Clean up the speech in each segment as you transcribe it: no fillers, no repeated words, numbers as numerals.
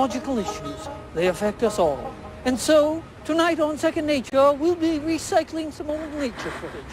ecological issues. They affect us all. And so, tonight on Second Nature, we'll be recycling some old nature footage.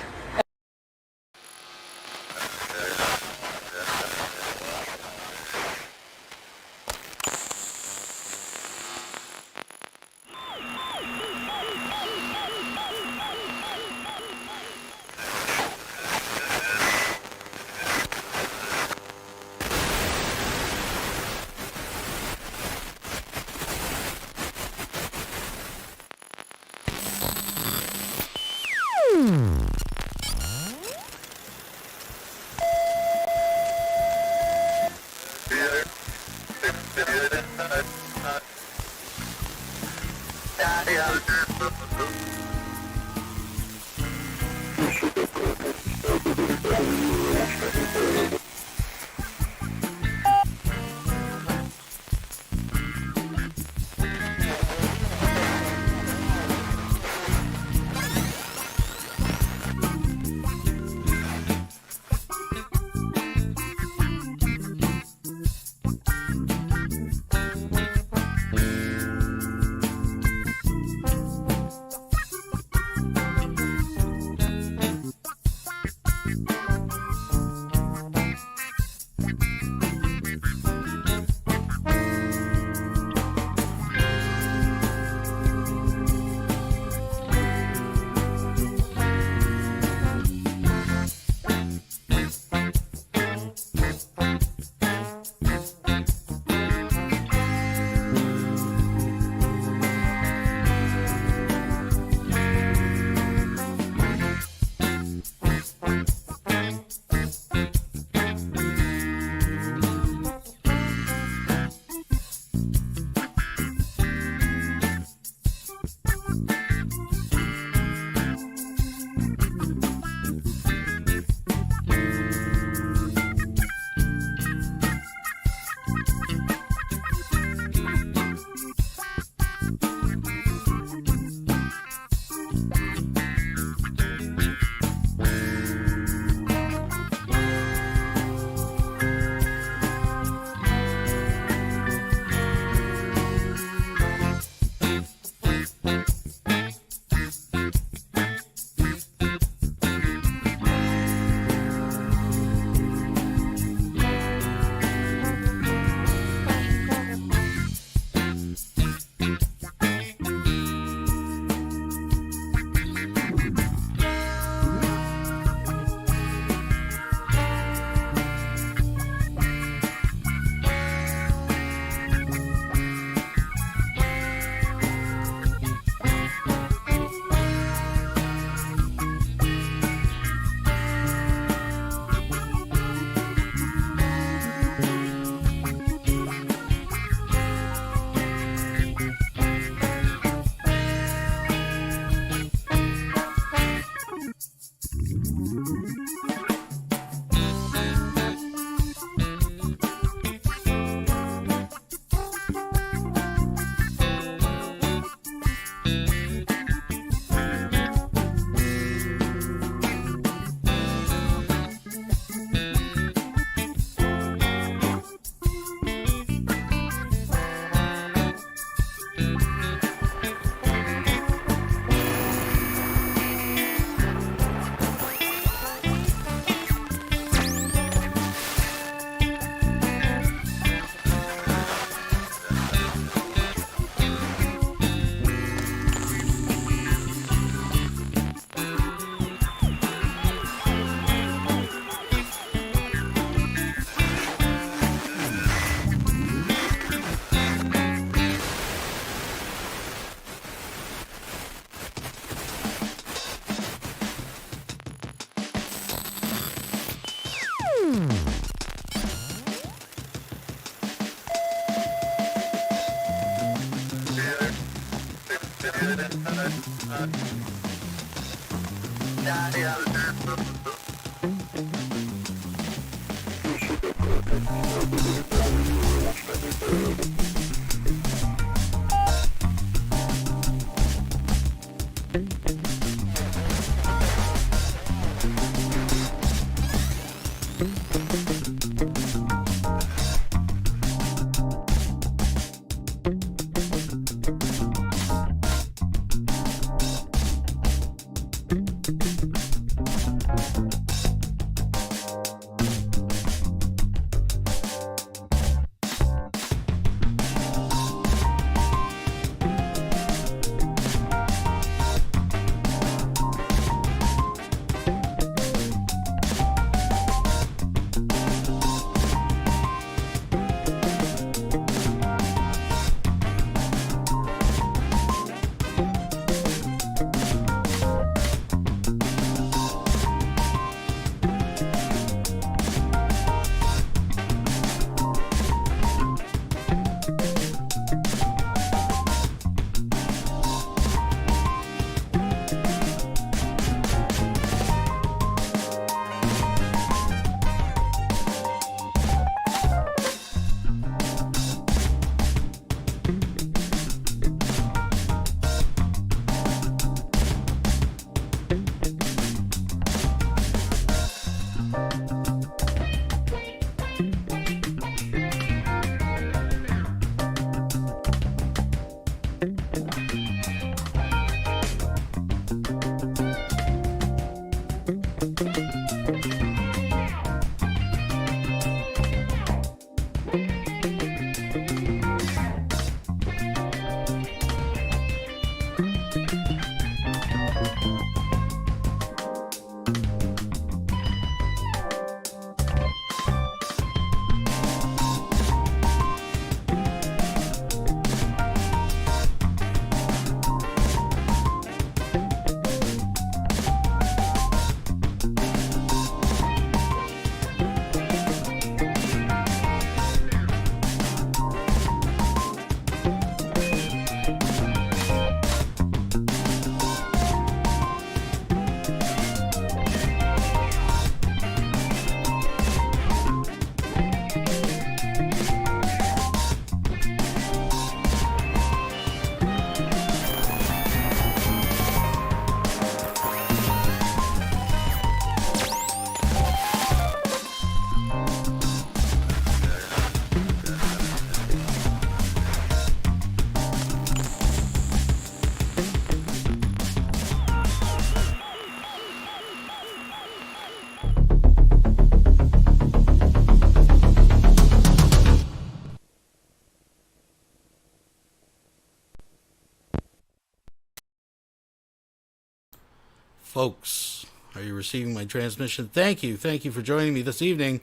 Folks, are you receiving my transmission? Thank you. Thank you for joining me this evening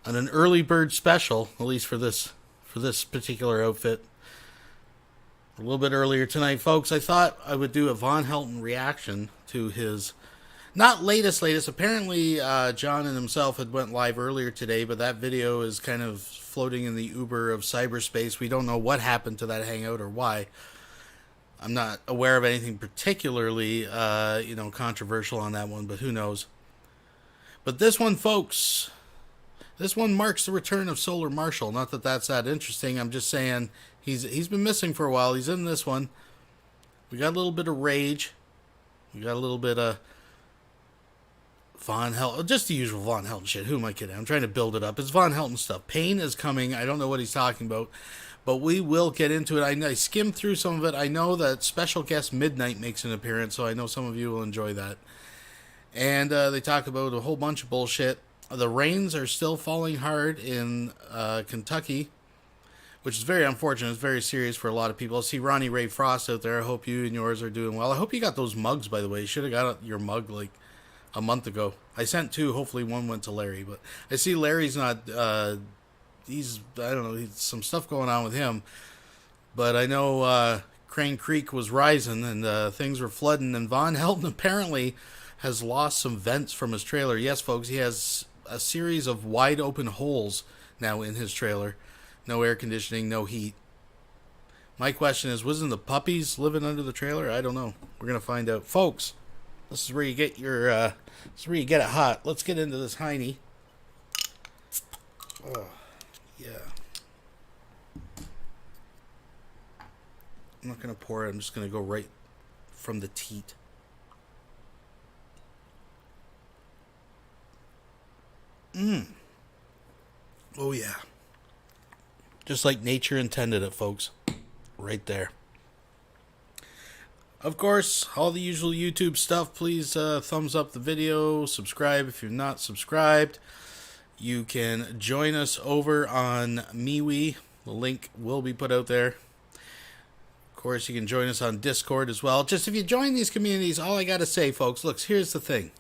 on an early bird special, at least for this particular outfit. A little bit earlier tonight, folks, I thought I would do a Vonhelton reaction to his, not latest, apparently John and himself had went live earlier today, but that video is kind of floating in the Uber of cyberspace. We don't know what happened to that hangout or why. I'm not aware of anything particularly, controversial on that one, but who knows. But this one, folks, this one marks the return of Solar Marshall. Not that that's that interesting. I'm just saying he's been missing for a while. He's in this one. We got a little bit of rage. We got a little bit of Vonhelton, just the usual Vonhelton shit. Who am I kidding? I'm trying to build it up. It's Vonhelton stuff. Pain is coming. I don't know what he's talking about, but we will get into it. I skimmed through some of it. I know that special guest Midnight makes an appearance, so I know some of you will enjoy that. And they talk about a whole bunch of bullshit. The rains are still falling hard in Kentucky, which is very unfortunate. It's very serious for a lot of people. I see Ronnie Ray Frost out there. I hope you and yours are doing well. I hope you got those mugs, by the way. You should have got your mug like a month ago. I sent 2. Hopefully one went to Larry. But I see Larry's not... I don't know. Some stuff going on with him. But I know Crane Creek was rising and things were flooding. And Vonhelton apparently has lost some vents from his trailer. Yes, folks, he has a series of wide open holes now in his trailer. No air conditioning, no heat. My question is, wasn't the puppies living under the trailer? I don't know. We're going to find out. Folks, this is where you get your, this is where you get it hot. Let's get into this hiney. Oh, yeah. I'm not going to pour it. I'm just going to go right from the teat. Oh, yeah. Just like nature intended it, folks. Right there. Of course, all the usual YouTube stuff. Please thumbs up the video. Subscribe if you're not subscribed. You can join us over on MeWe. The link will be put out there. Of course, you can join us on Discord as well. Just if you join these communities, all I got to say, folks, look, here's the thing.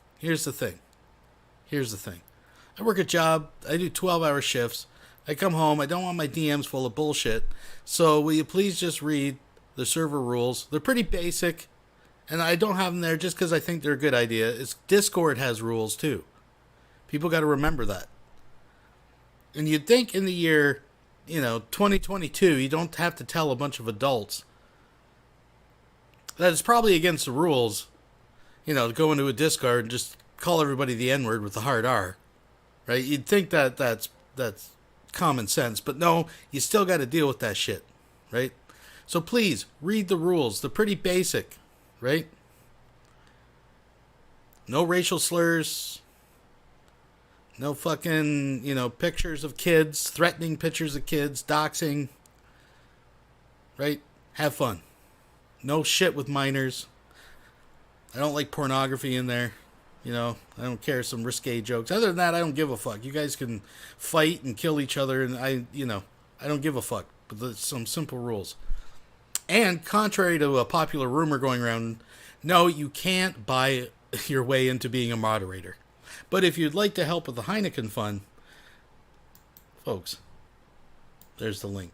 I work a job. I do 12-hour shifts. I come home. I don't want my DMs full of bullshit. So will you please just read the server rules? They're pretty basic. And I don't have them there just because I think they're a good idea. Discord has rules too. People got to remember that. And you'd think in the year, 2022, you don't have to tell a bunch of adults that it's probably against the rules, to go into a Discord and just call everybody the N-word with the hard R. Right? You'd think that's common sense, but no, you still got to deal with that shit, right? So please read the rules. They're pretty basic, right? No racial slurs. No fucking, pictures of kids, threatening pictures of kids, doxing, right? Have fun. No shit with minors. I don't like pornography in there. I don't care, some risque jokes. Other than that, I don't give a fuck. You guys can fight and kill each other, and I don't give a fuck. But there's some simple rules. And contrary to a popular rumor going around, no, you can't buy your way into being a moderator. But if you'd like to help with the Heineken Fund, folks, there's the link.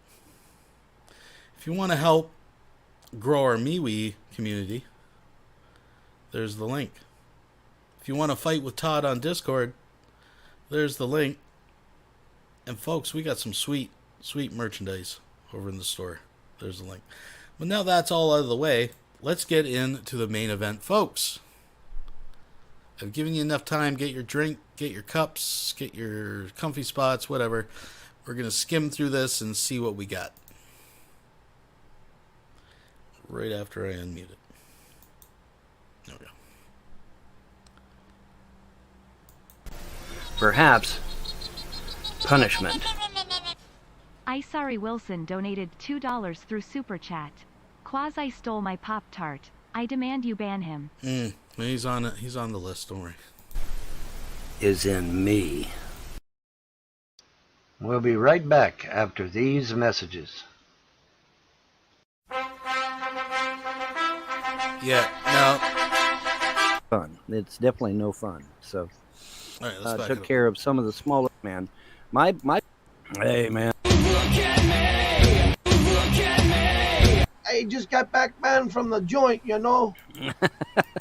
If you want to help grow our MeWe community, there's the link. If you want to fight with Todd on Discord, there's the link. And folks, we got some sweet merchandise over in the store. There's the link. But now that's all out of the way, let's get into the main event, folks. I've given you enough time. Get your drink, get your cups, get your comfy spots, whatever. We're going to skim through this and see what we got. Right after I unmute it. There we go. Perhaps punishment. Sorry Wilson donated $2 through Super Chat. Quasi stole my Pop-Tart. I demand you ban him. He's on it. He's on the list, don't worry. Is in me. We'll be right back after these messages. Yeah, no. It's definitely no fun. So All right, let's back took it up. care of some of the smaller man. My hey man. I just got back, man, from the joint, you know.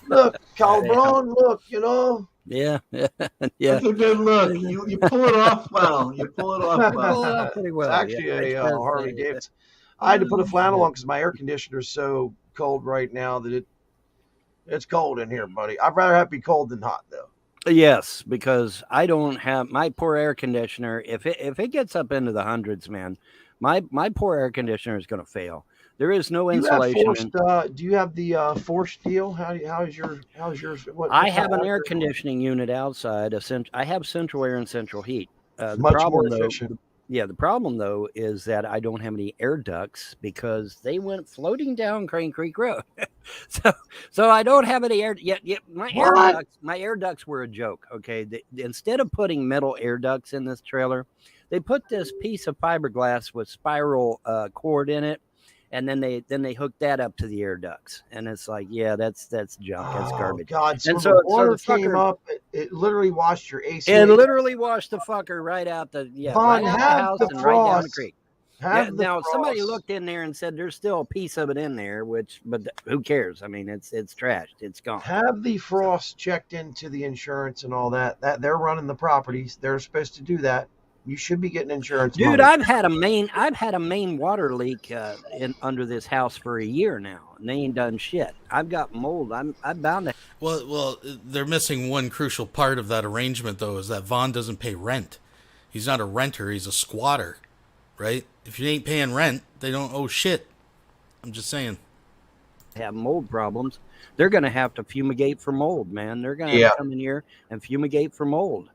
Look, Calderon, look, you know. Yeah. That's a good look. You pull it off well. You pull it off well. Pull it off pretty well. It's actually a Harley Davidson. I had to put a flannel on because my air conditioner's so cold right now that it's cold in here, buddy. I'd rather have it be cold than hot, though. Yes, because I don't have my poor air conditioner. If it gets up into the hundreds, man, my poor air conditioner is going to fail. There is no insulation. Do you have the forced deal? How's yours? I have an air conditioning unit outside. I have central air and central heat. The Much problem, more efficient. the problem though is that I don't have any air ducts because they went floating down Crane Creek Road. so I don't have any air yet. My air ducts were a joke. Okay, instead of putting metal air ducts in this trailer, they put this piece of fiberglass with spiral cord in it. And then they hook that up to the air ducts, and it's like, yeah, that's junk, that's garbage. God! So, and the water came up. It literally washed your AC. It literally washed the fucker right out the Von, right out the house and right down the creek. Now somebody frost. looked in there and said there's still a piece of it in there, but who cares? I mean, it's trashed, it's gone. Have the frost checked into the insurance and all that. That they're running the properties. They're supposed to do that. You should be getting insurance. Dude, money. I've had a main water leak under this house for a year now, and they ain't done shit. I've got mold. I'm bound to. Well, they're missing one crucial part of that arrangement, though, is that Vaughn doesn't pay rent. He's not a renter. He's a squatter, right? If you ain't paying rent, they don't owe shit. I'm just saying. Have mold problems. They're going to have to fumigate for mold, man. They're going to have to come in here and fumigate for mold.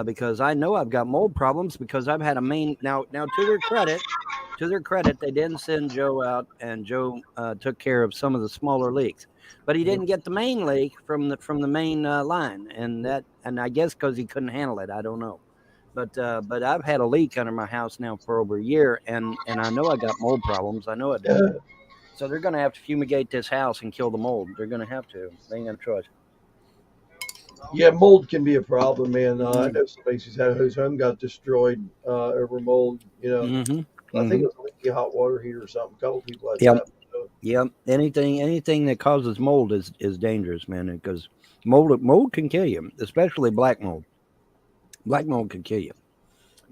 Because I know I've got mold problems because I've had a main now to their credit, they didn't send Joe out, and Joe took care of some of the smaller leaks, but he didn't get the main leak from the main line, and I guess because he couldn't handle it, I don't know, but I've had a leak under my house now for over a year, and I know I got mold problems. I know it does. So they're going to have to fumigate this house and kill the mold. They're going to have to. They ain't got a choice. Yeah, mold can be a problem, man. I know somebody whose home got destroyed over mold. You know, I think it was a leaky hot water heater or something. A couple people had that. So. Yep. Anything that causes mold is dangerous, man. Because mold can kill you, especially black mold. Black mold can kill you.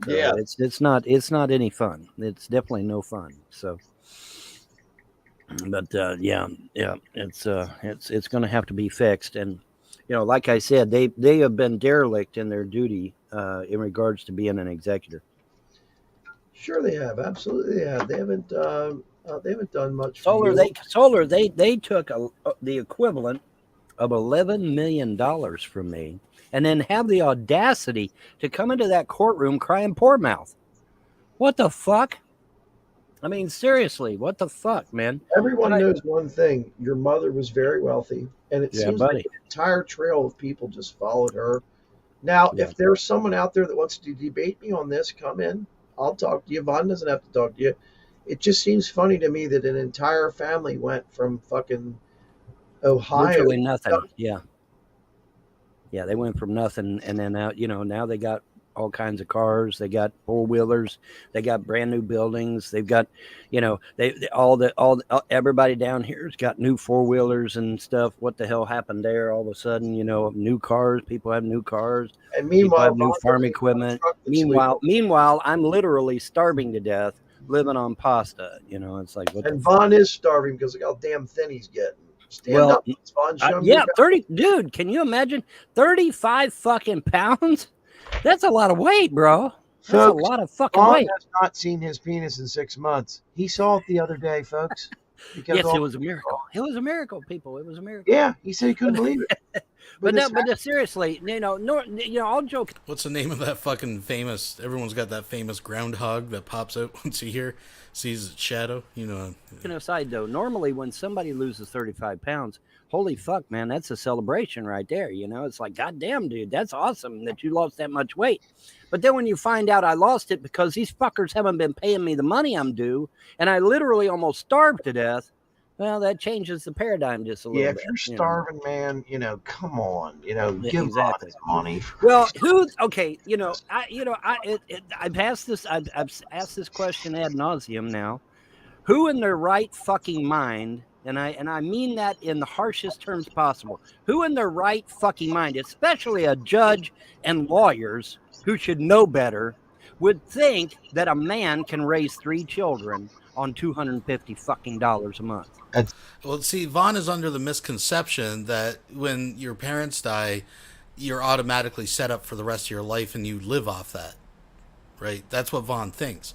So yeah, it's not any fun. It's definitely no fun. So, but it's going to have to be fixed. And you know, like I said, they have been derelict in their duty in regards to being an executor. Sure, they have. Absolutely, they have. They haven't done much. Solar, they took the equivalent of $11 million from me, and then have the audacity to come into that courtroom crying poor mouth. What the fuck? I mean, seriously, what the fuck, man? Everyone knows one thing. Your mother was very wealthy, and it seems like the entire trail of people just followed her. Now, if there's someone out there that wants to debate me on this, come in. I'll talk to you. Vaughn doesn't have to talk to you. It just seems funny to me that an entire family went from fucking Ohio. Virtually nothing. Yeah, they went from nothing, and then now they got all kinds of cars. They got four-wheelers. They got brand new buildings. They've got, everybody down here's got new four-wheelers and stuff. What the hell happened there? All of a sudden, new cars. People have new cars. And meanwhile, new farm equipment. Meanwhile, I'm literally starving to death, living on pasta. It's like what. And Vaughn is starving because of how damn thin he's getting. Stand up, Vaughn. 30. Dude, can you imagine 35 fucking pounds? That's a lot of weight, bro. That's folks, a lot of fucking weight. Has not seen his penis in 6 months. He saw it the other day, folks. Yes, it was a miracle. It was a miracle, people. It was a miracle. Yeah, he said he couldn't believe it. But seriously, all joking. What's the name of that fucking famous? Everyone's got that famous groundhog that pops out once a year, sees its shadow. Aside though, normally when somebody loses 35 pounds, holy fuck, man, that's a celebration right there. It's like, goddamn, dude, that's awesome that you lost that much weight. But then when you find out I lost it because these fuckers haven't been paying me the money I'm due, and I literally almost starved to death, Well, that changes the paradigm just a little Yeah, bit. if you're starving, man, come on, give exactly. Ron money. Well, okay, I've asked this, I've asked this question ad nauseum now. Who in their right fucking mind, and I mean that in the harshest terms possible, who in their right fucking mind, especially a judge and lawyers who should know better, would think that a man can raise 3 children on $250 fucking a month? Well, see, Vaughn is under the misconception that when your parents die, you're automatically set up for the rest of your life and you live off that, right? That's what Vaughn thinks.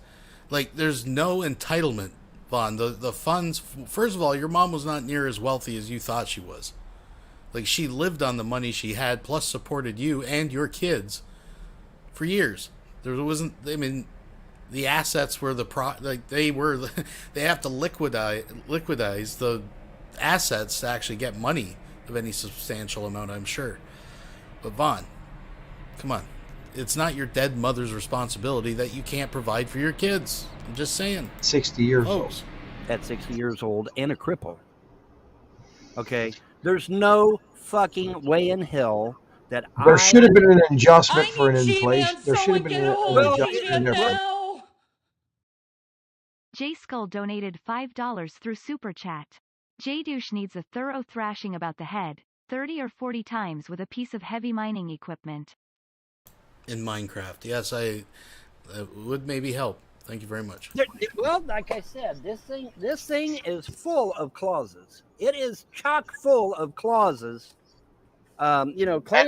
Like, there's no entitlement, Vaughn. The funds, first of all, your mom was not near as wealthy as you thought she was. Like, she lived on the money she had, plus supported you and your kids for years. There wasn't, I mean, the assets were they have to liquidize the assets to actually get money of any substantial amount, I'm sure. But Vaughn, come on. It's not your dead mother's responsibility that you can't provide for your kids. I'm just saying. 60 years old. At 60 years old and a cripple. Okay? There's no fucking way in hell that there should have been an adjustment for an inflation. There should have been an adjustment. J Skull donated $5 through Super Chat. J Douche needs a thorough thrashing about the head, 30 or 40 times with a piece of heavy mining equipment. In Minecraft. Yes, I would maybe help. Thank you very much. Well, like I said, this thing is full of clauses. It is chock full of clauses. And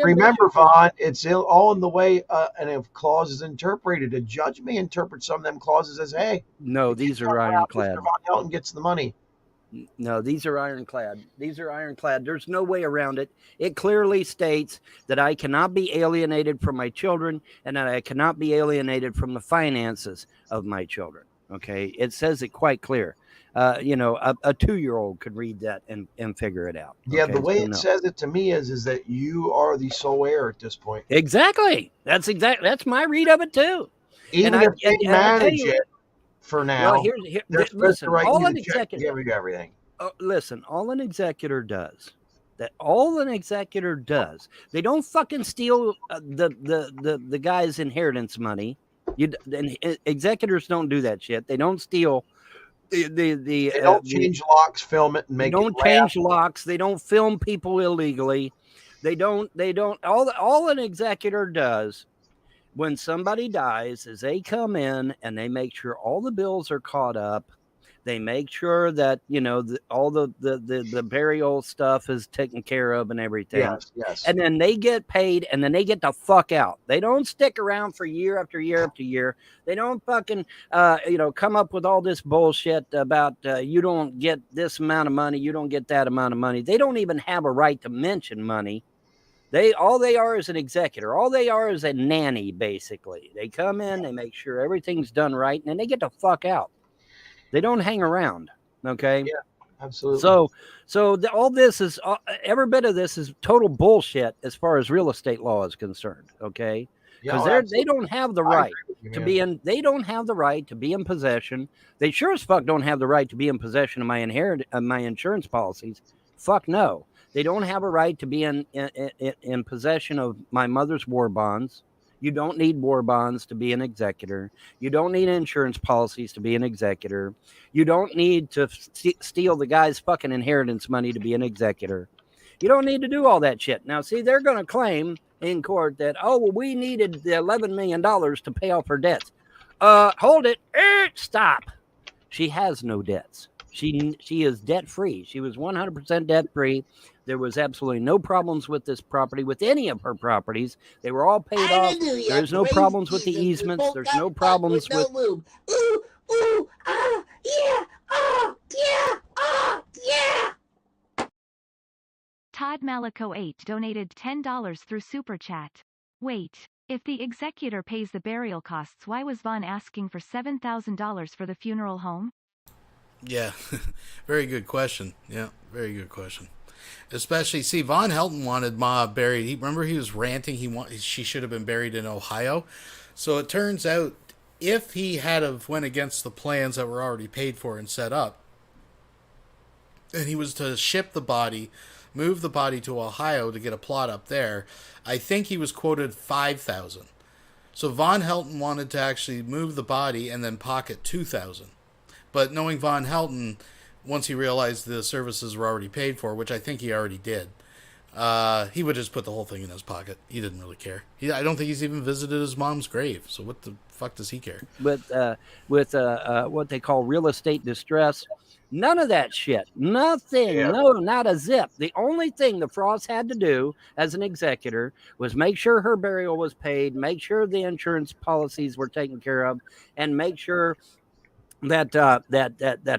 remember, Vaughn, it's all in the way and if clause is interpreted. A judge may interpret some of them clauses as, hey, no, these are ironclad. Vonhelton gets the money. No, these are ironclad. These are ironclad. There's no way around it. It clearly states that I cannot be alienated from my children and that I cannot be alienated from the finances of my children. Okay, it says it quite clear. A 2-year-old could read that and figure it out. Yeah, the way it says it to me is that you are the sole heir at this point. Exactly. That's my read of it too. Even if they manage it for now, listen, all an executor give you everything. Listen, all an executor does. They don't fucking steal the guy's inheritance money. Executors don't do that shit. They don't steal. They don't change locks, film it, and make it. They don't change locks. They don't film people illegally. They don't. All an executor does when somebody dies is they come in and they make sure all the bills are caught up. They make sure that all the burial stuff is taken care of and everything. Yes. And then they get paid, and then they get the fuck out. They don't stick around for year after year after year. They don't fucking come up with all this bullshit about you don't get this amount of money, you don't get that amount of money. They don't even have a right to mention money. All they are is an executor. All they are is a nanny, basically. They come in, they make sure everything's done right, and then they get the fuck out. They don't hang around, okay? Yeah, absolutely. So all this is every bit of this is total bullshit as far as real estate law is concerned, okay? Because they don't have the right to be in. They don't have the right to be in possession. They sure as fuck don't have the right to be in possession of my insurance policies. Fuck no. They don't have a right to be in possession of my mother's war bonds. You don't need war bonds to be an executor. You don't need insurance policies to be an executor. You don't need to steal the guy's fucking inheritance money to be an executor. You don't need to do all that shit. Now, see, they're going to claim in court that, we needed the $11 million to pay off her debts. Hold it. Stop. She has no debts. She is debt-free. She was 100% debt-free. There was absolutely no problems with this property, with any of her properties. They were all paid off. There's no problems with the easements. There's no problems with... Ooh, ooh, yeah. Todd Malico 8 donated $10 through Super Chat. Wait, if the executor pays the burial costs, why was Vaughn asking for $7,000 for the funeral home? Yeah, very good question. Yeah, very good question. Especially, see, Vonhelton wanted Ma buried. Remember he was ranting she should have been buried in Ohio. So it turns out if he had have went against the plans that were already paid for and set up, and he was to ship the body, move the body to Ohio to get a plot up there. I think he was quoted $5,000. So Vonhelton wanted to actually move the body and then pocket $2,000. But knowing Vonhelton, once he realized the services were already paid for, which I think he already did, he would just put the whole thing in his pocket. He didn't really care. I don't think he's even visited his mom's grave. So what the fuck does he care? With what they call real estate distress, none of that shit. Nothing. Yeah. No, not a zip. The only thing the Frost had to do as an executor was make sure her burial was paid, make sure the insurance policies were taken care of, and make sure that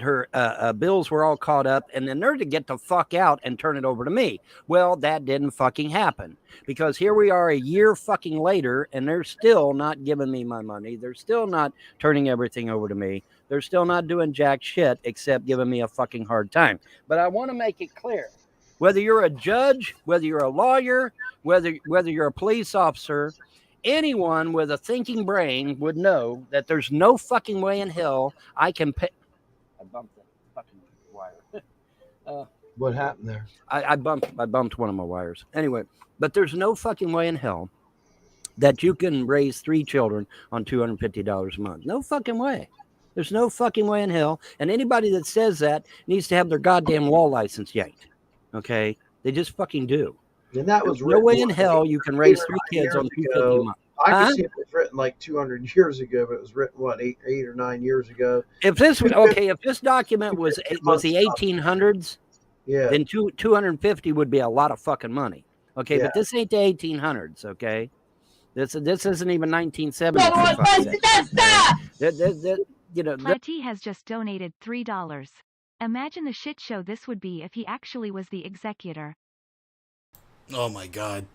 her bills were all caught up, and then they're to get the fuck out and turn it over to me. Well, that didn't fucking happen, because here we are a year fucking later, and they're still not giving me my money. They're still not turning everything over to me. They're still not doing jack shit except giving me a fucking hard time. But I want to make it clear, whether you're a judge, whether you're a lawyer, whether you're a police officer, anyone with a thinking brain would know that there's no fucking way in hell I can pay. I bumped the fucking wire. What happened there? I bumped one of my wires. Anyway, but there's no fucking way in hell that you can raise 3 children on $250 a month. No fucking way. There's no fucking way in hell. And anybody that says that needs to have their goddamn law license yanked. Okay? They just fucking do. And that was no way in hell you can raise 3 kids on $250 a month. I can see it was written like 200 years ago, but it was written what, eight or 9 years ago. If this was okay, if this document was the 1800s, yeah, then 250 would be a lot of fucking money. Okay, yeah. But this ain't the 1800s. Okay, this isn't even 1970. You know, Platy has just donated $3. Imagine the shit show this would be if he actually was the executor. Oh my God,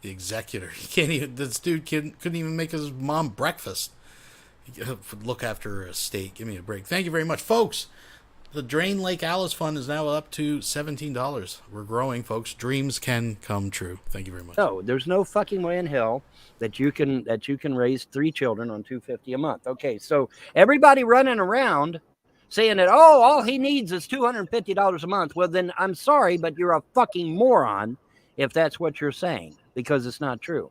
the executor! He can't even. This dude couldn't even make his mom breakfast. Look after her estate. Give me a break. Thank you very much, folks. The Drain Lake Alice Fund is now up to $17. We're growing, folks. Dreams can come true. Thank you very much. No, there's no fucking way in hell that you can raise 3 children on $250 a month. Okay, so everybody running around saying that, oh, all he needs is $250 a month. Well, then I'm sorry, but you're a fucking moron if that's what you're saying, because it's not true.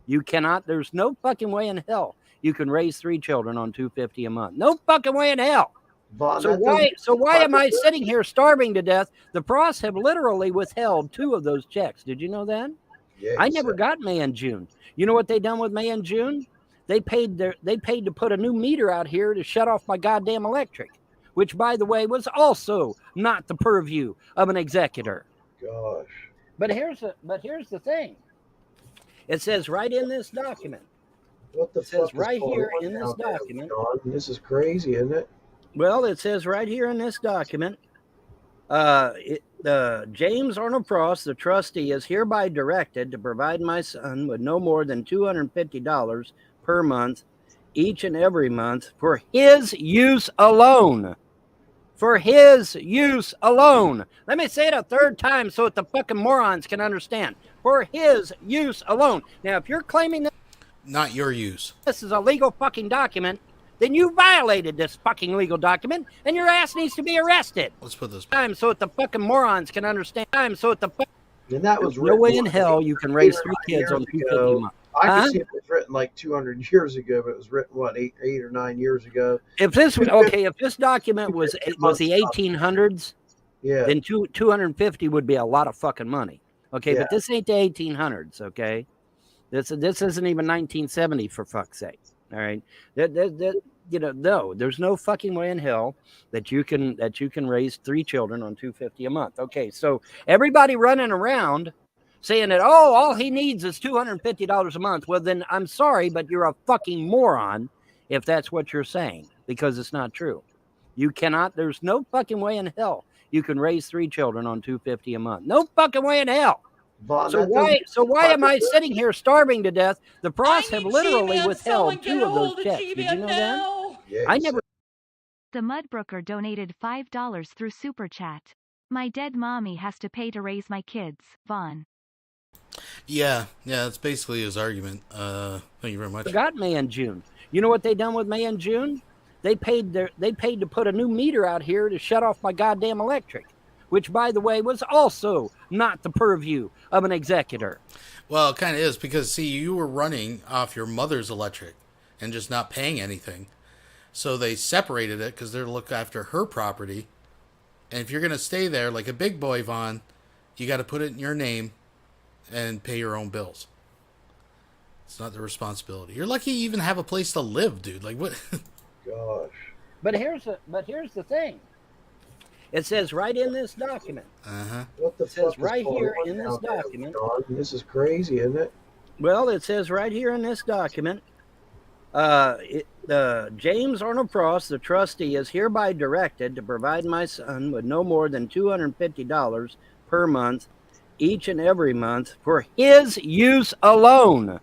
You cannot. There's no fucking way in hell you can raise 3 children on $250 a month. No fucking way in hell. Bon, so why am I sitting here starving to death? The Frosts have literally withheld 2 of those checks. Did you know that? Yeah, I never got May and June. You know what they done with May and June? They paid to put a new meter out here to shut off my goddamn electric, which, by the way, was also not the purview of an executor. Gosh. But here's the thing. It says right in this document. What the fuck? It says right here in this document. This is crazy, isn't it? Well, it says right here in this document, James Arnold Frost, the trustee, is hereby directed to provide my son with no more than $250 per month, each and every month, for his use alone. For his use alone. Let me say it a 3rd time so that the fucking morons can understand. For his use alone. Now, if you're claiming that not your use, this is a legal fucking document, then you violated this fucking legal document, and your ass needs to be arrested. Let's put this time so that the fucking morons can understand. Time so that the and that was no way in hell you can raise 3 kids on $250 a month. I can see it was written like 200 years ago, but it was written what, eight or 9 years ago. If this was okay, if this document was the 1800s, yeah, then 250 would be a lot of fucking money. Okay, yeah. But this ain't the 1800s. Okay, this isn't even 1970 for fuck's sake. All right, no, there's no fucking way in hell that you can raise 3 children on $250 a month. Okay, so everybody running around saying that, oh, all he needs is $250 a month. Well, then I'm sorry, but you're a fucking moron if that's what you're saying, because it's not true. You cannot. There's no fucking way in hell you can raise 3 children on $250 a month. No fuking way in hell. Bon, so why am I sitting here starving to death? The Frosts have literally withheld 2 of those checks. Did you know that? Yeah, I never. The Mudbrooker donated $5 through Super Chat. My dead mommy has to pay to raise my kids, Vaughn. Yeah, that's basically his argument. Thank you very much. Got May and June. You know what they done with May and June? They paid to put a new meter out here to shut off my goddamn electric, which, by the way, was also not the purview of an executor. Well, it kind of is because, see, you were running off your mother's electric and just not paying anything. So they separated it because they're to look after her property. And if you're going to stay there like a big boy, Vaughn, you got to put it in your name and pay your own bills. It's not the responsibility. You're lucky you even have a place to live, dude. Like, what? Gosh. But here's the thing. It says right in this document. What the It says fuck right is going here on in this now, document. Don? This is crazy, isn't it? Well, it says right here in this document, James Arnold Frost, the trustee, is hereby directed to provide my son with no more than $250 per month, each and every month, for his use alone.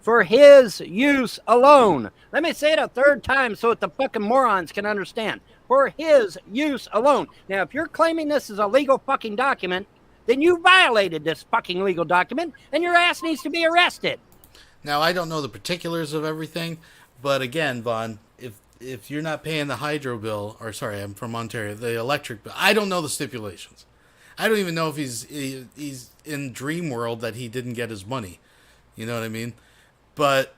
For his use alone. Let me say it a third time so that the fucking morons can understand. For his use alone. Now, if you're claiming this is a legal fucking document, then you violated this fucking legal document, and your ass needs to be arrested. Now, I don't know the particulars of everything, but again, Vaughn, if you're not paying the hydro bill, or sorry, I'm from Ontario, the electric bill, I don't know the stipulations. I don't even know if he's in dream world that he didn't get his money. You know what I mean? But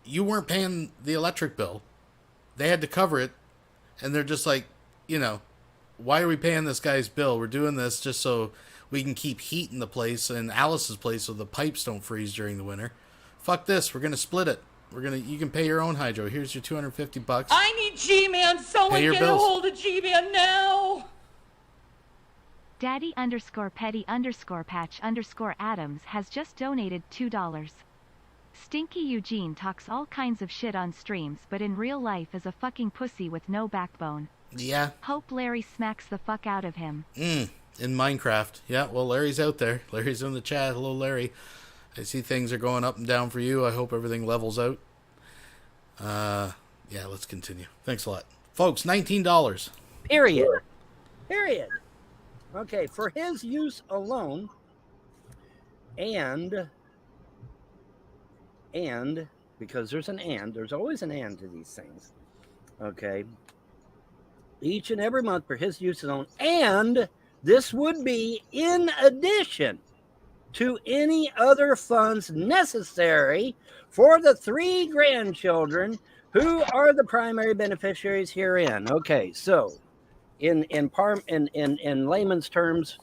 you weren't paying the electric bill. They had to cover it, and they're just like, you know, why are we paying this guy's bill? We're doing this just so we can keep heat in the place and Alice's place so the pipes don't freeze during the winter. Fuck this. We're going to split it. You can pay your own hydro. Here's your $250. I need G-Man. Someone Pay your get bills. a hold of G-Man now. Daddy_petty_patch_Adams has just donated $2. Stinky Eugene talks all kinds of shit on streams, but in real life is a fucking pussy with no backbone. Yeah. Hope Larry smacks the fuck out of him. In Minecraft. Yeah, well, Larry's out there. Larry's in the chat. Hello, Larry. I see things are going up and down for you. I hope everything levels out. Yeah, let's continue. Thanks a lot. Folks, $19. Period. Okay, for his use alone, and because there's always an and to these things. Okay. Each and every month for his use alone, and this would be in addition to any other funds necessary for the 3 grandchildren who are the primary beneficiaries herein. Okay, so in layman's terms,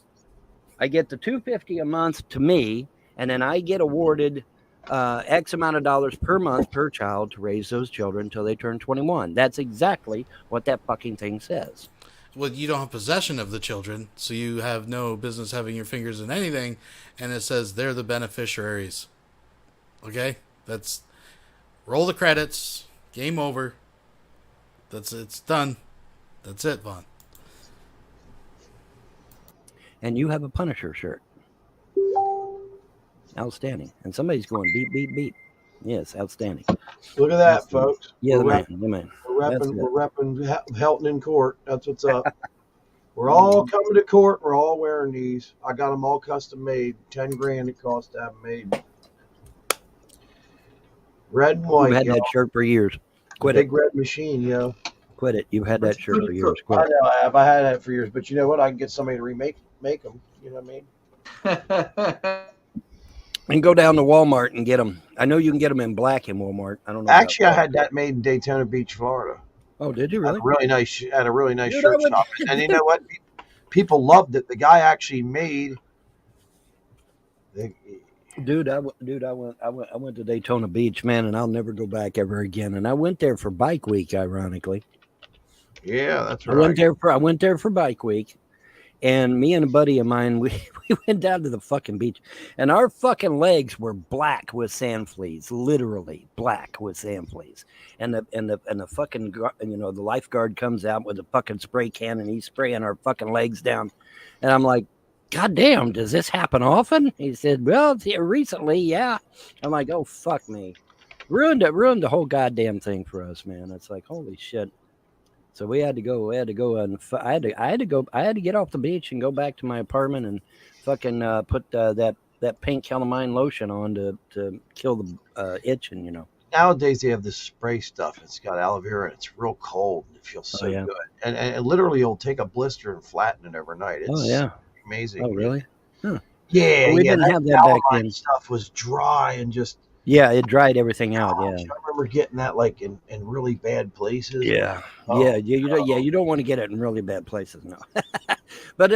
I get the $250 a month to me, and then I get awarded X amount of dollars per month per child to raise those children until they turn 21. That's exactly what that fucking thing says. Well, you don't have possession of the children, so you have no business having your fingers in anything, and it says they're the beneficiaries. Okay? That's roll the credits, game over. It's done. That's it, Vaughn. And you have a Punisher shirt. Outstanding. And somebody's going beep, beep, beep. Yes, outstanding. Look at that, folks. Yeah, We're man. We're repping Helton in court. That's what's up. We're all coming to court. We're all wearing these. I got them all custom made. $10,000 it cost to have them made. Red and white. You've had that shirt for years. Quit Big it. red machine, yo. Quit it. You've had that shirt for years. I Quit it. know I have. I had that for years. But you know what? I can get somebody to make them. You know what I mean? And go down to Walmart and get them. I know you can get them in black in Walmart. I don't know. Actually, I had that made in Daytona Beach, Florida. Oh, did you really? At a really nice Dude, shirt shop. And you know what? People loved it. The guy actually made. Dude, I went to Daytona Beach, man, and I'll never go back ever again. And I went there for Bike Week, ironically. Yeah, that's right. I went there for Bike Week, and me and a buddy of mine, we went down to the fucking beach, and our fucking legs were black with sand fleas, literally black with sand fleas. And the fucking, the lifeguard comes out with a fucking spray can, and he's spraying our fucking legs down, and I'm like, God damn, does this happen often? He said, well, it's here recently, yeah. I'm like, oh, fuck me. Ruined the whole goddamn thing for us, man. It's like, holy shit. So we had to go, and I had to get off the beach and go back to my apartment and fucking put that pink calamine lotion on to kill the itching, Nowadays they have this spray stuff. It's got aloe vera and it's real cold and it feels so yeah. good. And literally you'll take a blister and flatten it overnight. It's yeah. amazing. Oh, really? Huh. Yeah, well, we yeah. didn't have that back then. Stuff was dry and just. Yeah, it dried everything out. Yeah, I remember getting that like in really bad places. Yeah, you don't want to get it in really bad places, no. but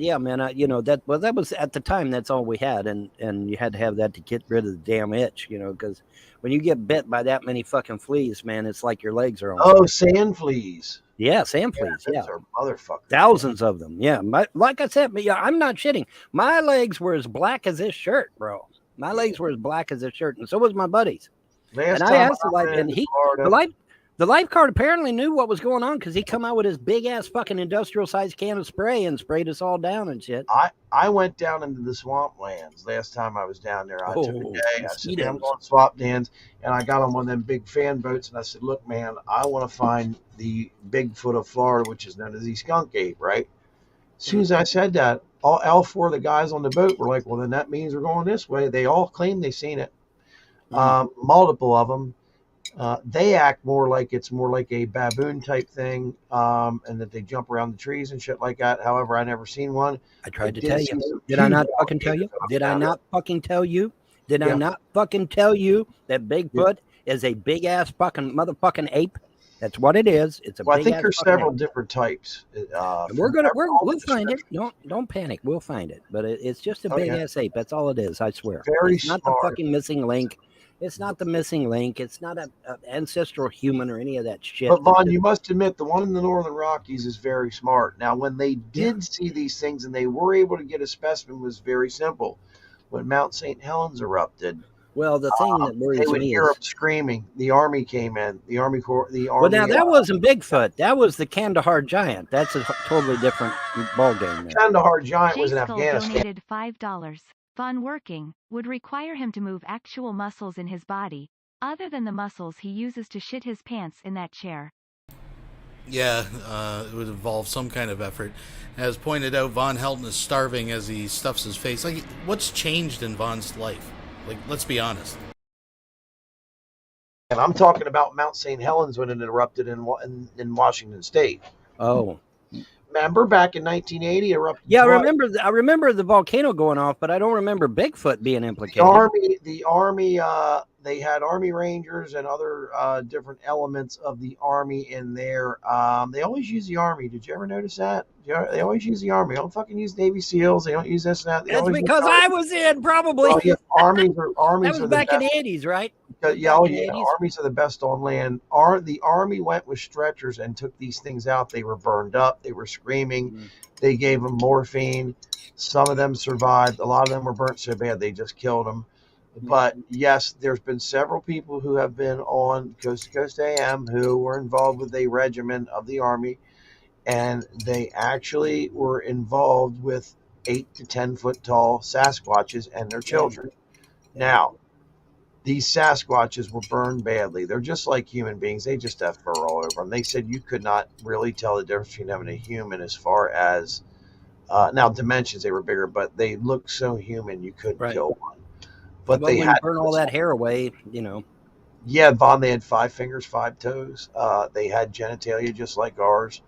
yeah, man, that was at the time. That's all we had, and you had to have that to get rid of the damn itch, because when you get bit by that many fucking fleas, man, it's like your legs are on. Oh, sand fleas. Yeah, sand fleas. Yeah, motherfuckers. Thousands of them. Yeah, like I said, I'm not shitting. My legs were as black as this shirt, bro. My legs were as black as his shirt, and so was my buddy's. And I asked the lifeguard apparently knew what was going on because he come out with his big ass fucking industrial sized can of spray and sprayed us all down and shit. I went down into the swamplands last time I was down there. I took a day. I said, I'm going to swamplands, and I got on one of them big fan boats, and I said, look, man, I want to find the Bigfoot of Florida, which is known as the skunk ape, right? As soon as I said that, all four of the guys on the boat were like, well, then that means we're going this way. They all claim they've seen it. Multiple of them. They act more like it's more like a baboon type thing, and that they jump around the trees and shit like that. However, I never seen one. I tried to tell you. Did I not fucking tell you? Did I not fucking tell you? Did I not fucking tell you that Bigfoot is a big ass fucking motherfucking ape? That's what it is. It's a. Well, I think there's several different types. We'll find it. Don't panic. We'll find it. But it's just a big ass ape. That's all it is. I swear. It's not the fucking missing link. It's not the missing link. It's not an ancestral human or any of that shit. But Vaughn, you must admit the one in the Northern Rockies is very smart. Now, when they did see these things and they were able to get a specimen, was very simple. When Mount St. Helens erupted. Well, the thing that worries me is... They would hear them screaming. The Army came in. The Army... Well, now, that wasn't Bigfoot. That was the Kandahar Giant. That's a totally different ballgame. Kandahar Giant was in Afghanistan. Donated $5. Von working would require him to move actual muscles in his body, other than the muscles he uses to shit his pants in that chair. Yeah, it would involve some kind of effort. As pointed out, Vonhelton is starving as he stuffs his face. Like, what's changed in Von's life? Like, let's be honest. And I'm talking about Mount St. Helens when it erupted in Washington State. Oh. Remember back in 1980 erupted? Yeah, I remember the volcano going off, but I don't remember Bigfoot being implicated. The army, they had Army Rangers and other different elements of the Army in there. They always use the Army. Did you ever notice that? They always use the Army. They don't fucking use Navy SEALs. They don't use this and that. That's because I was in, probably. Oh, yeah, armies that was back in the 80s, right? Armies are the best on land. The Army went with stretchers and took these things out. They were burned up. They were screaming. They gave them morphine. Some of them survived. A lot of them were burnt so bad they just killed them. But yes, there's been several people who have been on Coast to Coast AM who were involved with a regiment of the Army, and they actually were involved with 8 to 10 foot tall Sasquatches and their children. Now, these Sasquatches were burned badly. They're just like human beings. They just have fur all over them. They said you could not really tell the difference between having a human as far as, now dimensions, they were bigger, but they looked so human you couldn't kill one. But they had burn all that hair away, Yeah, Vaughn, they had 5 fingers, 5 toes. They had genitalia just like ours.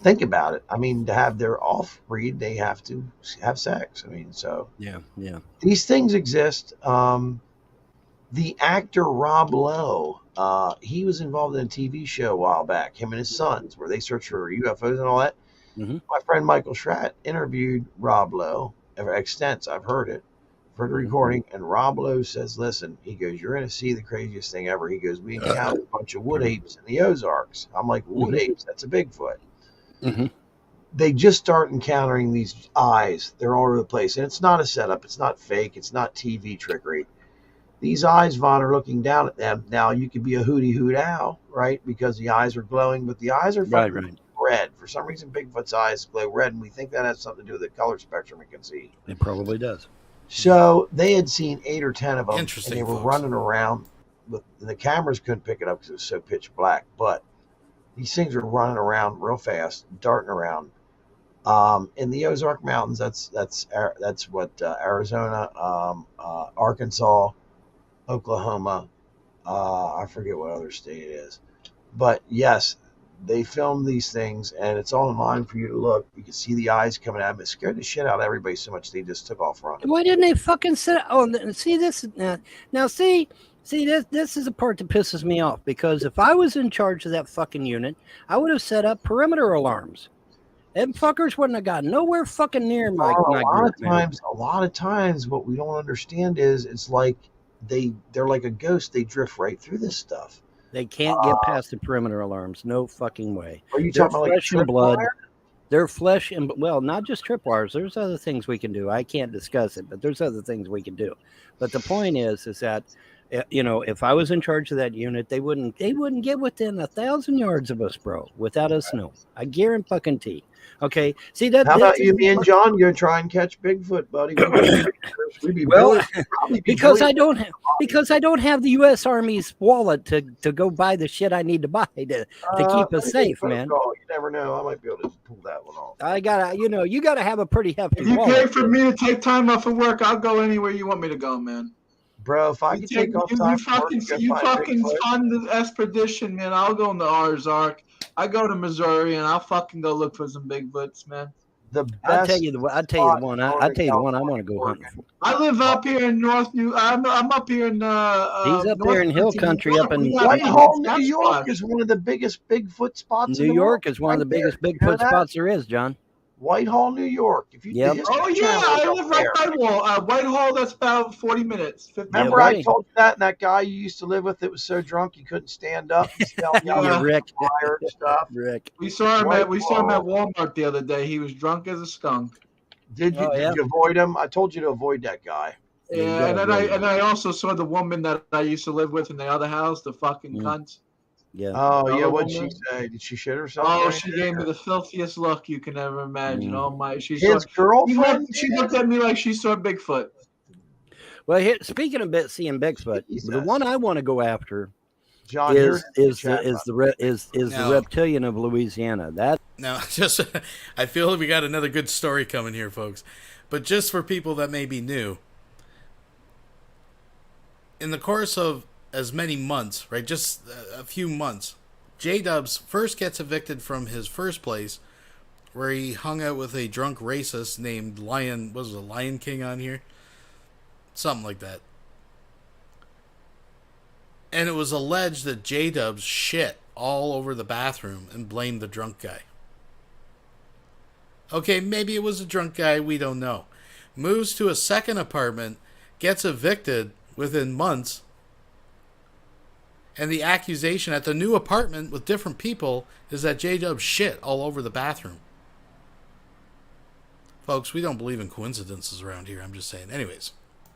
Think about it. I mean, to have their off-breed, they have to have sex. I mean, so yeah. These things exist. The actor Rob Lowe, he was involved in a TV show a while back. Him and his sons, where they search for UFOs and all that. Mm-hmm. My friend Michael Schratt interviewed Rob Lowe. Extensive. I've heard it. For the recording, and Rob Lowe says, listen, he goes, you're going to see the craziest thing ever. He goes, we encountered a bunch of wood apes in the Ozarks. I'm like, wood apes? That's a Bigfoot. Mm-hmm. They just start encountering these eyes. They're all over the place. And it's not a setup. It's not fake. It's not TV trickery. These eyes, Vaughn, are looking down at them. Now, you could be a hootie hoot owl, right? Because the eyes are glowing, but the eyes are fucking red. For some reason, Bigfoot's eyes glow red, and we think that has something to do with the color spectrum it can see. It probably does. So they had seen 8 or 10 of them, and they were folks. running around. But the cameras couldn't pick it up because it was so pitch black. But these things were running around real fast, darting around. In the Ozark Mountains, that's what Arizona, Arkansas, Oklahoma. I forget what other state it is, but yes, they filmed these things, and it's online for you to look. You can see the eyes coming at them. It scared the shit out of everybody so much they just took off running. Why didn't they fucking sit? Oh, see this now. See this is the part that pisses me off, because if I was in charge of that fucking unit, I would have set up perimeter alarms. Them fuckers wouldn't have gotten nowhere fucking near my group, man. A lot of times, what we don't understand is it's like they're like a ghost. They drift right through this stuff. They can't get past the perimeter alarms. No fucking way. Are you talking about flesh like and blood? Wire? They're flesh and, well, not just tripwires. There's other things we can do. I can't discuss it, but there's other things we can do. But the point is that, you know, if I was in charge of that unit, they wouldn't get within 1,000 yards of us, bro, without us knowing. I guarantee. Okay, see that? How about you, me and John? You're gonna try and catch Bigfoot, buddy. Because I don't have the U.S. Army's wallet to go buy the shit I need to buy to keep us safe, man. You never know. I might be able to pull that one off. You gotta have a pretty hefty. If you wallet, pay for me to take time off of work, I'll go anywhere you want me to go, man. Bro, if I could take off time, you fucking fund the expedition, man. I'll go in the Ozark. I go to Missouri, and I'll fucking go look for some Bigfoots, man. I'll tell you the one I want to go hunting for. I live up here in I'm up here in he's up there in hill country up in Whitehall, New York is one of the biggest Bigfoot spots. New York is one of the biggest Bigfoot spots there is, John. Whitehall, New York. If you Oh yeah, I live right by Whitehall. That's about 40 minutes. 50 Remember, I told you that, and that guy you used to live with that was so drunk he couldn't stand up. Rick. Fire and stuff. Rick. We saw him at Walmart the other day. He was drunk as a skunk. Did you avoid him? I told you to avoid that guy. Yeah, and I also saw the woman that I used to live with in the other house, the fucking cunt. Yeah. Oh yeah. What'd she say? Did she shit herself? Oh, she gave me the filthiest look you can ever imagine. Oh my! His girlfriend. She looked at me like she saw Bigfoot. Well, speaking of seeing Bigfoot, the one I want to go after, John, is the reptilian of Louisiana. That now, just I feel we got another good story coming here, folks. But just for people that may be new, in the course of as many months, right? Just a few months, J-Dubs first gets evicted from his first place, where he hung out with a drunk racist named Lion. Was it Lion King on here? Something like that. And it was alleged that J-Dubs shit all over the bathroom and blamed the drunk guy. Okay, maybe it was a drunk guy, we don't know. Moves to a second apartment, gets evicted within months, and the accusation at the new apartment with different people is that J-Dub shit all over the bathroom. Folks, we don't believe in coincidences around here. I'm just saying. Anyways.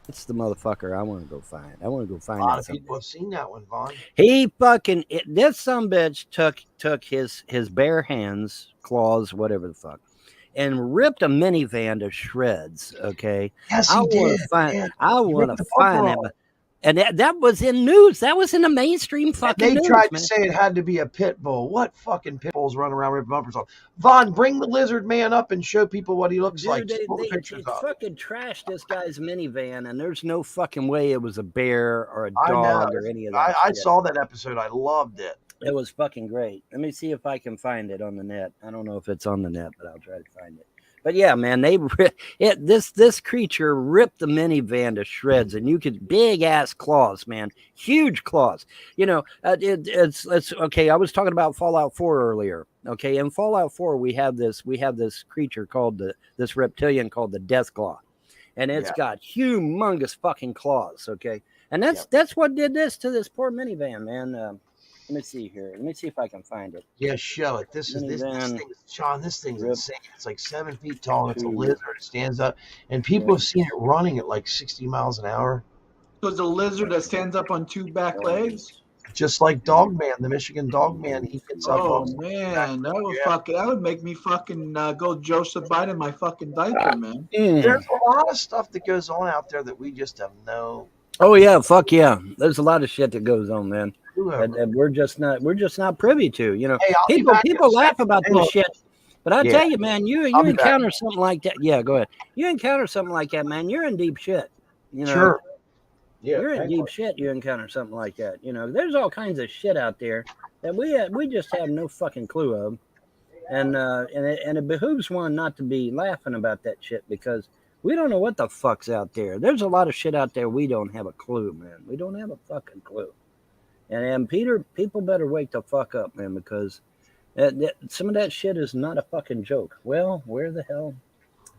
That's the motherfucker I want to go find. I want to go find a lot of people have seen that one, Vaughn. He fucking... this sumbitch took his bare hands, claws, whatever the fuck, and ripped a minivan to shreds, okay? Yes, he did. I want to find him. And that was in news. That was in the mainstream fucking news. They tried to say it had to be a pit bull. What fucking pit bulls running around ripping bumpers off? Vaughn, bring the lizard man up and show people what he looks like. They fucking trashed this guy's minivan, and there's no fucking way it was a bear or a dog or any of that. I saw that episode. I loved it. It was fucking great. Let me see if I can find it on the net. I don't know if it's on the net, but I'll try to find it. But yeah, man, this creature ripped the minivan to shreds, and you could big ass claws, man, huge claws. You know, it's okay. I was talking about Fallout 4 earlier. Okay, in Fallout 4 we have this creature called this reptilian called the Death Claw, and it's got humongous fucking claws. Okay, and that's what did this to this poor minivan, man. Let me see here. Let me see if I can find it. Yeah, show it. This thing, Sean. This thing's insane. It's like 7 feet tall. It's a lizard. It stands up, and people have seen it running at like 60 miles an hour. So it's a lizard that stands up on two back legs, just like Dogman, the Michigan Dogman. He gets up. Oh man, that would make me fucking go Joseph Biden my fucking diaper, man. There's a lot of stuff that goes on out there that we just have no. Oh yeah, fuck yeah. There's a lot of shit that goes on, man. And we're just not privy to, you know. Hey, people laugh about this shit. But I tell you, man, you encounter something like that. Yeah, go ahead. You encounter something like that, man. You're in deep shit. You know, Sure. Yeah, you're in deep shit. You encounter something like that. You know, there's all kinds of shit out there that we just have no fucking clue of, and it behooves one not to be laughing about that shit because we don't know what the fuck's out there. There's a lot of shit out there we don't have a clue, man. We don't have a fucking clue. And people better wake the fuck up, man, because some of that shit is not a fucking joke. Well, where the hell?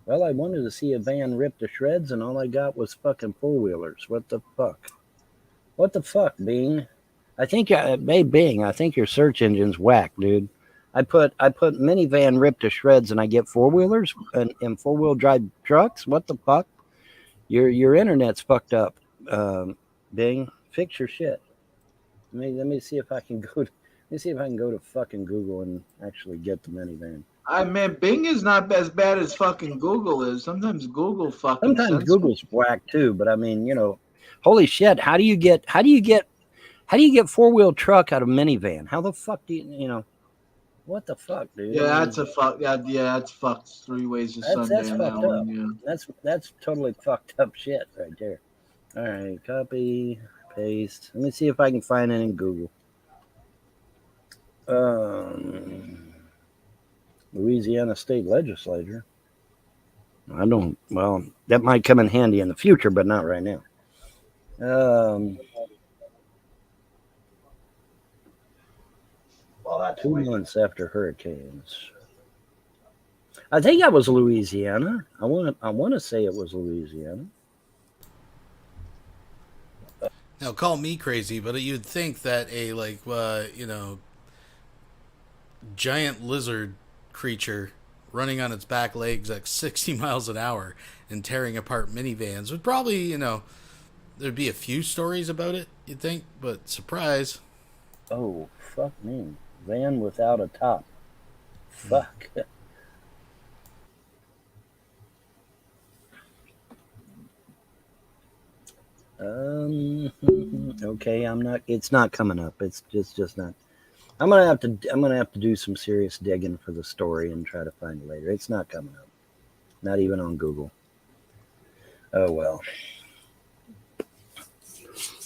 Well, I wanted to see a van ripped to shreds, and all I got was fucking four-wheelers. What the fuck? What the fuck, Bing? I think your search engine's whack, dude. I put minivan ripped to shreds, and I get four-wheelers and four-wheel drive trucks. What the fuck? Your internet's fucked up, Bing. Fix your shit. Let me see if I can go to fucking Google and actually get the minivan. Man, Bing is not as bad as fucking Google is. Sometimes Google fucking. Sometimes Google's whack too, but I mean, you know, holy shit! How do you get four-wheel truck out of minivan? How the fuck do you know? What the fuck, dude? Yeah, that's a fuck. Yeah, that's fucked 3 ways to Sunday. That's fucked up. Yeah. That's totally fucked up shit right there. All right, copy, paste. Let me see if I can find it in Google. Louisiana State Legislature. Well, that might come in handy in the future, but not right now. 2 months after hurricanes. I think that was Louisiana. I want to say it was Louisiana. Now, call me crazy, but you'd think that a giant lizard creature running on its back legs at 60 miles an hour and tearing apart minivans would probably, there'd be a few stories about it, you'd think, but surprise. Oh, fuck me. Van without a top. Fuck. Okay, it's not coming up. It's just not. I'm gonna have to do some serious digging for the story and try to find it later. It's not coming up. Not even on Google. Oh well.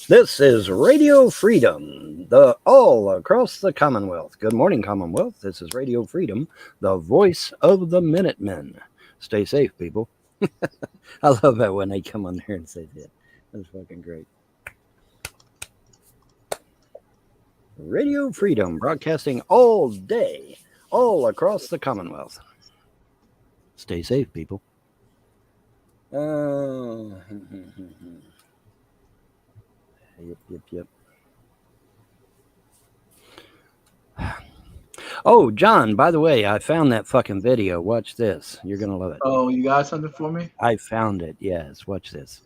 This is Radio Freedom, all across the Commonwealth. Good morning, Commonwealth. This is Radio Freedom, the voice of the Minutemen. Stay safe, people. I love that when they come on there and say that. That's fucking great. Radio Freedom, broadcasting all day, all across the Commonwealth. Stay safe, people. Yep. Oh, John, by the way, I found that fucking video. Watch this. You're going to love it. Oh, you got something for me? I found it. Yes, watch this.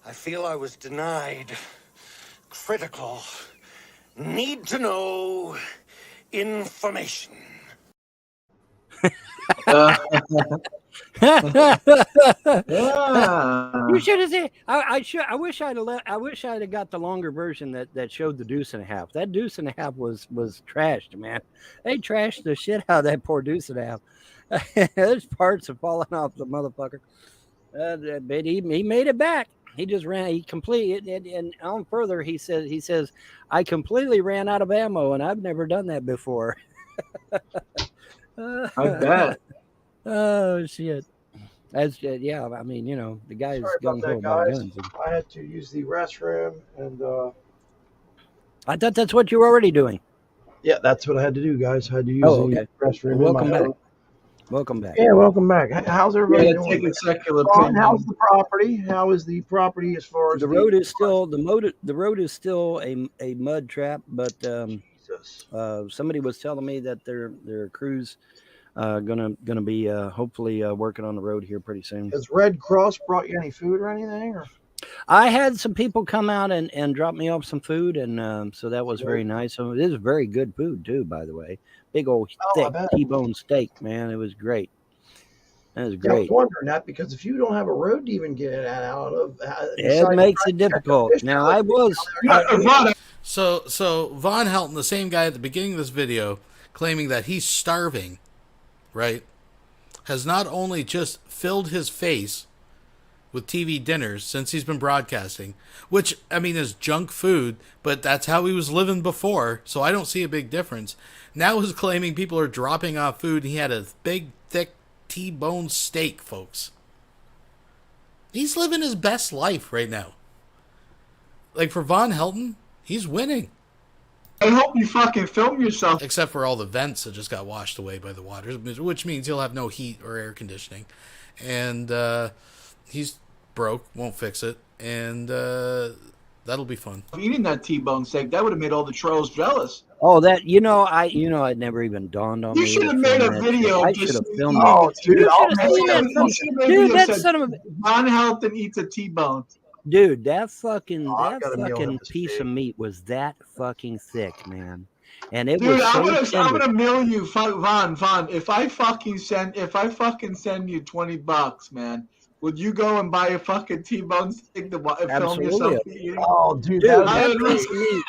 I feel I was denied critical, need to know information. You should have said. I wish I'd have got the longer version that showed the deuce and a half. That deuce and a half was trashed, man. They trashed the shit out of that poor deuce and a half. There's parts are falling off the motherfucker. But he made it back. He just ran. He completed and on further. He says, I completely ran out of ammo, and I've never done that before. I bet. Oh shit. That's yeah. I mean, the guy's gung ho about guns. I had to use the restroom, and I thought that's what you were already doing. Yeah, that's what I had to do, guys. I had to use the restroom. Welcome back. Welcome back. Yeah, welcome back. How's everybody doing? Take a secular opinion. How's the property? How is the property as far as the road is still the road is still a mud trap, but somebody was telling me that their crews gonna be hopefully working on the road here pretty soon. Has Red Cross brought you any food or anything? Or? I had some people come out and drop me off some food, and so that was very nice. So it is very good food too, by the way. Big old thick T-bone steak, man. It was great. That was great. I was wondering that because if you don't have a road to even get out of, it makes it difficult. Now I was so Vonhelton, the same guy at the beginning of this video, claiming that he's starving, right, has not only just filled his face with TV dinners since he's been broadcasting, which, I mean, is junk food, but that's how he was living before, so I don't see a big difference. Now he's claiming people are dropping off food, and he had a big, thick T-bone steak, folks. He's living his best life right now. Like, for Vonhelton, he's winning. I hope you fucking film yourself. Except for all the vents that just got washed away by the water, which means he'll have no heat or air conditioning. And he's broke, won't fix it, and that'll be fun. Eating that T-bone steak, that would have made all the trolls jealous. Oh, that it never even dawned on me. You should have made a video. I should have filmed it. Oh, dude, Dude, that son of a Vonhelton eats a T-bone. dude, that fucking piece steak. of meat was that fucking thick, man. And it Dude, was I'm gonna mail you, Von. If I fucking send you $20, man, would you go and buy a fucking T-bone steak to film yourself eating? Oh, dude, that piece of meat.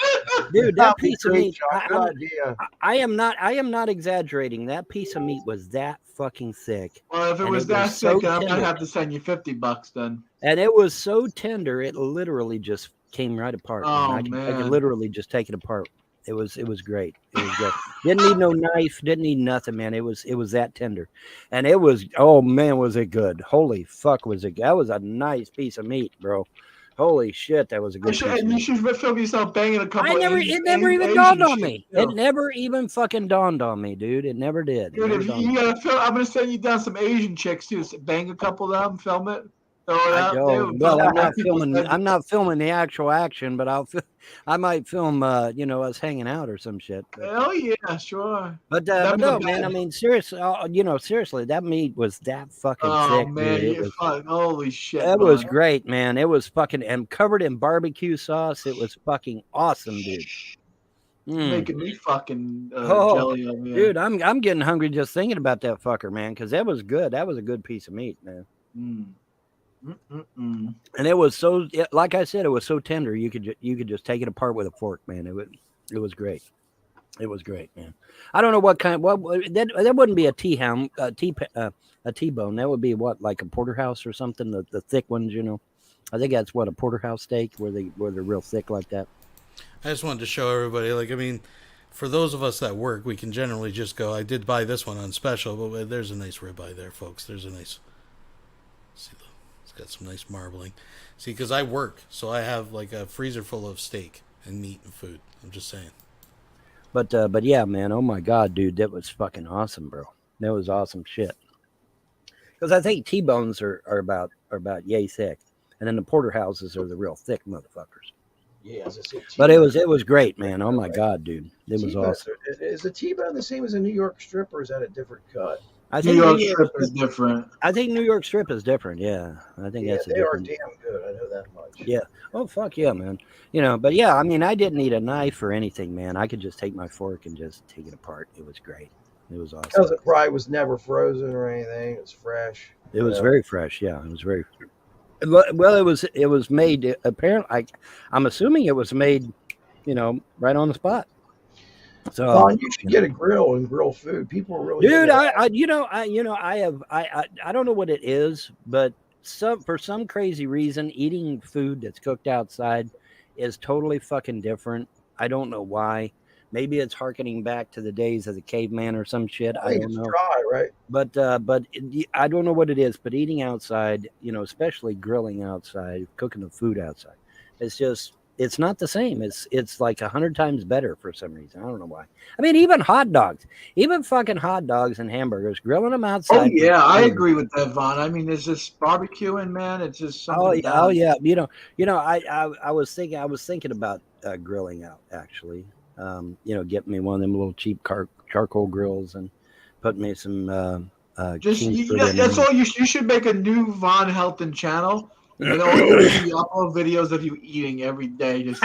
Dude, that piece of meat. Good idea. I am not exaggerating. That piece of meat was that fucking thick. Well, if it was that thick, I'm gonna have to send you $50 then. And it was so tender, it literally just came right apart. Oh, I man. could literally just take it apart. It was great. It was great. Didn't need no knife. Didn't need nothing, man. It was that tender, and it was. Oh man, was it good? Holy fuck, was it? That was a nice piece of meat, bro. Holy shit, that was a good. You should film yourself banging a couple. It never even dawned on me. It never even fucking dawned on me, dude. It never did. Dude, if you gotta film, I'm gonna send you down some Asian chicks too. So bang a couple of them, film it. Well, I'm not filming the actual action, but I might film, us hanging out or some shit. Hell yeah, sure. But no, man. I mean, seriously, seriously, that meat was that fucking thick. Oh man, dude. Holy shit! That was great, man. It was fucking and covered in barbecue sauce. It was fucking awesome, dude. Making me fucking jelly over here. Dude, I'm getting hungry just thinking about that fucker, man. Because that was good. That was a good piece of meat, man. And it was so, like I said, it was so tender. You could just take it apart with a fork, man. It was great. It was great, man. I don't know what kind. That wouldn't be a T-bone. That would be what, like a porterhouse or something. The thick ones, I think that's what a porterhouse steak, where they're real thick like that. I just wanted to show everybody, like, I mean, for those of us that work, we can generally just go. I did buy this one on special, but there's a nice ribeye there, folks. There's a nice. See, it's got some nice marbling. See, because I work, so I have like a freezer full of steak and meat and food. I'm just saying. But yeah, man. Oh my God, dude, that was fucking awesome, bro. That was awesome shit. Because I think T-bones are about yay thick, and then the porterhouses are the real thick motherfuckers. Yeah, as I said, but it was great, man. Oh my God, dude, it was awesome. Is the T-bone the same as a New York strip, or is that a different cut? I think New York strip is different. I think New York strip is different. Yeah, I think that's. They are damn good. I know that much. Yeah. Oh fuck yeah, man. But yeah, I mean, I didn't need a knife or anything, man. I could just take my fork and just take it apart. It was great. It was awesome. Because it probably was never frozen or anything. It was fresh. It was very fresh. Yeah, it was very. Well, it was made. Apparently, I'm assuming it was made, right on the spot. So you should get a grill and grill food. People are really. Dude, I don't know what it is, but for some crazy reason, eating food that's cooked outside is totally fucking different. I don't know why. Maybe it's harkening back to the days of the caveman or some shit. I don't know. Dry, right? But I don't know what it is. But eating outside, especially grilling outside, cooking the food outside, it's not the same. It's like 100 times better for some reason. I don't know why. I mean, even fucking hot dogs and hamburgers, grilling them outside. Oh yeah, I agree with that, Vaughn. I mean, there's just barbecuing, man. It's just something. Oh yeah. I was thinking about grilling out actually. Get me one of them little cheap charcoal grills and put me some. That's all. You should make a new Vonhelton channel. And upload videos of you eating every day. Just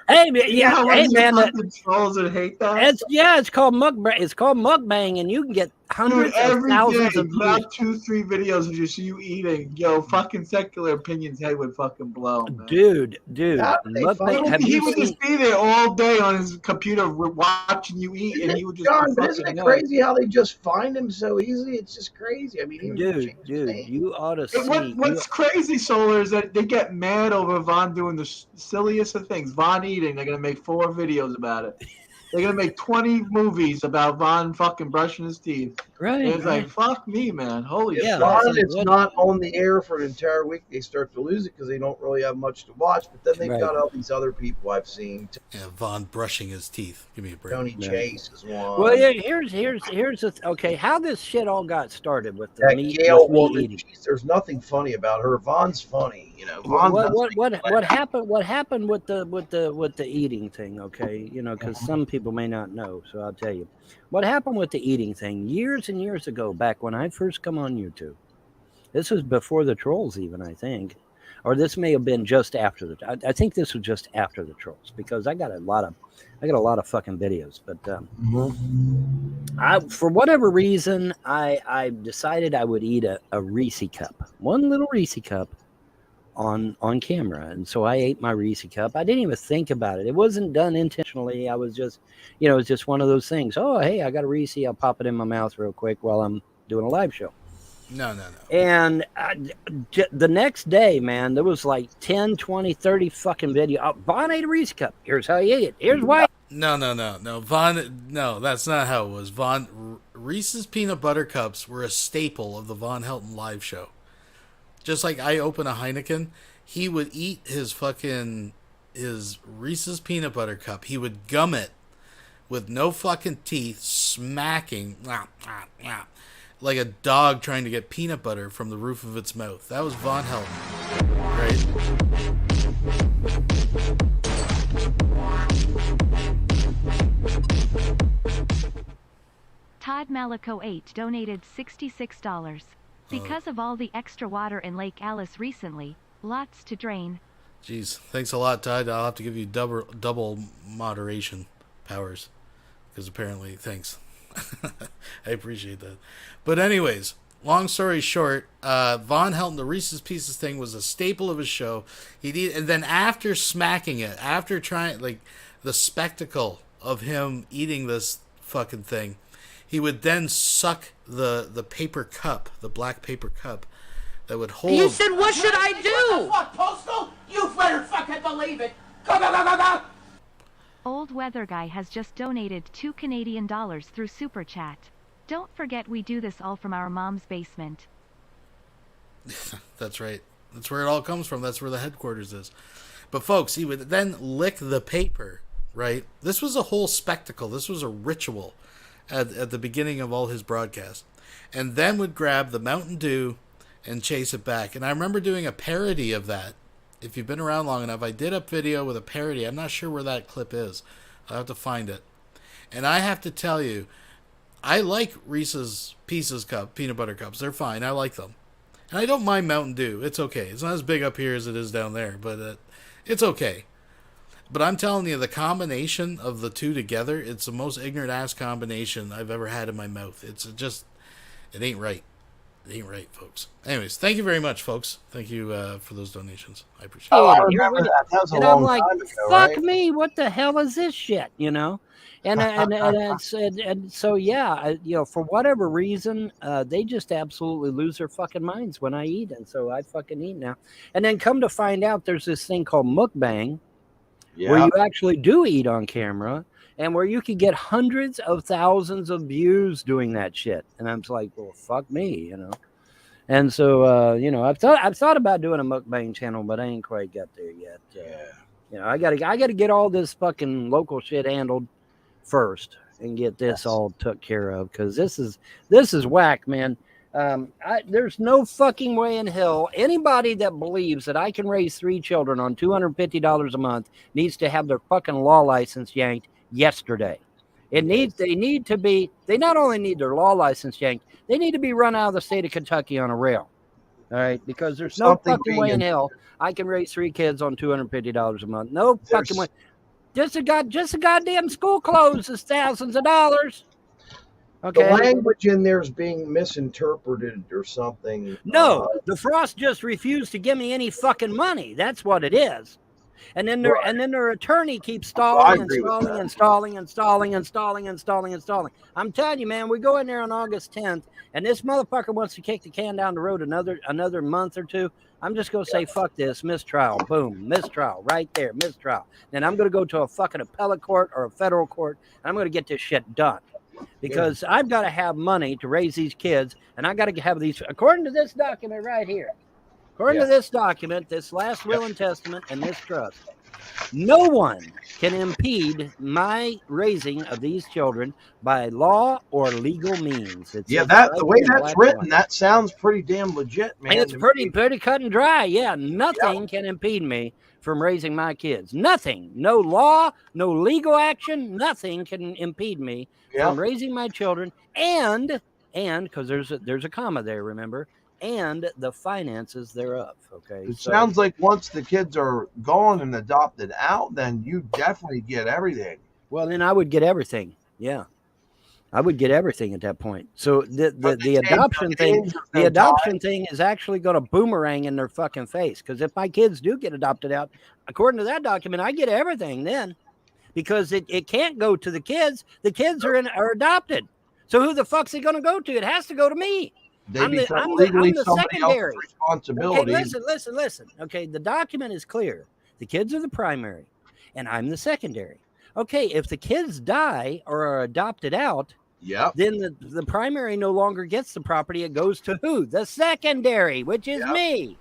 hey man, trolls would hate that. It's called mukbang. It's called mukbang, and you can get hundreds of every thousands day, of put views. out 2-3 videos of just you eating. Yo, fucking Secular Opinion's head would fucking blow, man. Dude. How do they find Have He you would seen? just be there all day on his computer watching you eat, and he would just John, be but isn't fucking it nuts. crazy how they just find him so easy? It's just crazy. I mean, even Dude, you ought to see. What's crazy, Solar, is that they get mad over Von doing the silliest of things. Von eating, they're going to make 4 videos about it. They're going to make 20 movies about Von fucking brushing his teeth. Right. And it's like, fuck me, man. Holy shit. Von is not on the air for an entire week. They start to lose it because they don't really have much to watch. But then they've got all these other people I've seen. Yeah, Von brushing his teeth. Give me a break. Tony Chase is one. Well, yeah. Here's the okay. How this shit all got started with the That meat, Gail with meat woman. eating. Geez, there's nothing funny about her. Von's funny, you know. What happened? What happened with the eating thing? Okay, you know, because some people may not know. So I'll tell you, what happened with the eating thing years and years ago, back when I first come on YouTube. This was before the trolls, even, I think, or this may have been just after the. I think this was just after the trolls, because I got a lot of fucking videos. But I, for whatever reason, I decided I would eat a Reese cup, one little Reese cup, on camera. And so I ate my Reese cup. I didn't even think about it. It wasn't done intentionally. I was just, you know, it's just one of those things. Oh, hey, I got a Reese. I'll pop it in my mouth real quick while I'm doing a live show. No. And the next day, man, there was like 10, 20, 30 fucking video. Von ate a Reese cup. Here's how you eat it. Here's why. No. Von, no, that's not how it was. Reese's peanut butter cups were a staple of the Vonhelton live show. Just like I open a Heineken, he would eat his Reese's peanut butter cup. He would gum it with no fucking teeth, smacking like a dog trying to get peanut butter from the roof of its mouth. That was Vonhelton, right? Todd Malico 8 donated $66. Because of all the extra water in Lake Alice recently, lots to drain. Jeez, thanks a lot, Todd. I'll have to give you double moderation powers, because apparently, thanks. I appreciate that. But anyways, long story short, Vonhelton, the Reese's Pieces thing was a staple of his show. He'd eat, and then after smacking it, after trying, like, the spectacle of him eating this fucking thing, he would then suck the paper cup, the black paper cup, that would hold. You said, what should I do? What, Postal? You better fucking believe it. Go. Old Weather Guy has just donated $2 Canadian through Super Chat. Don't forget we do this all from our mom's basement. That's right. That's where it all comes from. That's where the headquarters is. But folks, he would then lick the paper, right? This was a whole spectacle. This was a ritual at the beginning of all his broadcasts. And then would grab the Mountain Dew and chase it back. And I remember doing a parody of that. If you've been around long enough, I did a video with a parody. I'm not sure where that clip is. I'll have to find it. And I have to tell you, I like Reese's Pieces peanut butter cups. They're fine. I like them. And I don't mind Mountain Dew. It's okay. It's not as big up here as it is down there, but it's okay. But I'm telling you, the combination of the two together, it's the most ignorant ass combination I've ever had in my mouth. It's just, it ain't right. It ain't right, folks. Anyways, thank you very much, folks. Thank you for those donations. I appreciate it. I remember that. That was a And long I'm like, time ago, fuck right? me, what the hell is this shit, you know? And so yeah, you know, for whatever reason, they just absolutely lose their fucking minds when I eat, and so I fucking eat now. And then come to find out, there's this thing called mukbang, where you actually do eat on camera, and where you could get hundreds of thousands of views doing that shit. And I'm just like, well, fuck me, you know. And so, you know, I've thought about doing a mukbang channel, but I ain't quite got there yet. You know, I gotta get all this fucking local shit handled first and get this all took care of, because this is whack, man. There's no fucking way in hell anybody that believes that I can raise 3 children on $250 a month needs to have their fucking law license yanked yesterday. They not only need their law license yanked, they need to be run out of the state of Kentucky on a rail. All right, because there's no fucking way in hell I can raise 3 kids on $250 a month. No fucking way. Just a goddamn school clothes is thousands of dollars. Okay. The language in there is being misinterpreted or something. No, the Frost just refused to give me any fucking money. That's what it is. And then their attorney keeps stalling and stalling and stalling and stalling and stalling and stalling and stalling. I'm telling you, man, we go in there on August 10th, and this motherfucker wants to kick the can down the road another month or two. I'm just going to say, fuck this, mistrial, boom, mistrial, right there, mistrial. Then I'm going to go to a fucking appellate court or a federal court, and I'm going to get this shit done. Because I've got to have money to raise these kids, and I got to have these, according to this document right here, according to this document, this last will and testament and this trust, no one can impede my raising of these children by law or legal means. The way that's written, that sounds pretty damn legit, man. It's pretty cut and dry. Yeah, nothing can impede me from raising my kids. Nothing. No law, no legal action, nothing can impede me from raising my children. And because there's a comma there, remember, and the finances thereof. Okay. It sounds like once the kids are gone and adopted out, then you definitely get everything. Well, then I would get everything. Yeah. I would get everything at that point. So the adoption thing is actually going to boomerang in their fucking face. Because if my kids do get adopted out, according to that document, I get everything then, because it can't go to the kids. The kids are adopted. So who the fuck's it going to go to? It has to go to me. I'm the secondary. Responsibility. Okay, listen. Okay, the document is clear. The kids are the primary, and I'm the secondary. Okay, if the kids die or are adopted out, then the primary no longer gets the property. It goes to who? The secondary, which is me.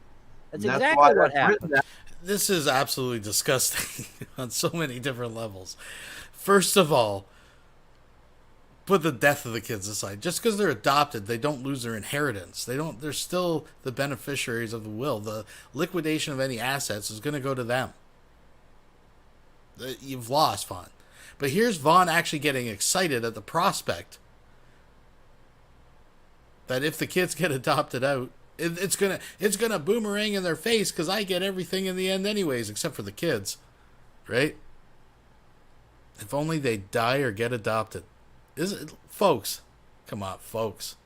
That's exactly what happened. This is absolutely disgusting on so many different levels. First of all, put the death of the kids aside. Just because they're adopted, they don't lose their inheritance. They're still the beneficiaries of the will. The liquidation of any assets is going to go to them. You've lost, Vaughn. But here's Vaughn actually getting excited at the prospect that if the kids get adopted out, it's gonna boomerang in their face because I get everything in the end anyways, except for the kids, right? If only they die or get adopted. Folks, come on, folks.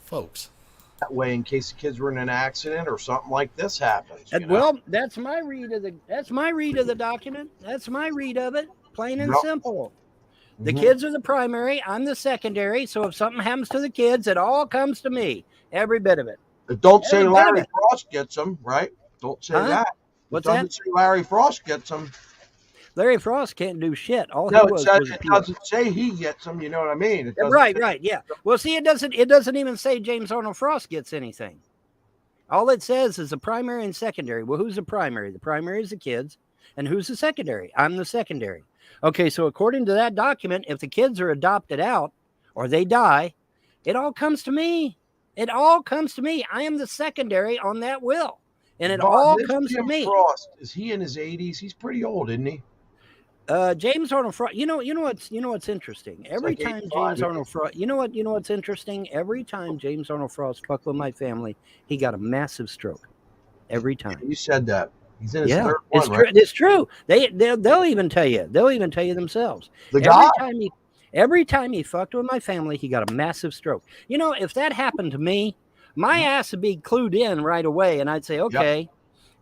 That way, in case the kids were in an accident or something like this happens. Well, that's my read of the document. That's my read of it, plain and simple. The kids are the primary. I'm the secondary. So if something happens to the kids, it all comes to me. Every bit of it. Don't say Larry Frost gets them, right? Don't say that. What's that? Don't say Larry Frost gets them. Larry Frost can't do shit. It doesn't say he gets them. You know what I mean? Right. Yeah. Well, see, it doesn't even say James Arnold Frost gets anything. All it says is the primary and secondary. Well, who's the primary? The primary is the kids. And who's the secondary? I'm the secondary. Okay, so according to that document, if the kids are adopted out or they die, it all comes to me. It all comes to me. I am the secondary on that will. And it all comes to me. Frost, is he in his 80s? He's pretty old, isn't he? James Arnold Frost. You know what's interesting. Every time James Arnold Frost, you know what's interesting. Every time James Arnold Frost fucked with my family, he got a massive stroke. Every time. You said that. He's in his third one, right? It's true. They'll even tell you. They'll even tell you themselves. Every time he fucked with my family, he got a massive stroke. You know, if that happened to me, my ass would be clued in right away, and I'd say, okay.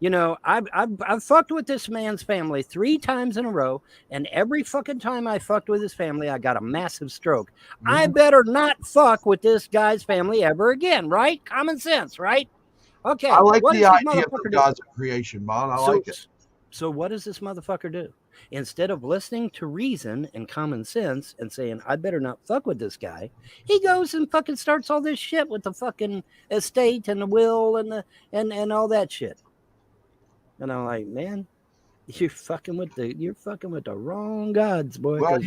You know, I've fucked with this man's family 3 times in a row, and every fucking time I fucked with his family, I got a massive stroke. I better not fuck with this guy's family ever again, right? Common sense, right? Okay. I like the idea of the gods of creation, man. I like it. So what does this motherfucker do? Instead of listening to reason and common sense and saying, I better not fuck with this guy, he goes and fucking starts all this shit with the fucking estate and the will and all that shit. And I'm like, man, you're fucking with the wrong gods, boy. Well,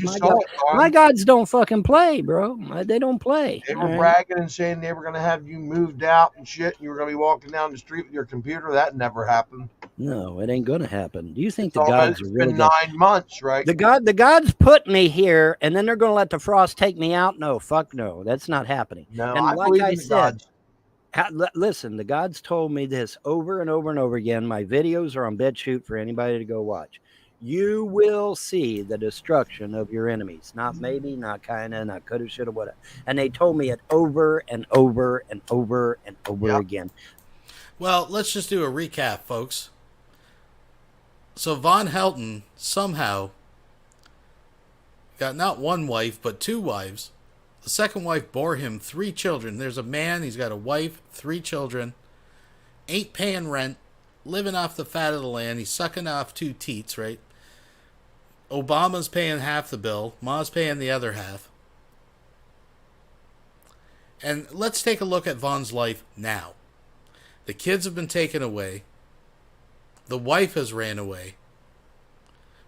my gods don't fucking play, bro. They don't play. They were bragging and saying they were going to have you moved out and shit. And you were going to be walking down the street with your computer. That never happened. No, it ain't going to happen. Do you think the gods are really? It's been 9 months, right? The gods put me here, and then they're going to let the frost take me out? No, fuck no. That's not happening. No, and like I said. Listen, the gods told me this over and over and over again. My videos are on BitChute for anybody to go watch. You will see the destruction of your enemies. Not maybe, not kinda, not coulda, shoulda, woulda. And they told me it over and over and over and over again. Well, let's just do a recap, folks. So Vonhelton somehow got not one wife, but 2 wives. The second wife bore him 3 children. There's a man, he's got a wife, 3 children, ain't paying rent, living off the fat of the land. He's sucking off 2 teats, right? Obama's paying half the bill. Ma's paying the other half. And let's take a look at Von's life now. The kids have been taken away. The wife has ran away.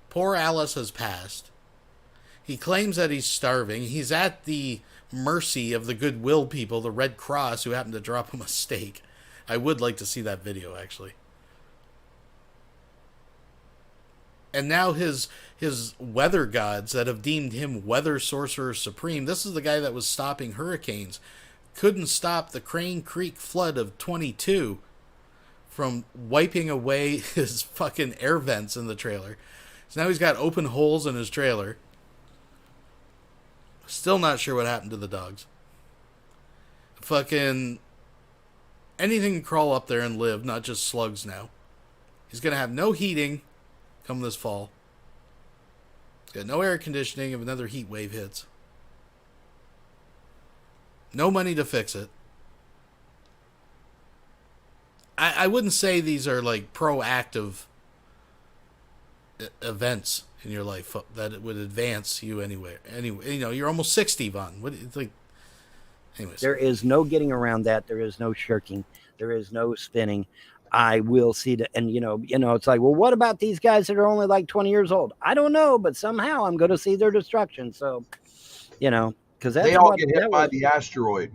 Poor Alice has passed. He claims that he's starving. He's at the mercy of the Goodwill people, the Red Cross, who happened to drop him a steak. I would like to see that video, actually. And now his weather gods that have deemed him weather sorcerer supreme. This is the guy that was stopping hurricanes. Couldn't stop the Crane Creek flood of 22 from wiping away his fucking air vents in the trailer. So now he's got open holes in his trailer. Still not sure what happened to the dogs. Fucking anything can crawl up there and live, not just slugs now. He's going to have no heating come this fall. He's got no air conditioning if another heat wave hits. No money to fix it. I wouldn't say these are like proactive events in your life that it would advance you anywhere. Anyway, you know, you're almost 60, Von. What it's like? Anyways, there is no getting around that. There is no shirking. There is no spinning. I will see that, and you know, it's like, well, what about these guys that are only like 20 years old? I don't know, but somehow I'm going to see their destruction. So, you know, because they all get hit by the asteroid.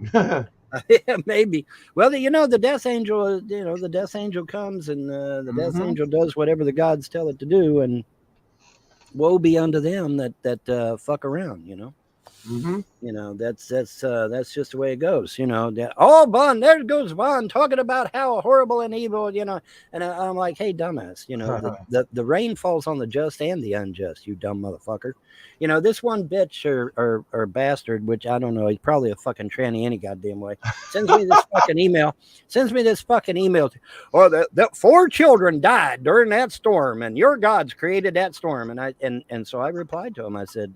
Yeah, maybe. Well, you know, the death angel. You know, the death angel comes, and the death angel does whatever the gods tell it to do, and woe be unto them that fuck around. You know. Mm-hmm. You know, that's just the way it goes. You know, Von, there goes Von talking about how horrible and evil, you know, and I'm like, hey, dumbass, you know, the rain falls on the just and the unjust, you dumb motherfucker. You know, this one bitch or bastard, which I don't know, he's probably a fucking tranny any goddamn way, sends me this fucking email, or that 4 children died during that storm, and your gods created that storm, and so I replied to him, I said.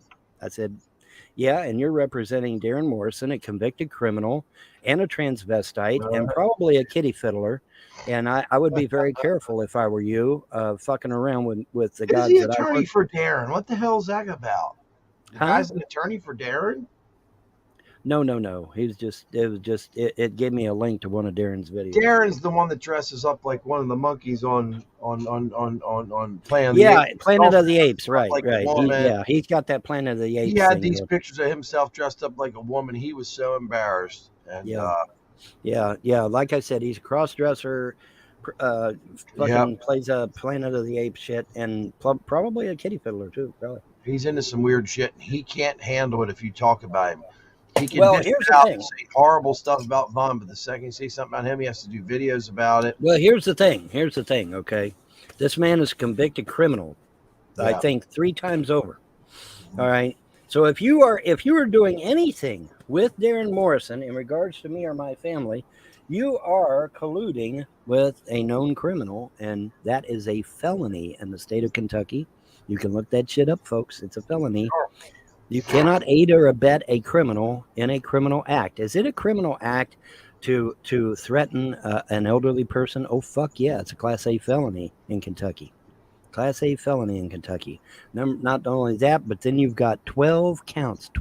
Yeah, and you're representing Darren Morrison, a convicted criminal and a transvestite and probably a kitty fiddler. And I would be very careful if I were you, fucking around with the guys. Is he attorney for Darren? What the hell is that about? The guy's an attorney for Darren? No. It gave me a link to one of Darren's videos. Darren's the one that dresses up like one of the monkeys on Planet. Yeah, Planet of the Apes, right, like right. He's got that Planet of the Apes. He had these pictures of himself dressed up like a woman. He was so embarrassed. And, yeah. Like I said, he's a cross-dresser. Plays a Planet of the Apes shit, and probably a kitty fiddler too. Probably. He's into some weird shit. And he can't handle it if you talk about him. He can here's the out thing. and say horrible stuff about Von, but the second you say something about him, he has to do videos about it. Well, here's the thing. Okay, this man is a convicted criminal. Yeah. I think 3 times over. All right. So if you are doing anything with Darren Morrison in regards to me or my family, you are colluding with a known criminal, and that is a felony in the state of Kentucky. You can look that shit up, folks. It's a felony. You cannot aid or abet a criminal in a criminal act. Is it a criminal act to threaten an elderly person? Oh, fuck yeah. It's a Class A felony in Kentucky. Class A felony in Kentucky. Not only that, but then you've got 12 counts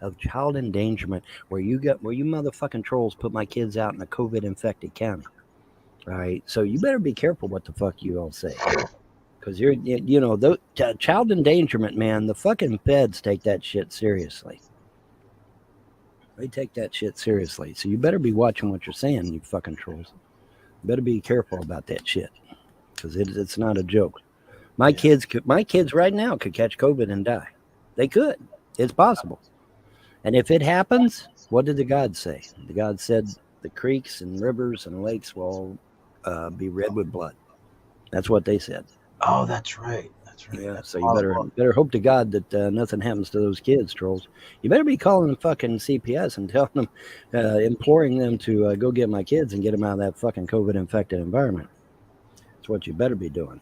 of child endangerment where you motherfucking trolls put my kids out in a COVID-infected county. All right? So you better be careful what the fuck you all say. Because child endangerment, man, the fucking feds take that shit seriously. They take that shit seriously. So you better be watching what you're saying, you fucking trolls. You better be careful about that shit. Because it's not a joke. My kids right now could catch COVID and die. They could. It's possible. And if it happens, what did the gods say? The gods said the creeks and rivers and lakes will be red with blood. That's what they said. Oh, that's right. That's right. Yeah, That's so you better hope to God that nothing happens to those kids, trolls. You better be calling fucking CPS and telling them, imploring them to go get my kids and get them out of that fucking COVID-infected environment. That's what you better be doing.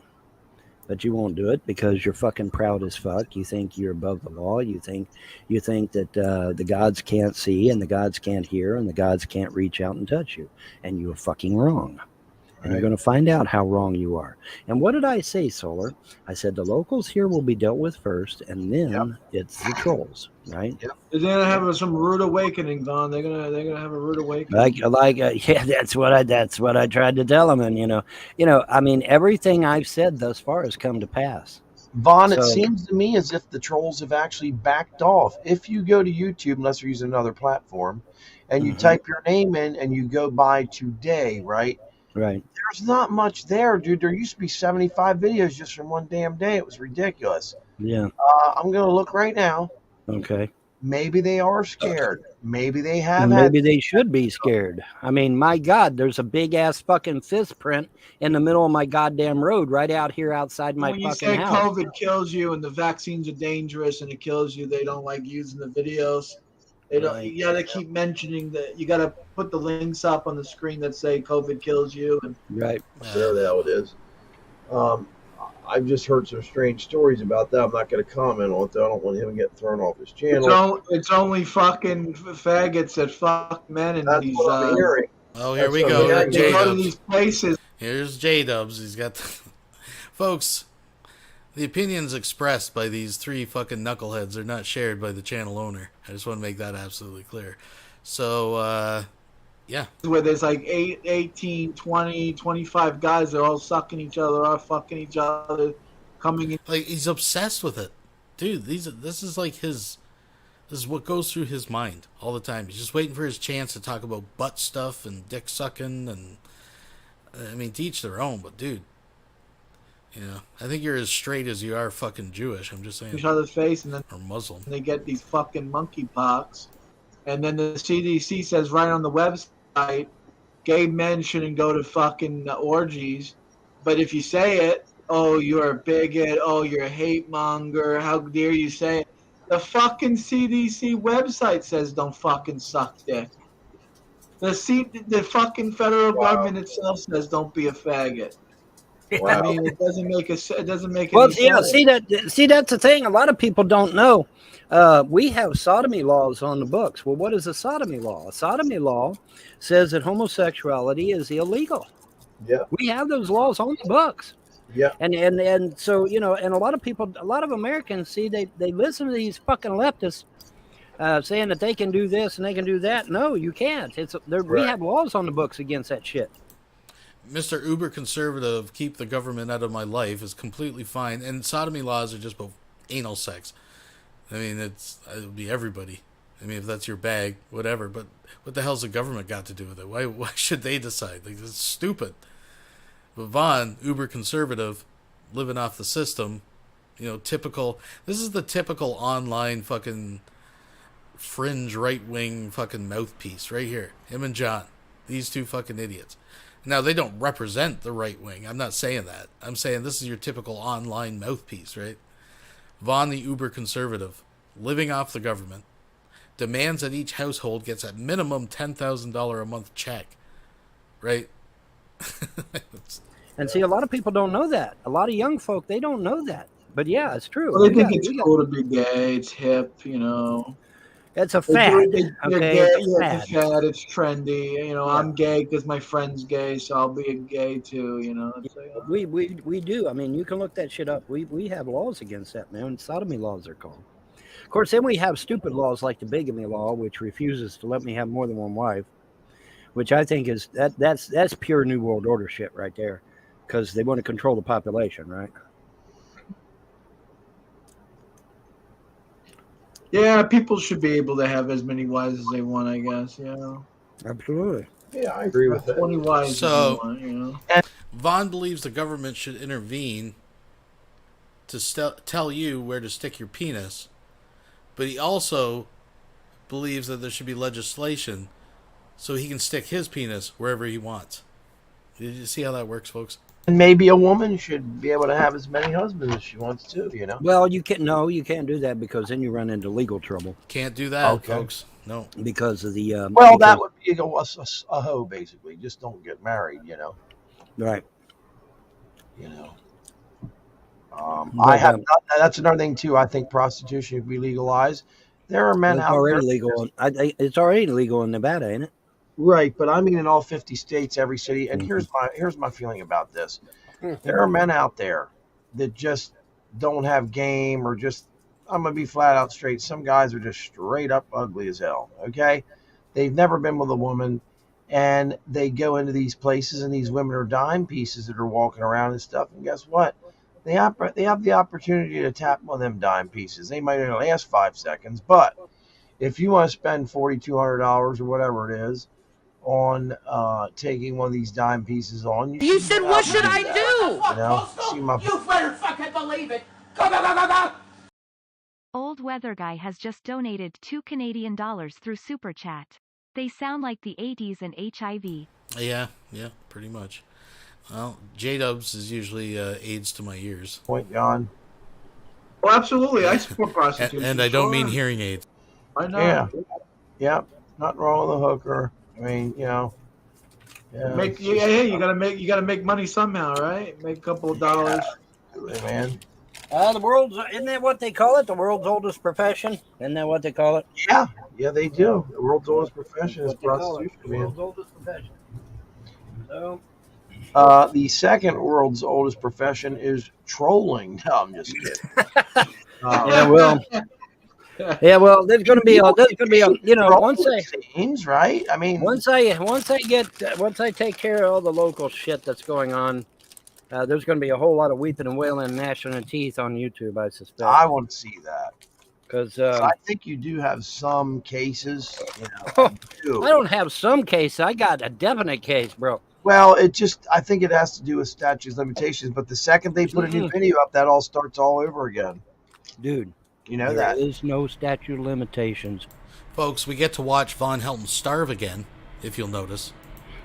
But you won't do it because you're fucking proud as fuck. You think you're above the law. You think that the gods can't see and the gods can't hear and the gods can't reach out and touch you. And you're fucking wrong. And you're going to find out how wrong you are. And what did I say, Solar? I said the locals here will be dealt with first, and then it's the trolls, right? Yep. They're gonna have some rude awakening, Don. They're gonna have a rude awakening. Yeah, that's what I tried to tell them. And I mean, everything I've said thus far has come to pass. Vaughn, it seems to me as if the trolls have actually backed off. If you go to YouTube, unless you're using another platform, and you type your name in and you go by today, right? Right. There's not much there, dude. There used to be 75 videos just from one damn day. It was ridiculous. Yeah. I'm going to look right now. Okay. Maybe they are scared. Maybe they have. Maybe they should be scared. I mean, my God, there's a big ass fucking fist print in the middle of my goddamn road right out here outside my fucking house. When you say COVID kills you and the vaccines are dangerous and it kills you, they don't like using the videos. They don't. You gotta keep mentioning that. You gotta put the links up on the screen that say COVID kills you. And right. There the hell it is. I've just heard some strange stories about that. I'm not going to comment on it, though. I don't want him to get thrown off his channel. It's only fucking faggots that fuck men in That's these. What I'm hearing. Oh, here we go. They go to these places. Here's J-Dubs. He's got folks. The opinions expressed by these three fucking knuckleheads are not shared by the channel owner. I just want to make that absolutely clear. So, yeah. Where there's like 18, 20, 25 guys. They're all sucking each other off, fucking each other, coming in. Like, he's obsessed with it. Dude, this is like this is what goes through his mind all the time. He's just waiting for his chance to talk about butt stuff and dick sucking and, I mean, to each their own, but dude. You know, I think you're as straight as you are fucking Jewish. I'm just saying. Each other's face, and then or Muslim. They get these fucking monkeypox, and then the CDC says right on the website, gay men shouldn't go to fucking orgies. But if you say it, oh, you're a bigot. Oh, you're a hate monger. How dare you say it? The fucking CDC website says don't fucking suck dick. The fucking federal government itself says don't be a faggot. Wow. I mean, it doesn't make any sense. Well, yeah, see that's the thing. A lot of people don't know. We have sodomy laws on the books. Well, what is a sodomy law? A sodomy law says that homosexuality is illegal. Yeah. We have those laws on the books. Yeah. And so, and a lot of people, a lot of Americans, see, they listen to these fucking leftists saying that they can do this and they can do that. No, you can't. We have laws on the books against that shit. Mr. Uber Conservative, keep the government out of my life is completely fine. And sodomy laws are just about anal sex. I mean, it would be everybody. I mean, if that's your bag, whatever. But what the hell's the government got to do with it? Why should they decide? Like, it's stupid. But Vaughn, Uber Conservative, living off the system, typical. This is the typical online fucking fringe right-wing fucking mouthpiece right here. Him and John. These two fucking idiots. Now, they don't represent the right wing. I'm not saying that. I'm saying this is your typical online mouthpiece, right? Vaughn, the Uber Conservative, living off the government, demands that each household gets a minimum $10,000 a month check, right? And see, a lot of people don't know that. A lot of young folk, they don't know that. But yeah, it's true. Well, they think it's cool to be gay. It's hip, It's a fad. It's a fad. It's trendy. I'm gay because my friend's gay, so I'll be a gay too. It's like, we do. I mean, you can look that shit up. We have laws against that, man. Sodomy laws are called. Of course, then we have stupid laws like the bigamy law, which refuses to let me have more than one wife, which I think is that's pure New World Order shit right there, because they want to control the population, right? Yeah, people should be able to have as many wives as they want, I guess. Yeah. Absolutely. Yeah, I agree with that. 20 wives. So, Vaughn believes the government should intervene to tell you where to stick your penis, but he also believes that there should be legislation so he can stick his penis wherever he wants. Did you see how that works, folks? And maybe a woman should be able to have as many husbands as she wants to, you know? Well, you can't do that because then you run into legal trouble. Can't do that, folks. No. Because of the well, that would be a hoe, basically. Just don't get married, you know? Right. You know? I have not, that's another thing, too. I think prostitution should be legalized. There are men out there. Legal. It's already legal in Nevada, ain't it? Right, but I mean in all 50 states, every city. And here's my feeling about this. There are men out there that just don't have game, or just, I'm going to be flat out straight. Some guys are just straight up ugly as hell, okay? They've never been with a woman, and they go into these places, and these women are dime pieces that are walking around and stuff. And guess what? They have the opportunity to tap one of them dime pieces. They might only last 5 seconds, but if you want to spend $4,200 or whatever it is on taking one of these dime pieces on, You said, what should I do? You know, You better fucking believe it. Go, go, go, go, go. Old Weather Guy has just donated $2 Canadian through Super Chat. They sound like the 80s and HIV. Yeah, pretty much. Well, J-Dubs is usually aids to my ears. Point, John. Well, absolutely. I support prostitution. And I don't mean hearing aids. I know. Yeah. Nothing wrong with a hooker. I mean, you know. Yeah, you gotta make money somehow, right? Make a couple of dollars. Absolutely, man. Isn't that what they call it? The world's oldest profession? Isn't that what they call it? Yeah, they do. The world's oldest profession is prostitution, man. The world's oldest profession. So. The second world's oldest profession is trolling. No, I'm just kidding. Yeah, well, there's going to be once right? I mean, once I take care of all the local shit that's going on, there's going to be a whole lot of weeping and wailing and gnashing of teeth on YouTube, I suspect. I want to see that. Because I think you do have some cases. You know, I don't have some cases. I got a definite case, bro. Well, I think it has to do with statute of limitations. But the second they put a new video up, that all starts all over again. Dude. You know there is no statute of limitations. Folks, we get to watch Vonhelton starve again, if you'll notice.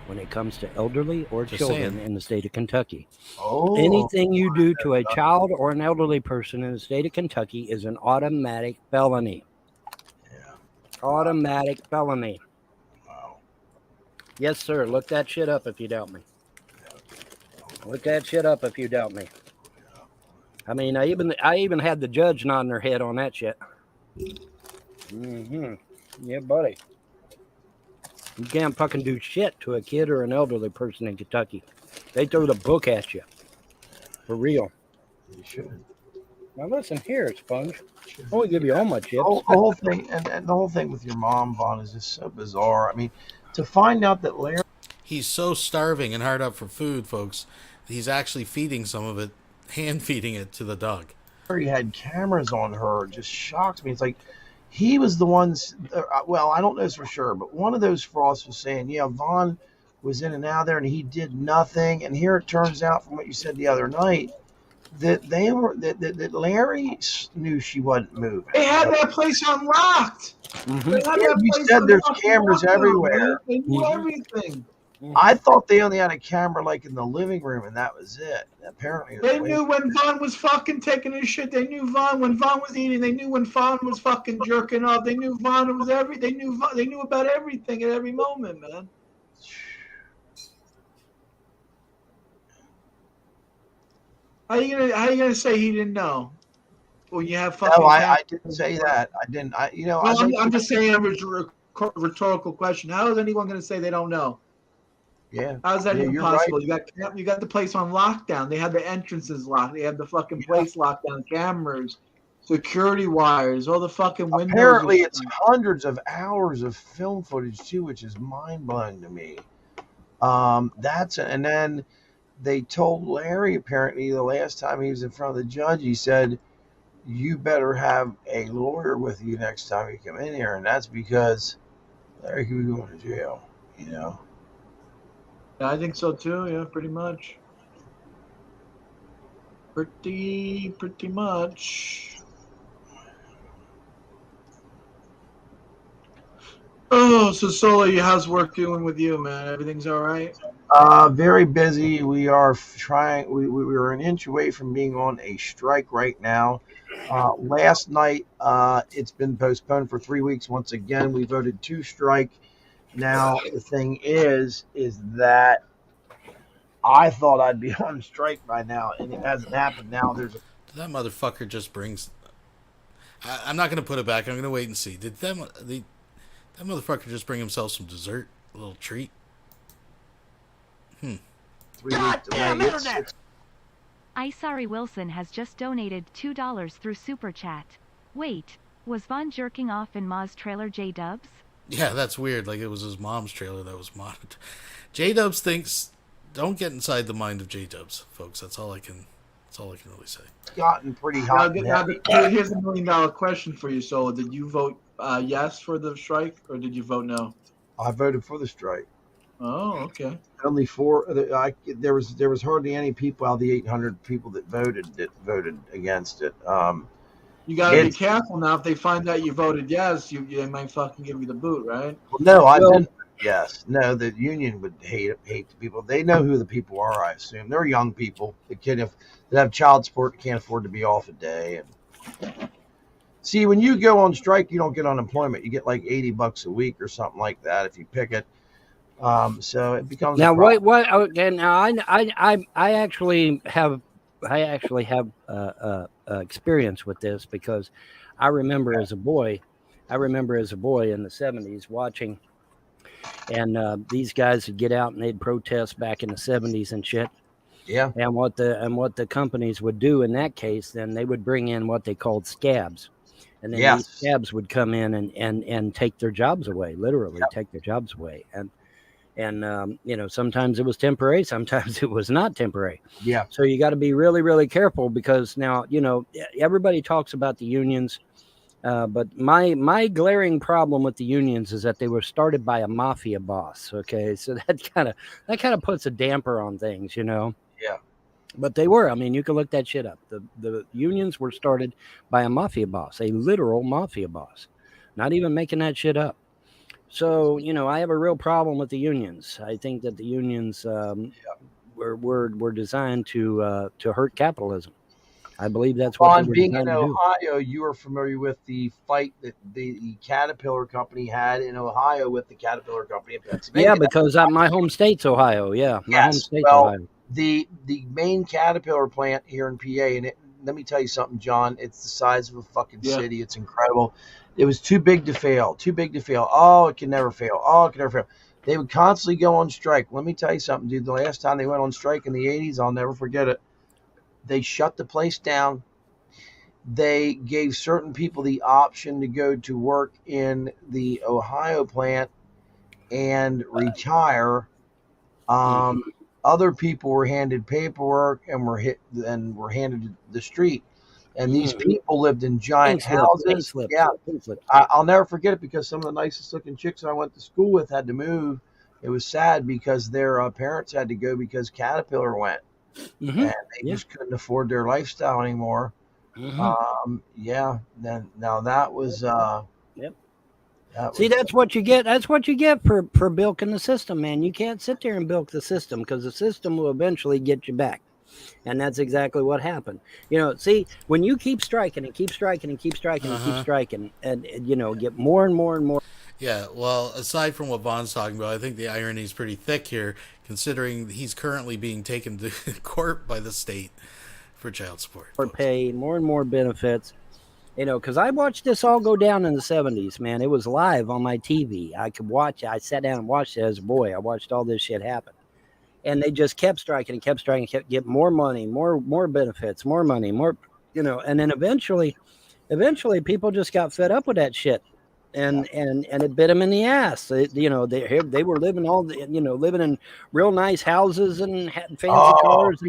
When it comes to elderly or Just children saying. in the state of Kentucky. Oh, anything you do to a child or an elderly person in the state of Kentucky is an automatic felony. Yeah. Automatic felony. Wow. Yes, sir. Look that shit up if you doubt me. Look that shit up if you doubt me. I mean, I even had the judge nodding her head on that shit. Yeah, buddy. You can't fucking do shit to a kid or an elderly person in Kentucky. They throw the book at you. For real. You should. Now listen here, Sponge. I won't give you all my chips. The whole thing, and the whole thing with your mom, Vaughn, is just so bizarre. I mean, to find out that Larry... He's so starving and hard up for food, folks. He's actually feeding some of it, hand feeding it to the dog. Larry had cameras on her. It just shocks me. It's like, he was the ones, well, I don't know this for sure, but one of those frosts was saying, yeah, Vaughn was in and out there and he did nothing. And here it turns out from what you said the other night that that Larry knew she wasn't moving. They had that place unlocked. You said there's cameras everywhere. They knew everything. I thought they only had a camera like in the living room and that was it. Apparently they knew when Vaughn was fucking taking his shit. They knew Vaughn when Vaughn was eating. They knew when Vaughn was fucking jerking off. They knew Vaughn was They knew about everything at every moment, man. How you gonna say he didn't know? Well, you have fucking. No, I didn't say that. I didn't. I'm just saying a rhetorical question. How is anyone gonna say they don't know? Yeah. How's that even possible? Right. You got the place on lockdown. They had the entrances locked. They had the fucking place locked down. Cameras, security wires, all the fucking windows. Apparently, it's hundreds of hours of film footage too, which is mind blowing to me. And then they told Larry apparently the last time he was in front of the judge, he said, "You better have a lawyer with you next time you come in here," and that's because Larry could be going to jail. You know. Yeah, I think so too. Yeah, pretty much. Pretty much. Oh, so Solo, how's work doing with you, man? Everything's all right? Very busy. We are trying. We are an inch away from being on a strike right now. Last night, it's been postponed for 3 weeks. Once again, we voted to strike. Now the thing is that I thought I'd be on strike by now, and it hasn't happened. Now there's a That motherfucker just brings. I'm not going to put it back. I'm going to wait and see. Did that motherfucker just bring himself some dessert? A little treat? 3 week delay. It's Isari Wilson has just donated $2 through Super Chat. Wait, was Von jerking off in Ma's trailer J-Dubs? Yeah, that's weird. Like it was his mom's trailer that was modded. J-Dubs thinks... Don't get inside the mind of J-Dubs, folks. That's all I can really say. gotten pretty hot. Now, here's $1 million question for you, Solo. Did you vote yes for the strike, or did you vote no? I voted for the strike. Oh, okay. Only four. There was hardly any people out of the 800 people that voted against it. You got to be careful now. If they find out you voted yes, they might fucking give you the boot, right? Well, no, I didn't. Yes, no. The union would hate the people. They know who the people are. I assume they're young people. That have child support, can't afford to be off a day. And see, when you go on strike, you don't get unemployment. You get like $80 a week or something like that if you pick it. So it becomes now what okay, now I actually have experience with this, because I remember as a boy in the 70s watching, and these guys would get out and they'd protest back in the 70s and shit. Yeah. And what the companies would do in that case, then they would bring in what they called scabs. And then these scabs would come in and take their jobs away, literally take their jobs away. And sometimes it was temporary, sometimes it was not temporary. Yeah. So you got to be really, really careful, because now, everybody talks about the unions. But my glaring problem with the unions is that they were started by a mafia boss. Okay. So that kind of puts a damper on things, Yeah. But they were. I mean, you can look that shit up. The unions were started by a mafia boss, a literal mafia boss. Not even making that shit up. So, I have a real problem with the unions. I think that the unions were designed to hurt capitalism. I believe that's what they were being designed in to do. Ohio, you are familiar with the fight that the Caterpillar company had in Ohio with the Caterpillar company in Pennsylvania. Yeah, because my home state's Ohio. Yeah, my home state's Ohio. The main Caterpillar plant here in PA, and let me tell you something, John. It's the size of a fucking city. It's incredible. It was too big to fail. Too big to fail. Oh, it can never fail. Oh, it can never fail. They would constantly go on strike. Let me tell you something, dude. The last time they went on strike in the 80s, I'll never forget it. They shut the place down. They gave certain people the option to go to work in the Ohio plant and retire. Other people were handed paperwork and were handed the street. And these people lived in giant houses. I'll never forget it, because some of the nicest looking chicks I went to school with had to move. It was sad because their parents had to go because Caterpillar went. And they just couldn't afford their lifestyle anymore. That was See, that's what you get. That's what you get for bilking the system, man. You can't sit there and bilk the system, because the system will eventually get you back. And that's exactly what happened. See, when you keep striking and keep striking and keep striking and keep striking, and get more and more and more. Yeah, well, aside from what Von's talking about, I think the irony is pretty thick here, considering he's currently being taken to court by the state for child support. For pay, more and more benefits. Because I watched this all go down in the 70s, man. It was live on my TV. I could watch it. I sat down and watched it as a boy. I watched all this shit happen. And they just kept striking, kept getting more money, more benefits, more money, more, and then eventually people just got fed up with that shit. And it bit them in the ass. They were living living in real nice houses and had fancy cars,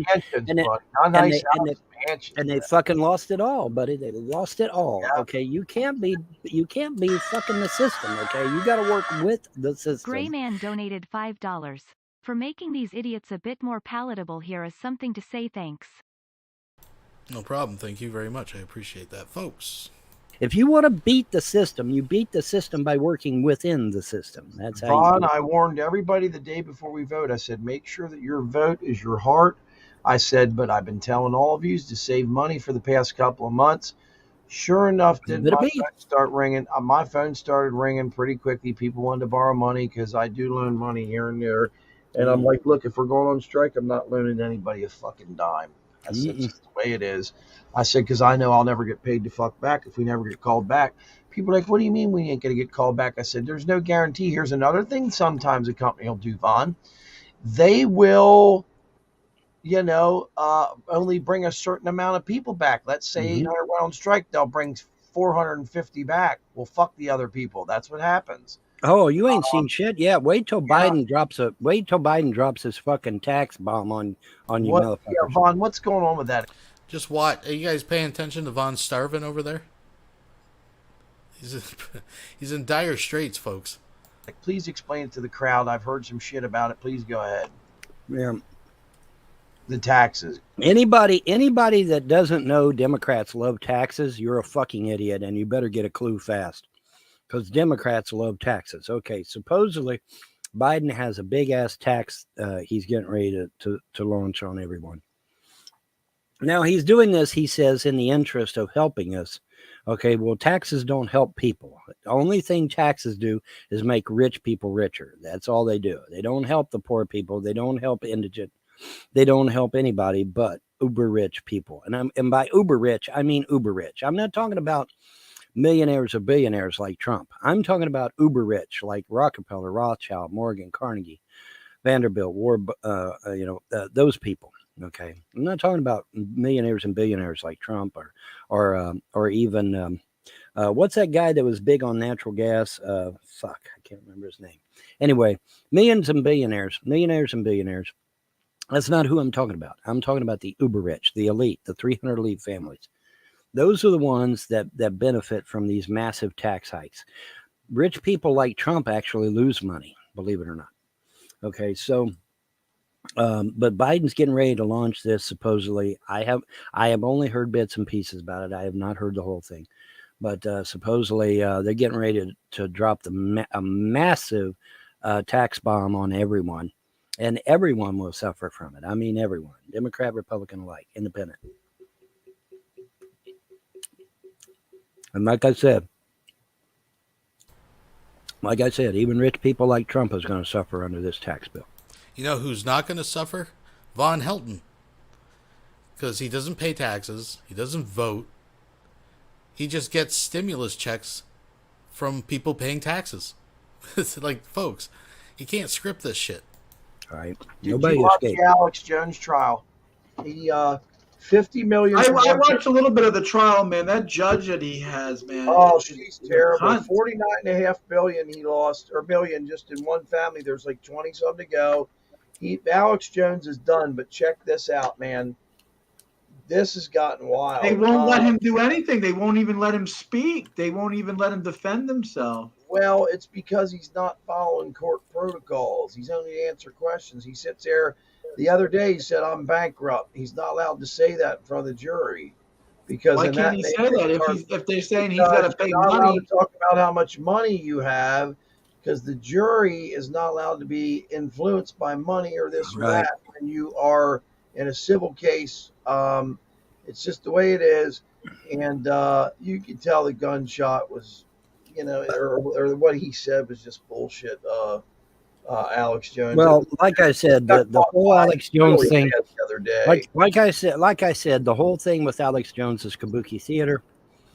and they fucking lost it all, buddy. They lost it all. Yeah. Okay, you can't be fucking the system. Okay, you got to work with the system. Gray Man donated $5 for making these idiots a bit more palatable. Here is something to say. Thanks. No problem. Thank you very much. I appreciate that, folks. If you want to beat the system, you beat the system by working within the system. That's how Vaughn, you do it. I warned everybody the day before we vote. I said, make sure that your vote is your heart. I said, but I've been telling all of you to save money for the past couple of months. Sure enough, did my phone start ringing? My phone started ringing pretty quickly. People wanted to borrow money because I do loan money here and there. And I'm like, look, if we're going on strike, I'm not loaning anybody a fucking dime. I said, it's just the way it is. I said, because I know I'll never get paid to fuck back if we never get called back. People are like, what do you mean we ain't going to get called back? I said, there's no guarantee. Here's another thing sometimes a company will do, Vaughn. They will, only bring a certain amount of people back. Let's say 800 went on strike. They'll bring 450 back. Well, fuck the other people. That's what happens. Oh, you ain't seen shit? Yeah, wait till Biden drops his fucking tax bomb on you motherfuckers. Yeah, Vaughn, what's going on with that? Just what? Are you guys paying attention to Von starving over there? He's in dire straits, folks. Please explain it to the crowd. I've heard some shit about it. Please go ahead. Yeah. The taxes. Anybody that doesn't know Democrats love taxes, you're a fucking idiot, and you better get a clue fast. Because Democrats love taxes. Okay, supposedly Biden has a big ass tax he's getting ready to launch on everyone. Now he's doing this, he says, in the interest of helping us. Okay, well, taxes don't help people. The only thing taxes do is make rich people richer. That's all they do. They don't help the poor people. They don't help indigent. They don't help anybody but uber rich people. And by uber rich, I mean uber rich. I'm not talking about millionaires or billionaires like Trump. I'm talking about uber rich like Rockefeller, Rothschild, Morgan, Carnegie, Vanderbilt, those people. Okay, I'm not talking about millionaires and billionaires like Trump or even what's that guy that was big on natural gas? I can't remember his name. Anyway, millionaires and billionaires. That's not who I'm talking about. I'm talking about the uber rich, the elite, the 300 elite families. Those are the ones that benefit from these massive tax hikes. Rich people like Trump actually lose money, believe it or not. Okay, so, but Biden's getting ready to launch this. Supposedly, I have only heard bits and pieces about it. I have not heard the whole thing, but supposedly they're getting ready to drop a massive tax bomb on everyone, and everyone will suffer from it. I mean, everyone, Democrat, Republican alike, independent. And like I said, even rich people like Trump is going to suffer under this tax bill. You know who's not going to suffer? Vonhelton. Because he doesn't pay taxes. He doesn't vote. He just gets stimulus checks from people paying taxes. It's like, folks, you can't script this shit. All right. Did you watch the Alex Jones trial? He 50 million. I watched a little bit of the trial, man. That judge that he has, man. Oh, she's terrible. 49.5 billion he lost, or million just in one family. There's like 20 some to go. Alex Jones is done, but check this out, man. This has gotten wild. They won't let him do anything. They won't even let him speak. They won't even let him defend himself. Well, it's because he's not following court protocols. He's only to answer questions. He sits there. The other day he said, I'm bankrupt. He's not allowed to say that in front of the jury. Because why can't he say that if they're saying he's got to pay money? Not allowed to talk about how much money you have, because the jury is not allowed to be influenced by money or this or that when you are in a civil case. It's just the way it is. And you can tell the gunshot was, or what he said was just bullshit. Alex Jones. Well, like I said, the whole Alex Jones thing. The other day. Like I said, the whole thing with Alex Jones is kabuki theater.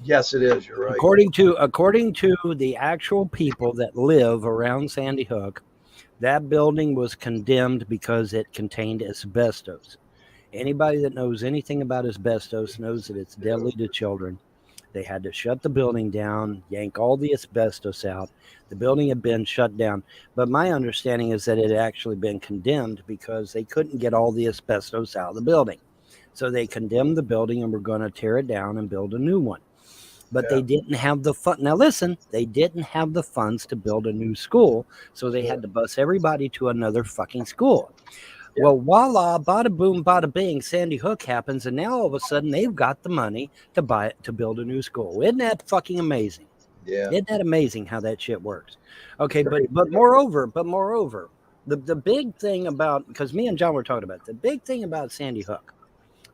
Yes, it is. You're right. According to the actual people that live around Sandy Hook, that building was condemned because it contained asbestos. Anybody that knows anything about asbestos knows that it's deadly to children. They had to shut the building down, yank all the asbestos out. The building had been shut down. But my understanding is that it had actually been condemned because they couldn't get all the asbestos out of the building. So they condemned the building and were going to tear it down and build a new one. But they didn't have the fun. Now, listen, they didn't have the funds to build a new school. So they had to bus everybody to another fucking school. Yeah. Well, voila, bada boom, bada bing, Sandy Hook happens, and now all of a sudden they've got the money to build a new school. Isn't that fucking amazing? Yeah. Isn't that amazing how that shit works? Okay, but moreover, the big thing about, because me and John were talking about the big thing about Sandy Hook,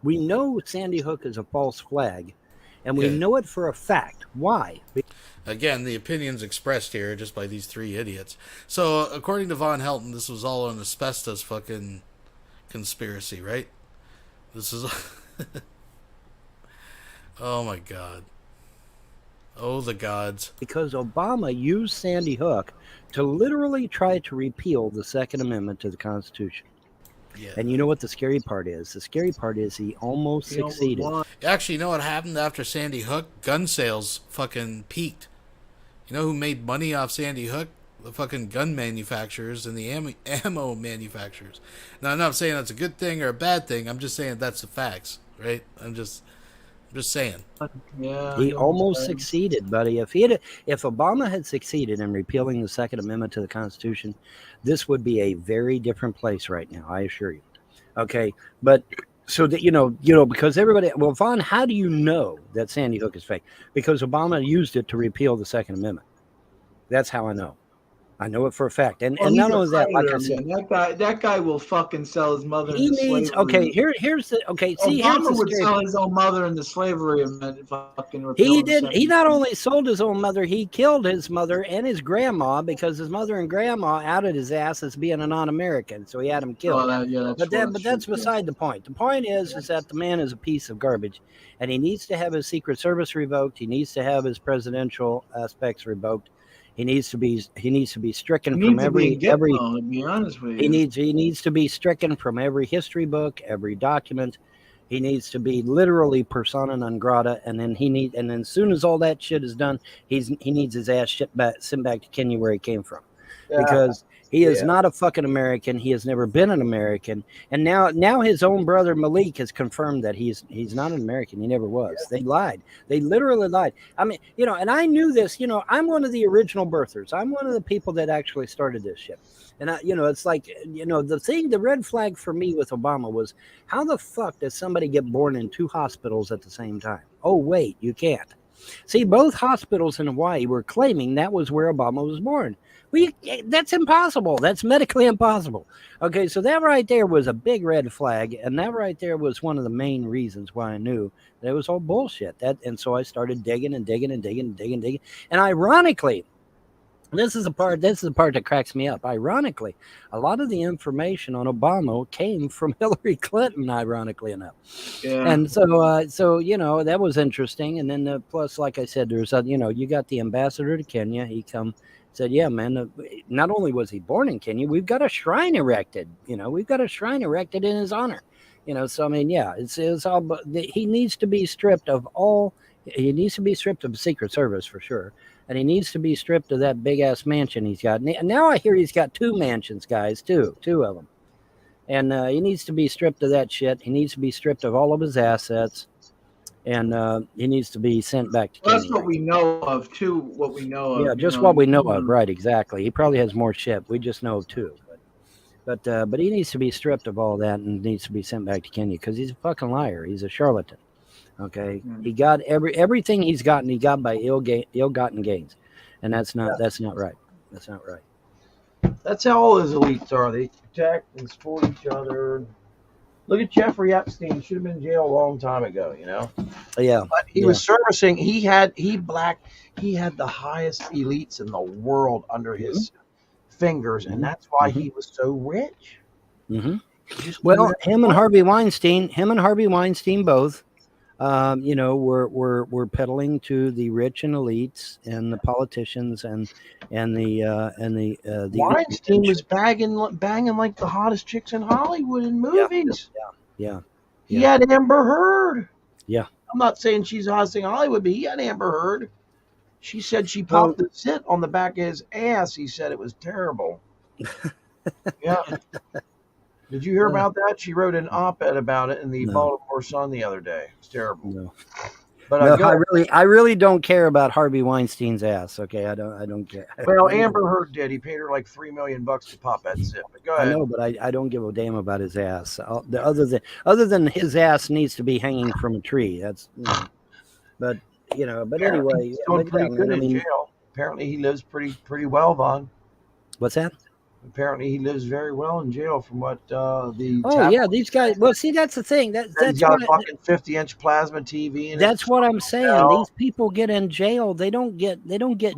we know Sandy Hook is a false flag, and we know it for a fact. Why? Again, the opinions expressed here just by these three idiots. So, according to Vonhelton, this was all an asbestos fucking conspiracy, right? This is... Oh my God. Oh, the gods. Because Obama used Sandy Hook to literally try to repeal the Second Amendment to the Constitution. Yeah. And you know what the scary part is? The scary part is he almost succeeded. Actually, you know what happened after Sandy Hook? Gun sales fucking peaked. You know who made money off Sandy Hook? The fucking gun manufacturers and the ammo manufacturers. Now, I'm not saying that's a good thing or a bad thing. I'm just saying that's the facts, right? I'm just saying. Yeah, he almost succeeded, buddy. If Obama had succeeded in repealing the Second Amendment to the Constitution, this would be a very different place right now. I assure you. Okay, but so that you know, because everybody. Well, Vaughn, how do you know that Sandy Hook is fake? Because Obama used it to repeal the Second Amendment. That's how I know. I know it for a fact, and not only that, like I said, that guy will fucking sell his mother. He needs slavery. Here's the okay. See, Obama here's the would sell his own mother into slavery and then fucking. He did. He not only sold his own mother, he killed his mother and his grandma because his mother and grandma outed his ass as being a non-American, so he had him killed. That's beside the point. The point is that the man is a piece of garbage, and he needs to have his Secret Service revoked. He needs to have his presidential aspects revoked. He needs to be stricken from every. To be honest with you, he needs to be stricken from every history book, every document. He needs to be literally persona non grata, and then as soon as all that shit is done, he needs his ass sent back to Kenya where he came from, because he is not a fucking American. He has never been an American, and now his own brother Malik has confirmed that he's not an American. He never was. They lied. They literally lied. I mean, and I knew this. I'm one of the original birthers. I'm one of the people that actually started this shit. And it's like, the red flag for me with Obama was, how the fuck does somebody get born in two hospitals at the same time? Oh wait, you can't. See, both hospitals in Hawaii were claiming that was where Obama was born. That's impossible. That's medically impossible. Okay, so that right there was a big red flag, and that right there was one of the main reasons why I knew that it was all bullshit. And so I started digging. And ironically, this is the part that cracks me up. Ironically, a lot of the information on Obama came from Hillary Clinton, ironically enough. Yeah. And so that was interesting. And then plus, like I said, there's you got the ambassador to Kenya. He said, yeah, man, not only was he born in Kenya, we've got a shrine erected. We've got a shrine erected in his honor. So I mean, yeah, it's all. But he needs to be stripped of all. He needs to be stripped of the Secret Service for sure. And he needs to be stripped of that big ass mansion he's got. And now I hear he's got two mansions, guys, two of them. And he needs to be stripped of that shit. He needs to be stripped of all of his assets. And he needs to be sent back to Kenya. That's what we know of, too. What we know of. Yeah, just what we know of. Right, exactly. He probably has more shit. We just know of two. But he needs to be stripped of all that and needs to be sent back to Kenya because he's a fucking liar. He's a charlatan. Okay, he got everything he's gotten. He got by ill-gotten gains, and that's not right. That's not right. That's how all those elites are. They protect and support each other. Look at Jeffrey Epstein. Should have been in jail a long time ago. Yeah. But he was servicing. He had the highest elites in the world under his fingers, and that's why he was so rich. Mm-hmm. Well, him and Harvey Weinstein both. We're peddling to the rich and elites and the politicians and the Weinstein was banging like the hottest chicks in Hollywood in movies. Yeah. He had Amber Heard. Yeah. I'm not saying she's the hottest thing in Hollywood, but he had Amber Heard. She said she popped the zit on the back of his ass. He said it was terrible. Yeah. Did you hear about that? She wrote an op-ed about it in the Baltimore Sun the other day. It's terrible. No. But no, I really don't care about Harvey Weinstein's ass. Okay, I don't care. Well, Amber Heard did. He paid her like $3 million to pop that zip. But go ahead. I know, but I don't give a damn about his ass. Other than his ass needs to be hanging from a tree. That's but anyway, he's doing pretty good in jail. Apparently, he lives pretty well, Vaughn. What's that? Apparently, he lives very well in jail, from what the. Oh yeah, these guys. Well, see, that's the thing. That's he's got a fucking 50-inch plasma TV. And that's what I'm saying. These people get in jail. They don't get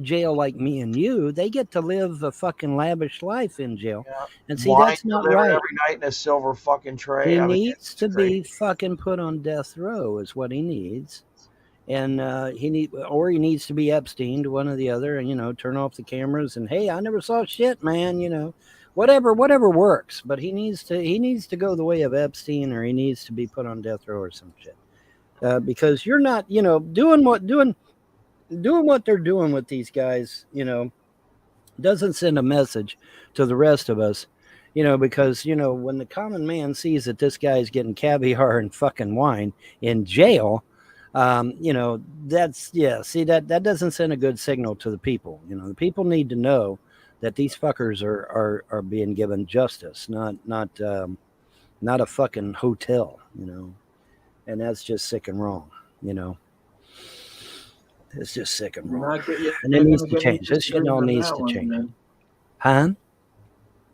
jail like me and you. They get to live a fucking lavish life in jail. Yeah. And see, wine that's not right. Every night in a silver fucking tray. He needs to be fucking put on death row. Is what he needs. And he needs to be Epstein, one or the other, and turn off the cameras and hey, I never saw shit, man. Whatever works. But he needs to go the way of Epstein, or he needs to be put on death row or some shit. Because you're not, doing what they're doing with these guys. Doesn't send a message to the rest of us. Because when the common man sees that this guy is getting caviar and fucking wine in jail. That's that doesn't send a good signal to the people. The people need to know that these fuckers are being given justice, not a fucking hotel, and that's just sick and wrong. It's just sick and wrong, and it needs to change. This shit all needs to change. Huh?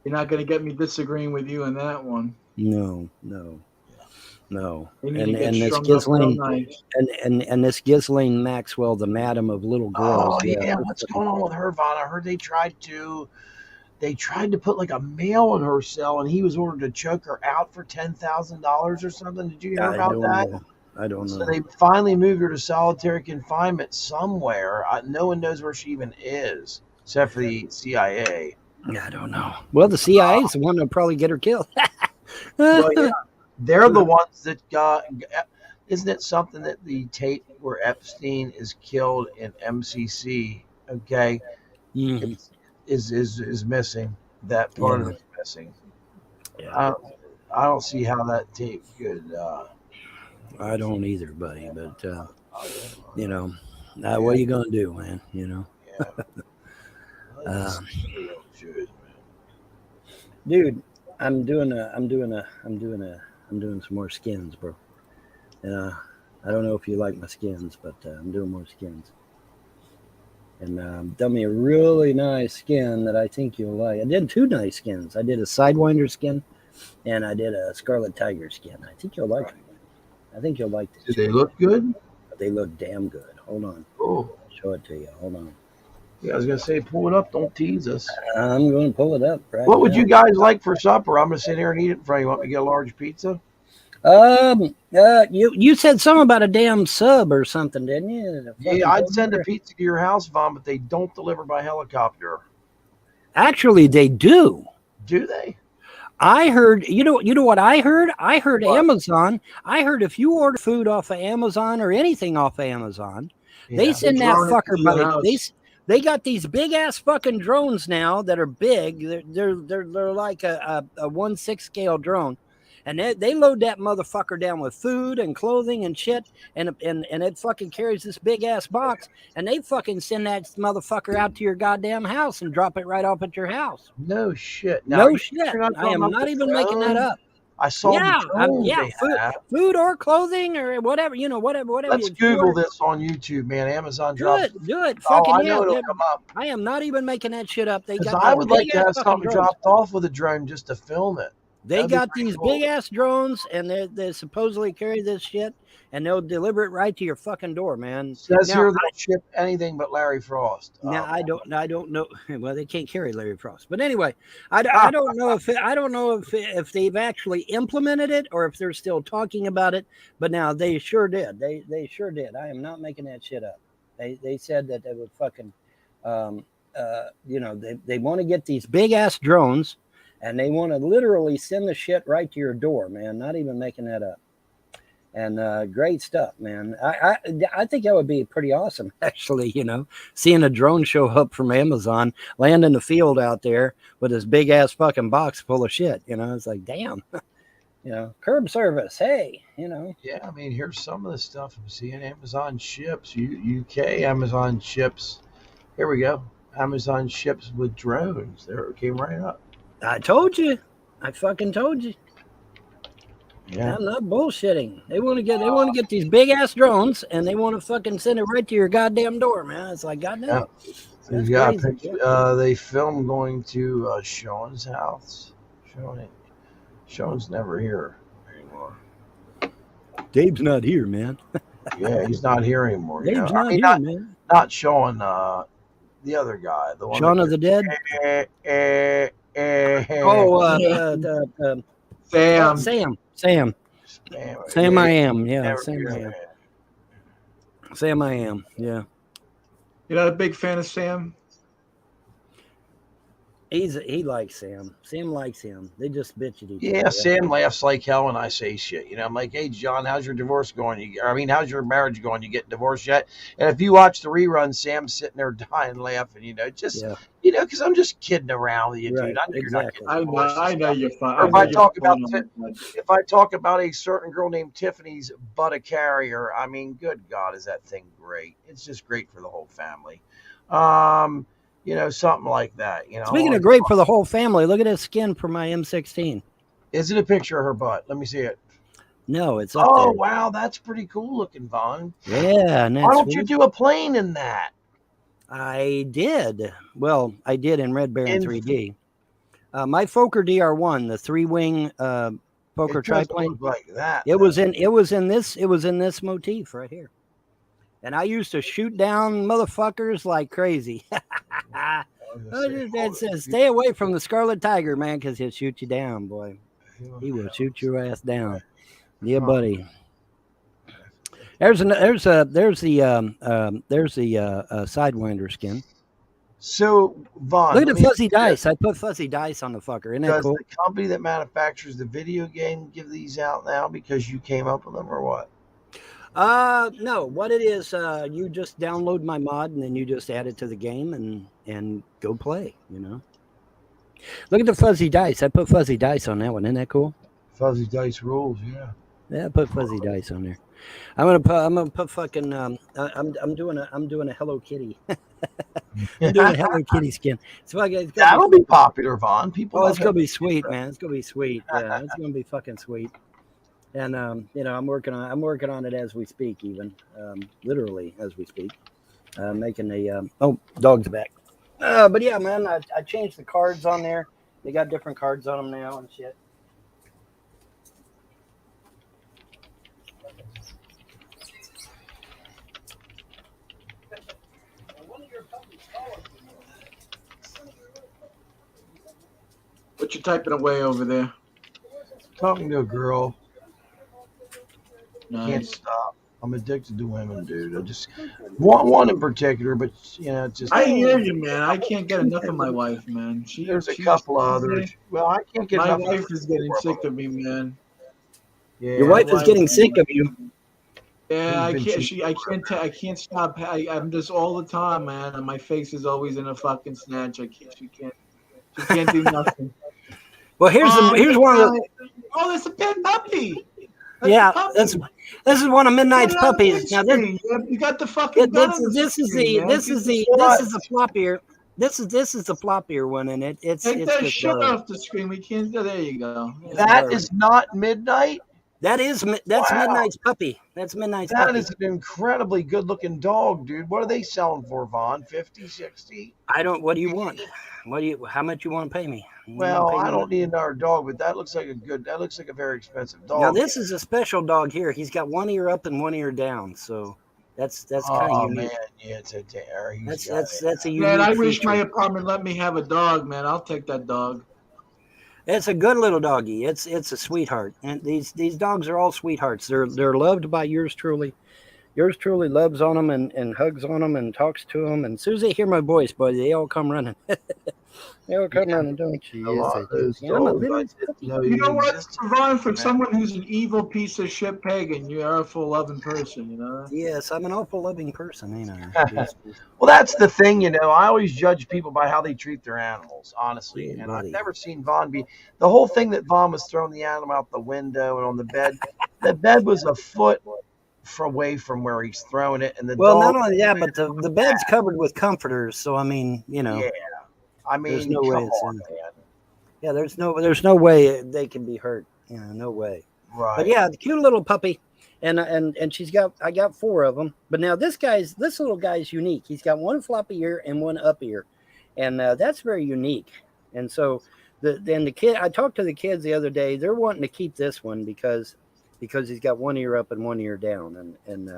You're not going to get me disagreeing with you on that one. No. And this Ghislaine and this Ghislaine Maxwell, the madam of little girls. Oh yeah, what's going on with her, Vaughn? I heard they tried to put like a male in her cell, and he was ordered to choke her out for $10,000 or something. Did you hear about that? I don't know. So they finally moved her to solitary confinement somewhere. No one knows where she even is, except for the CIA. I don't know. Well, the CIA is the one that'll probably get her killed. Well, yeah. They're the ones that got. Isn't it something that the tape where Epstein is killed in MCC? Okay, is missing. That part of it is missing. Yeah. I don't see how that tape could. I don't either, buddy. But what are you gonna do, man? Dude, I'm doing some more skins, bro. I don't know if you like my skins, but I'm doing more skins. And done me a really nice skin that I think you'll like. I did 2 nice skins. I did a Sidewinder skin, and I did a Scarlet Tiger skin. I think you'll like them. I think you'll like them. Do they look good? They look damn good. Hold on. Oh. I'll show it to you. Hold on. Yeah, I was going to say, pull it up. Don't tease us. I'm going to pull it up right What would you guys like for supper? I'm going to sit here and eat it in front of you. Want me to get a large pizza? You said something about a damn sub or something, didn't you? Yeah, I'd send a pizza to your house, Vaughn, but they don't deliver by helicopter. Actually, they do. Do they? I heard, you know what I heard? I heard what? Amazon. I heard if you order food off of Amazon or anything off of Amazon, they send that fucker by. They got these big ass fucking drones now that are big. They're like a 1/6 scale drone, and they load that motherfucker down with food and clothing and shit, and it fucking carries this big ass box, and they fucking send that motherfucker out to your goddamn house and drop it right off at your house. No shit. Now, no shit. I am not even making that up. I saw food or clothing or whatever, whatever. Let's Google this on YouTube, man. Amazon drops. Do it. I know it'll come up. I am not even making that shit up. I would like to have something dropped off with a drone just to film it. They got these big ass drones, and they supposedly carry this shit, and they'll deliver it right to your fucking door, man. Says here they'll ship anything but Larry Frost. Now I don't know. Well, they can't carry Larry Frost, but anyway, I don't know if they've actually implemented it or if they're still talking about it. But now they sure did. They sure did. I am not making that shit up. They said that they would fucking, they want to get these big ass drones. And they want to literally send the shit right to your door, man. Not even making that up. And great stuff, man. I think that would be pretty awesome, actually, seeing a drone show up from Amazon, land in the field out there with this big-ass fucking box full of shit. It's like, damn. curb service. Hey, you know. Yeah, I mean, here's some of the stuff I'm seeing. Amazon ships, UK, Amazon ships. Here we go. Amazon ships with drones. There it came right up. I told you. I fucking told you. Yeah. I'm not bullshitting. They want to get these big ass drones and they want to fucking send it right to your goddamn door, man. It's like goddamn. Yeah. They filmed going to Sean's house. Sean's never here anymore. Dave's not here, man. Yeah, he's not here anymore. Dave's not here, man. Not Sean. The other guy. The one. Shaun of the Dead. Sam. Sam I am. Yeah. Sam I am. Sam I am. Yeah. You're not a big fan of Sam? He likes Sam. Sam likes him. They just bitch at each other. Yeah, Sam laughs like hell when I say shit. I'm like, hey, John, how's your divorce going? How's your marriage going? You getting divorced yet? And if you watch the rerun, Sam's sitting there dying laughing, because I'm just kidding around with you, right, dude. I know exactly. you're not I know you're fine. Or if I talk about a certain girl named Tiffany's butt a carrier, good God, is that thing great? It's just great for the whole family. Something like that. Speaking of great for the whole family, look at his skin for my M16. Is it a picture of her butt? Let me see it. No, it's up there. Wow, that's pretty cool looking, Vaughn. Yeah. Why don't you do a plane in that? I did. Well, I did in Red Baron 3D. My Fokker DR1, the 3-wing Fokker triplane, like that. It was in this motif right here. And I used to shoot down motherfuckers like crazy. That says, stay away from the Scarlet Tiger, man, because he'll shoot you down, boy. He will shoot your ass down. Yeah, buddy. There's the Sidewinder skin. So, Vaughn, look at the fuzzy dice. I put fuzzy dice on the fucker. Isn't that cool? Does the company that manufactures the video game give these out now because you came up with them, or what? No, what it is, you just download my mod and then you just add it to the game and go play, Look at the fuzzy dice. I put fuzzy dice on that one. Isn't that cool? Fuzzy dice rules, yeah. Yeah, I put fuzzy dice on there. I'm gonna put fucking I'm doing a Hello Kitty. I'm doing a Hello Kitty skin. That'll be popular, Vaughn. People it's gonna be sweet, man. It's gonna be sweet. Yeah, it's gonna be fucking sweet. And I'm working on it as we speak, even literally as we speak, making a dog's back. But yeah, man, I changed the cards on there. They got different cards on them now and shit. What you typing away over there? Talking to a girl. Nice. Can't stop. I'm addicted to women, dude. I just want one in particular, but just. I hear you, man. I can't get enough of my wife, man. There's a couple others. Well, I can't get. My wife is getting sick of me, man. Yeah, your wife is getting sick of you. Yeah, I can't. I can't stop. I'm just all the time, man. And my face is always in a fucking snatch. She can't do nothing. Well, here's one of the. Oh, that's a pet puppy. This is one of Midnight's puppies. Now you got the fucking. This is the floppier. This is the floppier one, and it's that shit off the screen. We can't. There you go. That is not Midnight. That's Midnight's puppy. That's Midnight's puppy. That is an incredibly good-looking dog, dude. What are they selling for, Vaughn? 50, 60? What do you want? How much you want to pay me? Well, I don't need another dog, but that looks like a very expensive dog. Now this is a special dog here. He's got one ear up and one ear down, so that's kind of unique. Man, yeah, that's a unique. Man, I wish feature. my apartment let me have a dog, man. I'll take that dog. It's a good little doggy. It's a sweetheart, and these dogs are all sweethearts. They're loved by yours truly. Yours truly loves on them and hugs on them and talks to them. And as soon as they hear my voice, boy, they all come running. They'll come running, don't you? A Yes, lot I of do. those Yeah, I'm a dogs, little I didn't know You know what, existed. Ron? For someone who's an evil piece of shit pagan, you are a full loving person. You know. Yes, I'm an awful loving person, ain't I? Yes, yes. Well, that's the thing, I always judge people by how they treat their animals, honestly. Yeah, And buddy. I've never seen Vaughn be the whole thing that Vaughn was throwing the animal out the window and on the bed. The bed was a foot away from where he's throwing it, and the Well, dog. not only that, but the bed's covered with comforters, so I mean, Yeah, I there's mean, no way come it's on, in. man. Yeah, there's no way they can be hurt. No way. Right. But yeah, the cute little puppy, and I got 4 of them. But now this little guy's unique. He's got one floppy ear and one up ear, and that's very unique. And so the kid, I talked to the kids the other day. They're wanting to keep this one because he's got one ear up and one ear down, and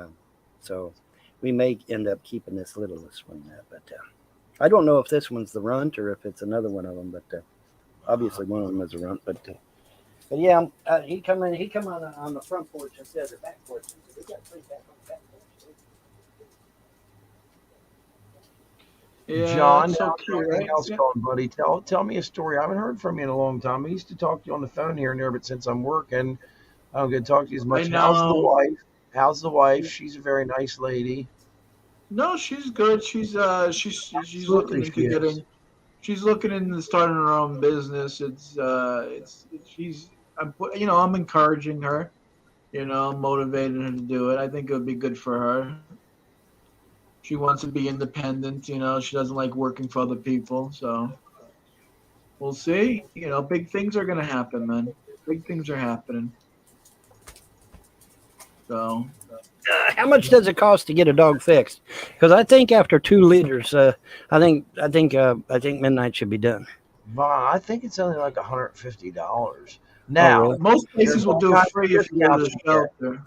so we may end up keeping this littlest one. But I don't know if this one's the runt or if it's another one of them. But obviously one of them is a runt. But yeah, he come on the front porch instead of the back porch. So we got 3 back on the back porch. Yeah, John, so how's cute, everything right? else going, buddy? Tell me a story. I haven't heard from you in a long time. I used to talk to you on the phone here and there, but since I'm working, I don't get to talk to you as much. How's the wife? She's a very nice lady. No, she's good. She's looking into getting. She's looking into starting her own business. I'm encouraging her, motivating her to do it. I think it would be good for her. She wants to be independent, she doesn't like working for other people, so we'll see. Big things are gonna happen, man. Big things are happening. So how much does it cost to get a dog fixed? Because I think after 2 liters, I think midnight should be done. Vaughn, I think it's only like $150. Now, really? Most places will do it free if you go to the shelter.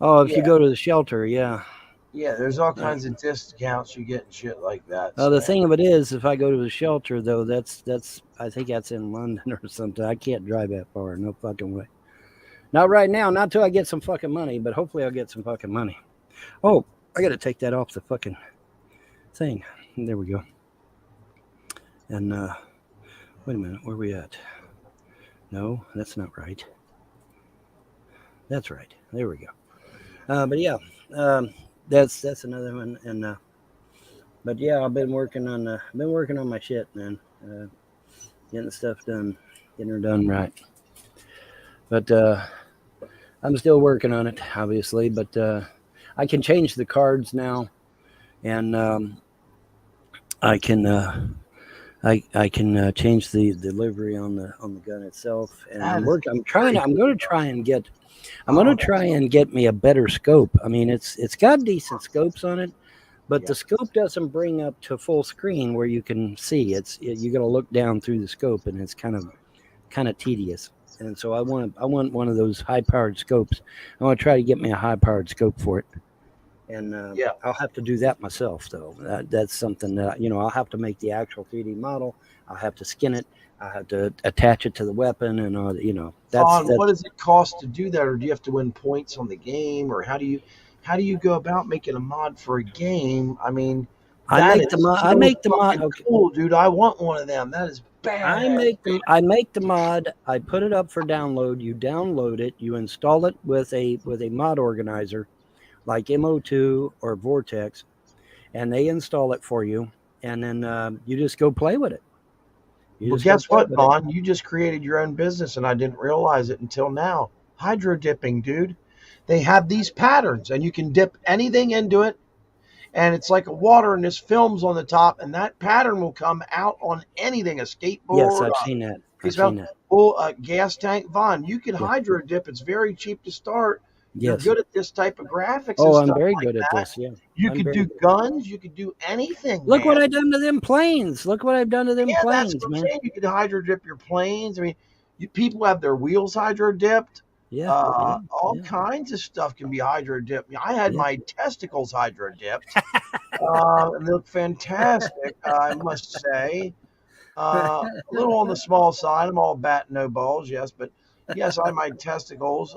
Oh, if you go to the shelter, yeah. Yeah, there's all kinds of discounts you get and shit like that. The thing of it is, if I go to the shelter, though, that's I think that's in London or something. I can't drive that far. No fucking way. Not right now. Not till I get some fucking money. But hopefully I'll get some fucking money. Oh, I got to take that off the fucking thing. There we go. And wait a minute. Where are we at? No, that's not right. That's right. There we go. But yeah. That's another one, and but yeah, I've been working on my shit, man. Getting stuff done, getting her done right. But I'm still working on it, obviously. But I can change the cards now, and I can change the delivery on the gun itself. And I'm going to try and get me a better scope. I mean, it's got decent scopes on it, but the scope doesn't bring up to full screen where you can see. You got to look down through the scope, and it's kind of tedious. And so I want one of those high-powered scopes. I want to try to get me a high-powered scope for it. And I'll have to do that myself, though. That's something that I'll have to make the actual 3D model. I'll have to skin it. I have to attach it to the weapon, and what does it cost to do that, or do you have to win points on the game, or how do you go about making a mod for a game? I mean, I make the mod. Okay. Cool, dude. I want one of them. That is bad. I make the mod. I put it up for download. You download it. You install it with a mod organizer, like MO2 or Vortex, and they install it for you, and then you just go play with it. Well, guess what, Vaughn? You just created your own business, and I didn't realize it until now. Hydro dipping, dude. They have these patterns, and you can dip anything into it, and it's like a water, and there's films on the top, and that pattern will come out on anything, a skateboard. Yes, I've seen that. Well, a gas tank. Vaughn, you can hydro dip. It's very cheap to start. Yes. You're good at this type of graphics. Oh, I'm very good at this. Yeah. You could do guns. You could do anything. Look what I've done to them planes. Look what I've done to them planes, that's what man. I'm saying. You could hydro dip your planes. I mean, people have their wheels hydro dipped. Yeah. All kinds of stuff can be hydro dipped. I had my testicles hydro dipped. And they look fantastic, I must say. A little on the small side. I'm all bat, no balls, yes, but. Yes, I had my testicles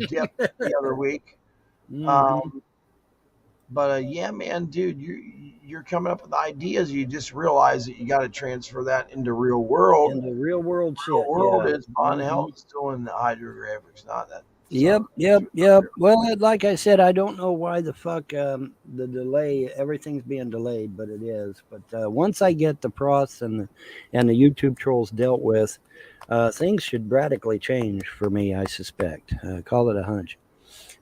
dipped the other week. But yeah, man, dude, you're coming up with ideas. You just realize that you got to transfer that into real world. In the real world Real shit. world Yeah. is Vonhelton's doing the hydrographics, not that. Yep. Well, like I said, I don't know why the fuck the delay. Everything's being delayed, but it is. But once I get the pros and the YouTube trolls dealt with, things should radically change for me. I suspect. Call it a hunch.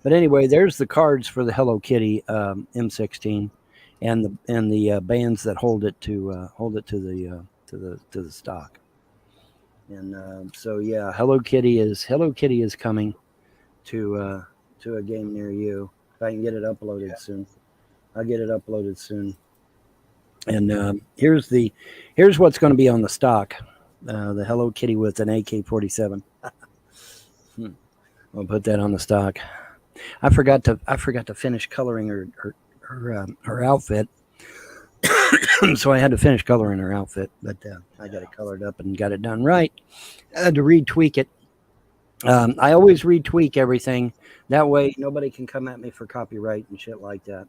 But anyway, there's the cards for the Hello Kitty M16, and the bands that hold it to the stock. And so yeah, Hello Kitty is coming to a game near you. If I can get it uploaded soon, I'll get it uploaded soon. And here's what's going to be on the stock: the Hello Kitty with an AK-47. I'll put that on the stock. I forgot to finish coloring her outfit, so I had to finish coloring her outfit. But I got it colored up and got it done right. I had to retweak it. I always retweak everything. That way nobody can come at me for copyright and shit like that.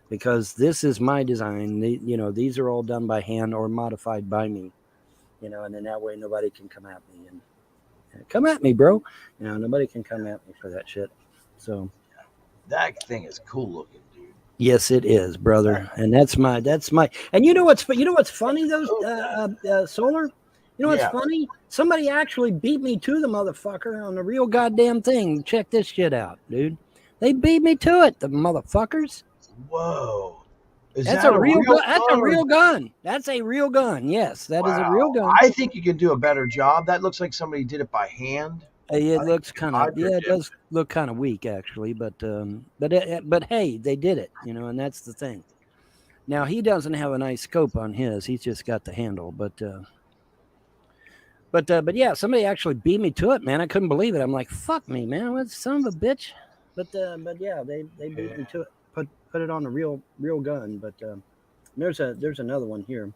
Because this is my design. These are all done by hand or modified by me. And then that way nobody can come at me. And come at me, bro. Nobody can come at me for that shit. So that thing is cool looking, dude. Yes, it is, brother. And that's my. And you know what's funny though, Solar? You know what's funny? Somebody actually beat me to the motherfucker on the real goddamn thing. Check this shit out, dude. They beat me to it, the motherfuckers. Whoa. That's a real gun. That's a real gun. That's a real gun. Yes, that is a real gun. I think you can do a better job. That looks like somebody did it by hand. It looks kind of it does look kind of weak actually, but hey, they did it, and that's the thing. Now he doesn't have a nice scope on his; he's just got the handle. But yeah, somebody actually beat me to it, man. I couldn't believe it. I'm like, fuck me, man, what son of a bitch. But yeah, they beat me to it. Put it on a real gun. But there's another one here.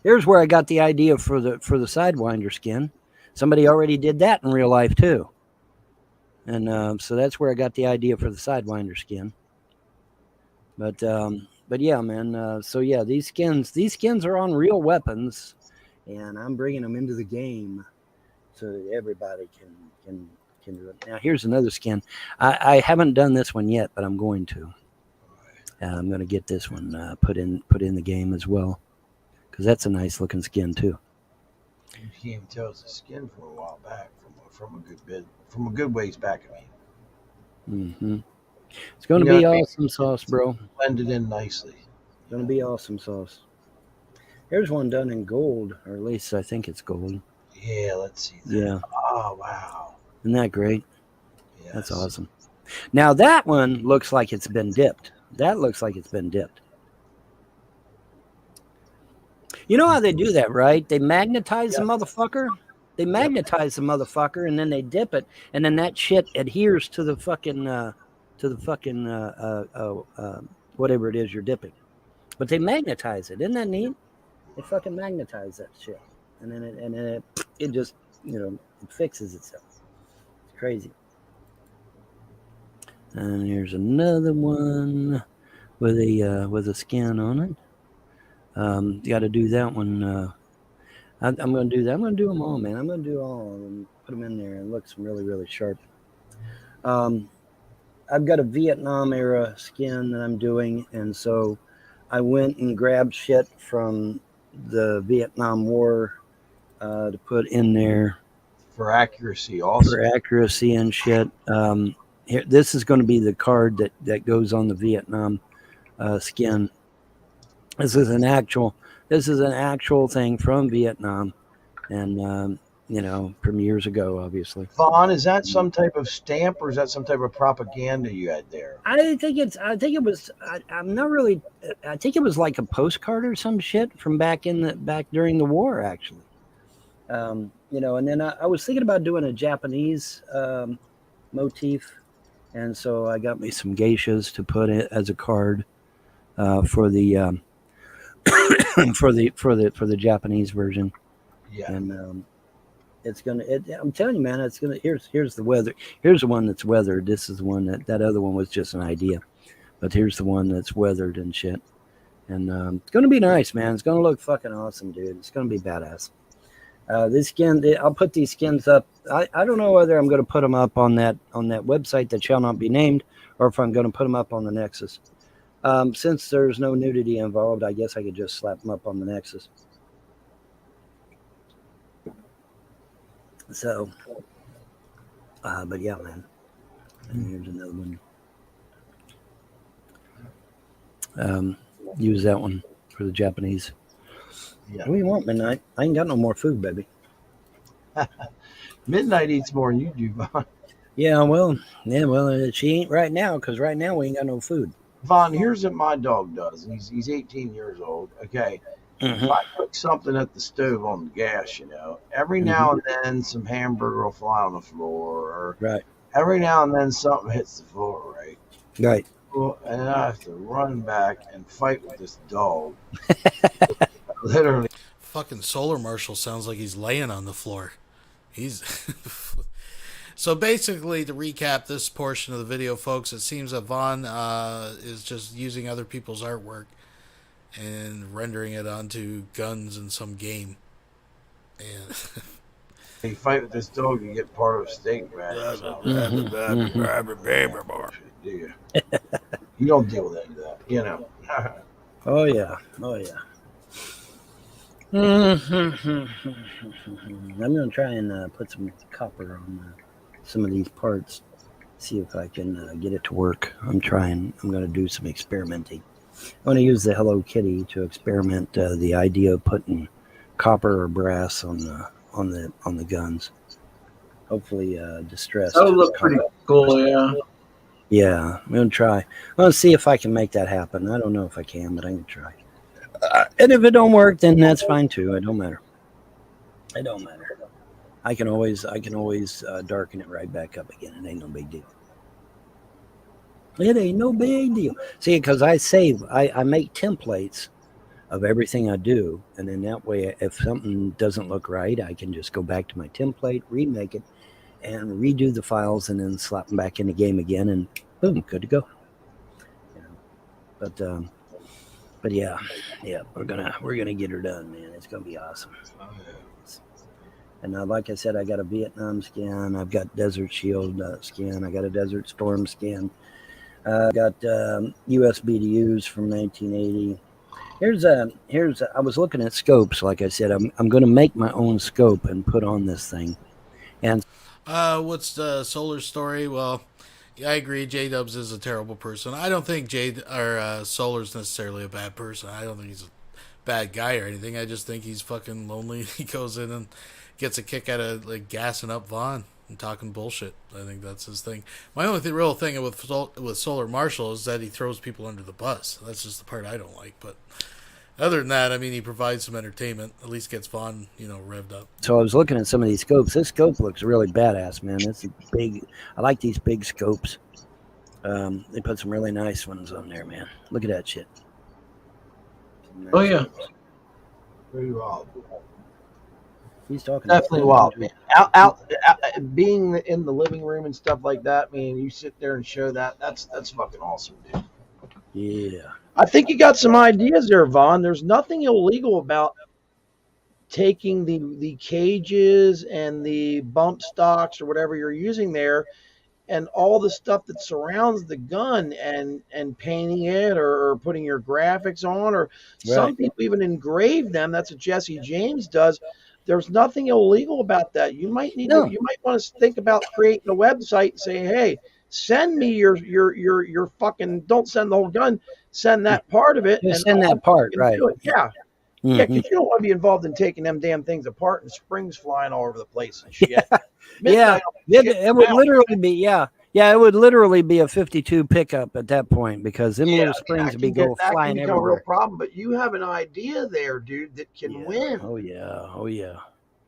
Here's where I got the idea for the Sidewinder skin. Somebody already did that in real life too. And so that's where I got the idea for the Sidewinder skin. But yeah, man. So yeah, these skins are on real weapons, and I'm bringing them into the game so that everybody can do it. Now here's another skin. I haven't done this one yet, but I'm going to. I'm going to get this one put in the game as well, because that's a nice looking skin too. You can't even tell it's a skin from a while back, from a good ways back. I mean, it's going to be awesome sauce, bro. Blended in nicely. It's going to be awesome sauce. Here's one done in gold, or at least I think it's gold. Yeah, let's see that. Yeah. Oh wow. Isn't that great? Yes. That's awesome. Now that one looks like it's been dipped. That looks like it's been dipped. You know how they do that, right? They magnetize the motherfucker. They magnetize the motherfucker, and then they dip it, and then that shit adheres to the fucking whatever it is you're dipping. But they magnetize it. Isn't that neat? They fucking magnetize that shit, and then it just it fixes itself. It's crazy. And here's another one with a skin on it. You got to do that one. I'm going to do that. I'm going to do them all, man. I'm going to do all of them. Put them in there. It looks really, really sharp. I've got a Vietnam era skin that I'm doing, and so I went and grabbed shit from the Vietnam War to put in there for accuracy, also for accuracy and shit. Here, this is going to be the card that goes on the Vietnam skin. This is an actual thing from Vietnam, and from years ago, obviously. Vaughn, is that some type of stamp, or is that some type of propaganda you had there? I think it was. I'm not really. I think it was like a postcard or some shit from back during the war, actually. And then I was thinking about doing a Japanese motif. And so I got me some geishas to put it as a card for the for the Japanese version. Yeah. And it's gonna. I'm telling you, man, it's gonna. Here's the weather. Here's the one that's weathered. This is the one that other one was just an idea. But here's the one that's weathered and shit. And it's going to be nice, man. It's going to look fucking awesome, dude. It's going to be badass. This skin, I'll put these skins up. I don't know whether I'm going to put them up on that website that shall not be named, or if I'm going to put them up on the Nexus. Since there's no nudity involved, I guess I could just slap them up on the Nexus. So, but yeah, man. And here's another one. Use that one for the Japanese. Yeah. What do you want, Midnight? I ain't got no more food, baby. Midnight eats more than you do, Vaughn. Yeah, well, she ain't right now, because right now we ain't got no food. Vaughn, here's what my dog does. He's 18 years old. Okay. Mm-hmm. If I cook something at the stove on the gas, every now and then some hamburger will fly on the floor, or right. Every now and then something hits the floor, right? Right. Well, and I have to run back and fight with this dog. Literally. Fucking Solar Marshal sounds like he's laying on the floor. He's So basically, to recap this portion of the video, folks, it seems that Vaughn is just using other people's artwork and rendering it onto guns in some game. And you fight with this dog, you get part of a steak, man. You don't deal with any of that, Oh yeah. I'm gonna try and put some copper on some of these parts. See if I can get it to work. I'm gonna do some experimenting. I'm gonna use the Hello Kitty to experiment the idea of putting copper or brass on the guns. Hopefully distressed. That would look pretty cool, yeah. Yeah, I'm gonna try. I'm gonna see if I can make that happen. I don't know if I can, but I can try. And if it don't work, then that's fine too. It don't matter. I can always darken it right back up again. It ain't no big deal. See, because I make templates of everything I do, and then that way, if something doesn't look right, I can just go back to my template, remake it, and redo the files, and then slap them back in the game again, and boom, good to go. But yeah, we're gonna get her done, man. It's gonna be awesome. And like I said, I got a Vietnam skin. I've got Desert Shield skin. I got a Desert Storm skin. I got USBDUs from 1980. I was looking at scopes. Like I said, I'm going to make my own scope and put on this thing. And what's the Solar story? Well, I agree. J-Dubs is a terrible person. I don't think Solar's necessarily a bad person. I don't think he's a bad guy or anything. I just think he's fucking lonely. He goes in and gets a kick out of like gassing up Vaughn and talking bullshit. I think that's his thing. My only real thing with Solar Marshal is that he throws people under the bus. That's just the part I don't like. But other than that, I mean, he provides some entertainment. At least gets Vaughn, revved up. So I was looking at some of these scopes. This scope looks really badass, man. It's big. I like these big scopes. They put some really nice ones on there, man. Look at that shit. Nice yeah. Pretty wild. He's talking definitely wild, man. Out, being in the living room and stuff like that, man. You sit there and show that. That's fucking awesome, dude. Yeah. I think you got some ideas there, Vaughn. There's nothing illegal about taking the cages and the bump stocks or whatever you're using there, and all the stuff that surrounds the gun, and painting it or putting your graphics on, or some people even engrave them. That's what Jesse James does. There's nothing illegal about that. You might you might want to think about creating a website and say, hey, send me your fucking, don't send the whole gun, send that part of it. Just send that part, right? Yeah. Mm-hmm. Yeah, because you don't want to be involved in taking them damn things apart and springs flying all over the place and shit. Yeah, it would literally be, it would literally be a 52 pickup at that point, because them little springs would be going flying everywhere. A real problem, but you have an idea there, dude, that can win. Oh yeah.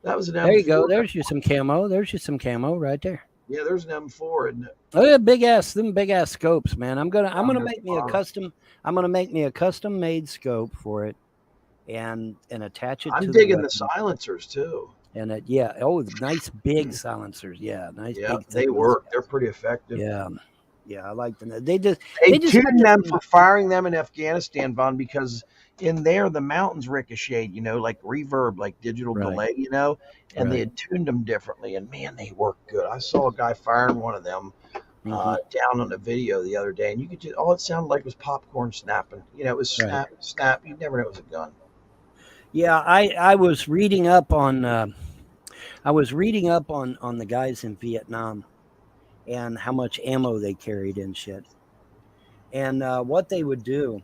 That was an M4. There you go. There's you some camo. There's you some camo right there. Yeah, there's an M4, isn't it? Oh yeah, big ass scopes, man. I'm gonna make me a custom made scope for it, and attach it. I'm digging the silencers too. And nice big silencers. Yeah, nice. Yeah, big they work. They're pretty effective. Yeah, Yeah, I like to know. They just tuned them for firing them in Afghanistan, Von, because in there the mountains ricocheted, like reverb, like digital delay, and they had tuned them differently. And man, they work good. I saw a guy firing one of them down on a video the other day, and you could just all it sounded like was popcorn snapping. It was snap, snap. You never know it was a gun. Yeah, I was reading up on the guys in Vietnam and how much ammo they carried and shit. And what they would do,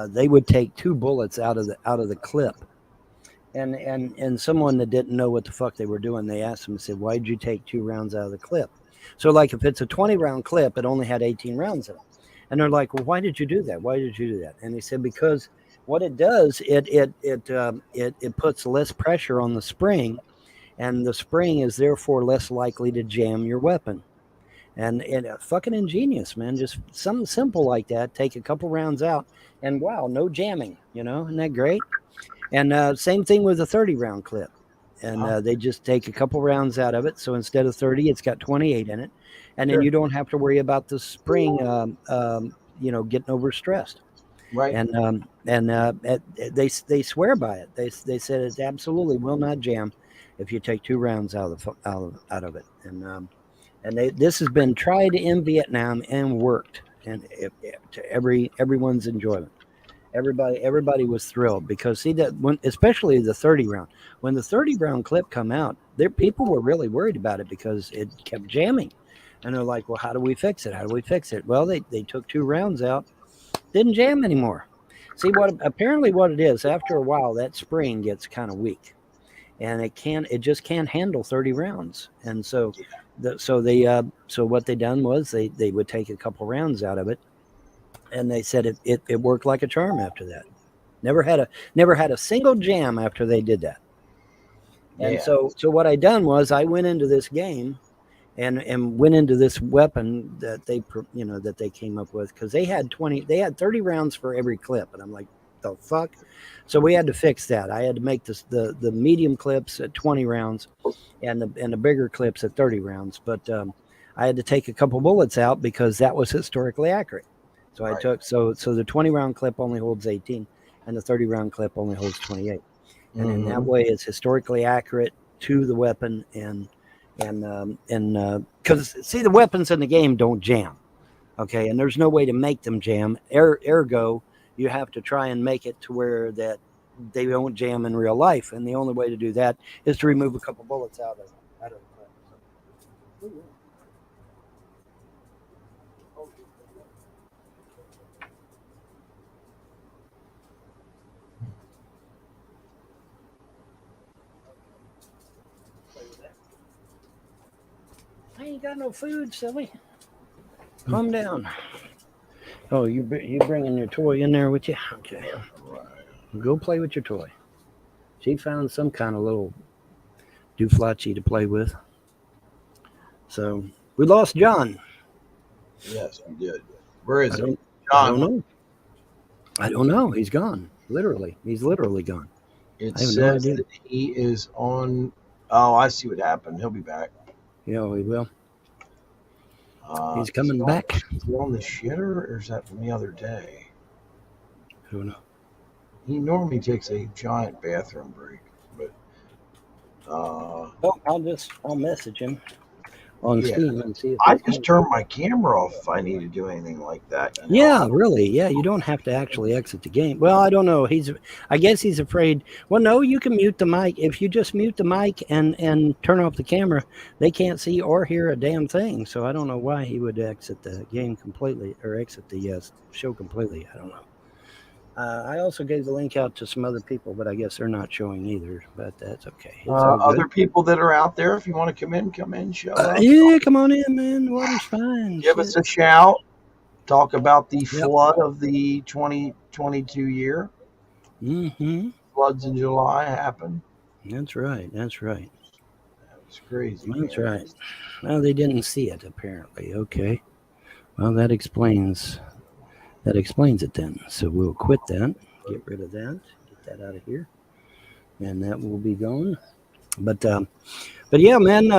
they would take 2 bullets out of the clip. And someone that didn't know what the fuck they were doing, they asked them and said, "Why did you take 2 rounds out of the clip?" So like if it's a 20-round clip, it only had 18 rounds in it. And they're like, "Well, why did you do that? Why did you do that?" And they said, because what it does, it puts less pressure on the spring, and the spring is therefore less likely to jam your weapon. And fucking ingenious, man. Just something simple like that. Take a couple rounds out, and wow, no jamming. Isn't that great? And same thing with a 30-round clip. And they just take a couple rounds out of it. So instead of 30, it's got 28 in it, and then you don't have to worry about the spring, getting overstressed. Right. And they swear by it. They said it absolutely will not jam if you take 2 rounds out of it. And this has been tried in Vietnam and worked, and to everyone's enjoyment. Everybody was thrilled because especially the 30 round. When the 30 round clip come out, people were really worried about it because it kept jamming, and they're like, "Well, how do we fix it? How do we fix it?" Well, they took 2 rounds out, didn't jam anymore. See what it is. After a while, that spring gets kind of weak, and it just can't handle 30 rounds. And so what they done was they would take a couple rounds out of it. And they said it worked like a charm after that. Never had a single jam after they did that. And so what I done was I went into this game and went into this weapon that they came up with, because they had 30 rounds for every clip, and I'm like, the fuck? So we had to fix that. I had to make the medium clips at 20 rounds and the bigger clips at 30 rounds. But I had to take a couple bullets out because that was historically accurate. So I took so the 20 round clip only holds 18, and the 30 round clip only holds 28, and in that way it's historically accurate to the weapon. And because see, the weapons in the game don't jam, okay, and there's no way to make them jam. Ergo, you have to try and make it to where that they don't jam in real life, and the only way to do that is to remove a couple bullets out of the clip. I ain't got no food, silly. Calm down. Oh, you bringing your toy in there with you? Okay. Go play with your toy. She found some kind of little dooflachi to play with. So we lost John. Yes, we did. Where is he? John? I don't know. He's gone. Literally. He's literally gone. It says that he is on. Oh, I see what happened. He'll be back. Yeah, he will. He's coming back. Is he on the shitter, or is that from the other day? I don't know. He normally takes a giant bathroom break, but I'll message him on Steam and see if I just turn my camera off if I need to do anything like that. Yeah, really. Yeah, you don't have to actually exit the game. Well, I don't know. I guess he's afraid. Well, no, you can mute the mic. If you just mute the mic and turn off the camera, they can't see or hear a damn thing. So I don't know why he would exit the game completely or exit the show completely. I don't know. I also gave the link out to some other people, but I guess they're not showing either. But that's okay. Other people that are out there, if you want to come in, show up. Yeah, come on in, man. The water's fine. Give us a shout. Talk about the flood of the 2022 year. Mm-hmm. Floods in July happened. That's right. That was crazy. That's right. Well, they didn't see it, apparently. Okay. Well, that explains it then. So we'll quit that, get rid of that, get that out of here, and that will be gone. But yeah, man,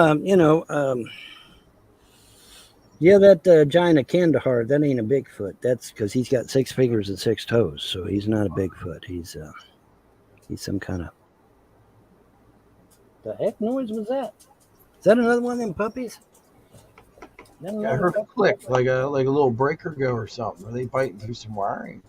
Yeah, that giant of Kandahar, that ain't a Bigfoot. That's because he's got 6 fingers and 6 toes, so he's not a Bigfoot. He's some kind of. The heck noise was that? Is that another one of them puppies? I heard a click, like a little breaker go or something. Are they biting through some wiring?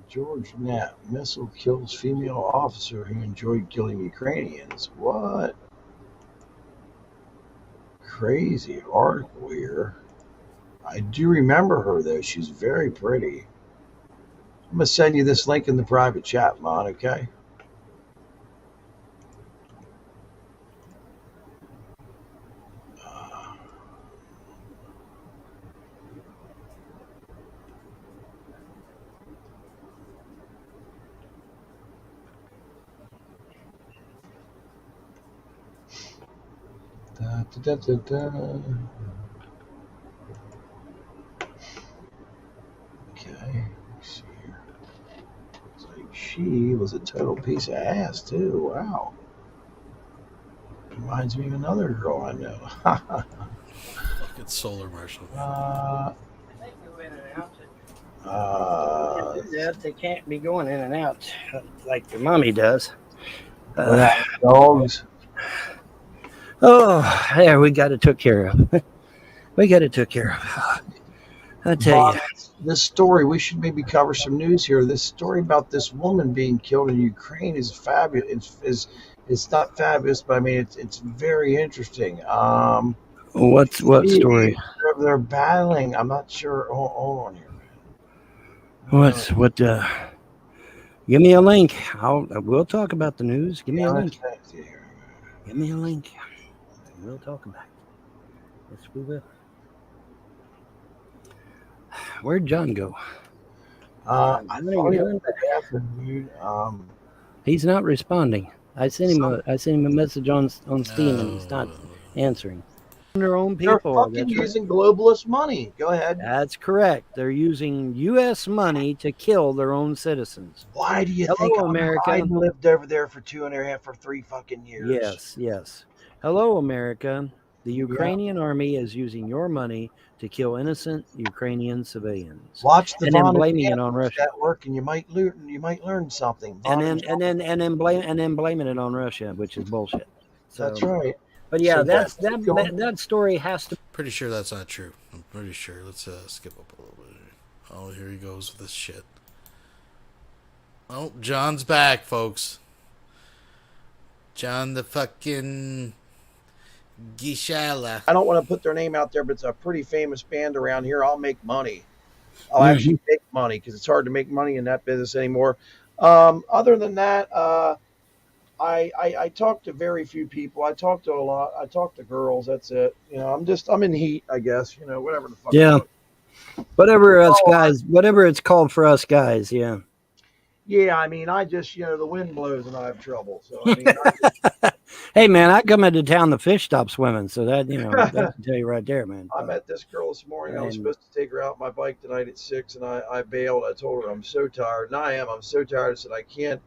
George Knapp, missile kills female officer who enjoyed killing Ukrainians. What? Crazy article here. I do remember her, though. She's very pretty. I'm going to send you this link in the private chat, Mon, okay? Da, da, da, da. Okay, let's see here. It's like she was a total piece of ass, too. Wow. Reminds me of another girl I know. Fucking solar marshal. They can't be going in and out like their mommy does. Dogs. Oh, there, we got it took care of. We got it took care of. I tell you. This story, we should maybe cover some news here. This story about this woman being killed in Ukraine is fabulous. It's not fabulous, but I mean, it's very interesting. What story? They're battling. I'm not sure. Hold on here. Give me a link. We'll talk about the news. Give me a link. Give me a link. We'll talk about it. Yes, we will. Where'd John go? I thought he was in the bathroom, dude. He's not responding. I sent him a message on Steam, and he's not answering. Their own people. They're fucking using globalist money. Go ahead. That's correct. They're using U.S. money to kill their own citizens. Why do you think America lived over there for 2.5 or 3 fucking years? Yes. Hello, America. The Ukrainian army is using your money to kill innocent Ukrainian civilians. Watch the and then blaming it on Russia. At work, and you might learn something. And then blaming it on Russia, which is bullshit. So, that's right. But yeah, that story has to. Pretty sure that's not true. I'm pretty sure. Let's skip up a little bit. Oh, here he goes with this shit. Oh, John's back, folks. John the fucking Gishala. I don't want to put their name out there, but it's a pretty famous band around here. I'll make money. I'll actually make money because it's hard to make money in that business anymore. Other than that, I talk to very few people. I talk to a lot. I talk to girls. That's it. You know, I'm in heat, I guess. You know, whatever the fuck. Yeah. Whatever us guys, whatever it's called for us guys. Yeah. Yeah, I mean, I just, the wind blows and I have trouble. So, I mean, hey, man, I come into town, the fish stop swimming. So that, that can tell you right there, man. I met this girl this morning. I was supposed to take her out my bike tonight at 6, and I bailed. I told her I'm so tired. And I'm so tired. I said, I can't.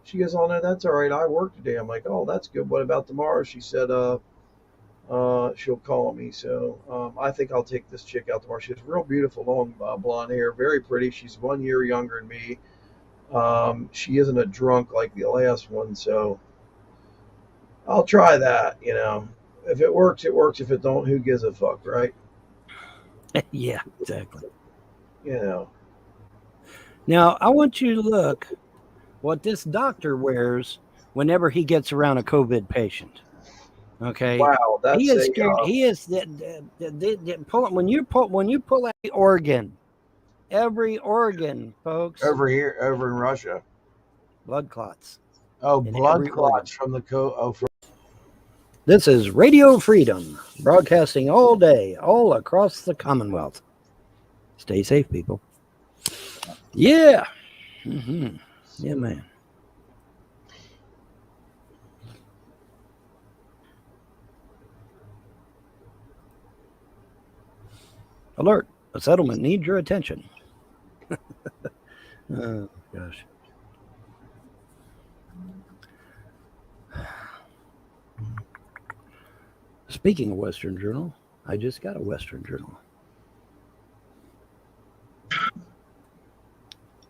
She goes, oh, no, that's all right. I work today. I'm like, oh, that's good. What about tomorrow? She said, she'll call me. So I think I'll take this chick out tomorrow. She has real beautiful, long blonde hair. Very pretty. She's 1 year younger than me. She isn't a drunk like the last one, so I'll try that. If it works, it works. If it don't, who gives a fuck, right? Yeah, exactly. Now, I want you to look what this doctor wears whenever he gets around a COVID patient. Okay. Wow, that's he is scared. He is when you pull out the organ. Every organ, folks. Over in Russia. Blood clots. Oh, blood clots from the This is Radio Freedom, broadcasting all day, all across the Commonwealth. Stay safe, people. Yeah. Mm-hmm. Yeah, man. Alert. A settlement needs your attention. Oh, gosh. Speaking of Western Journal, I just got a Western Journal.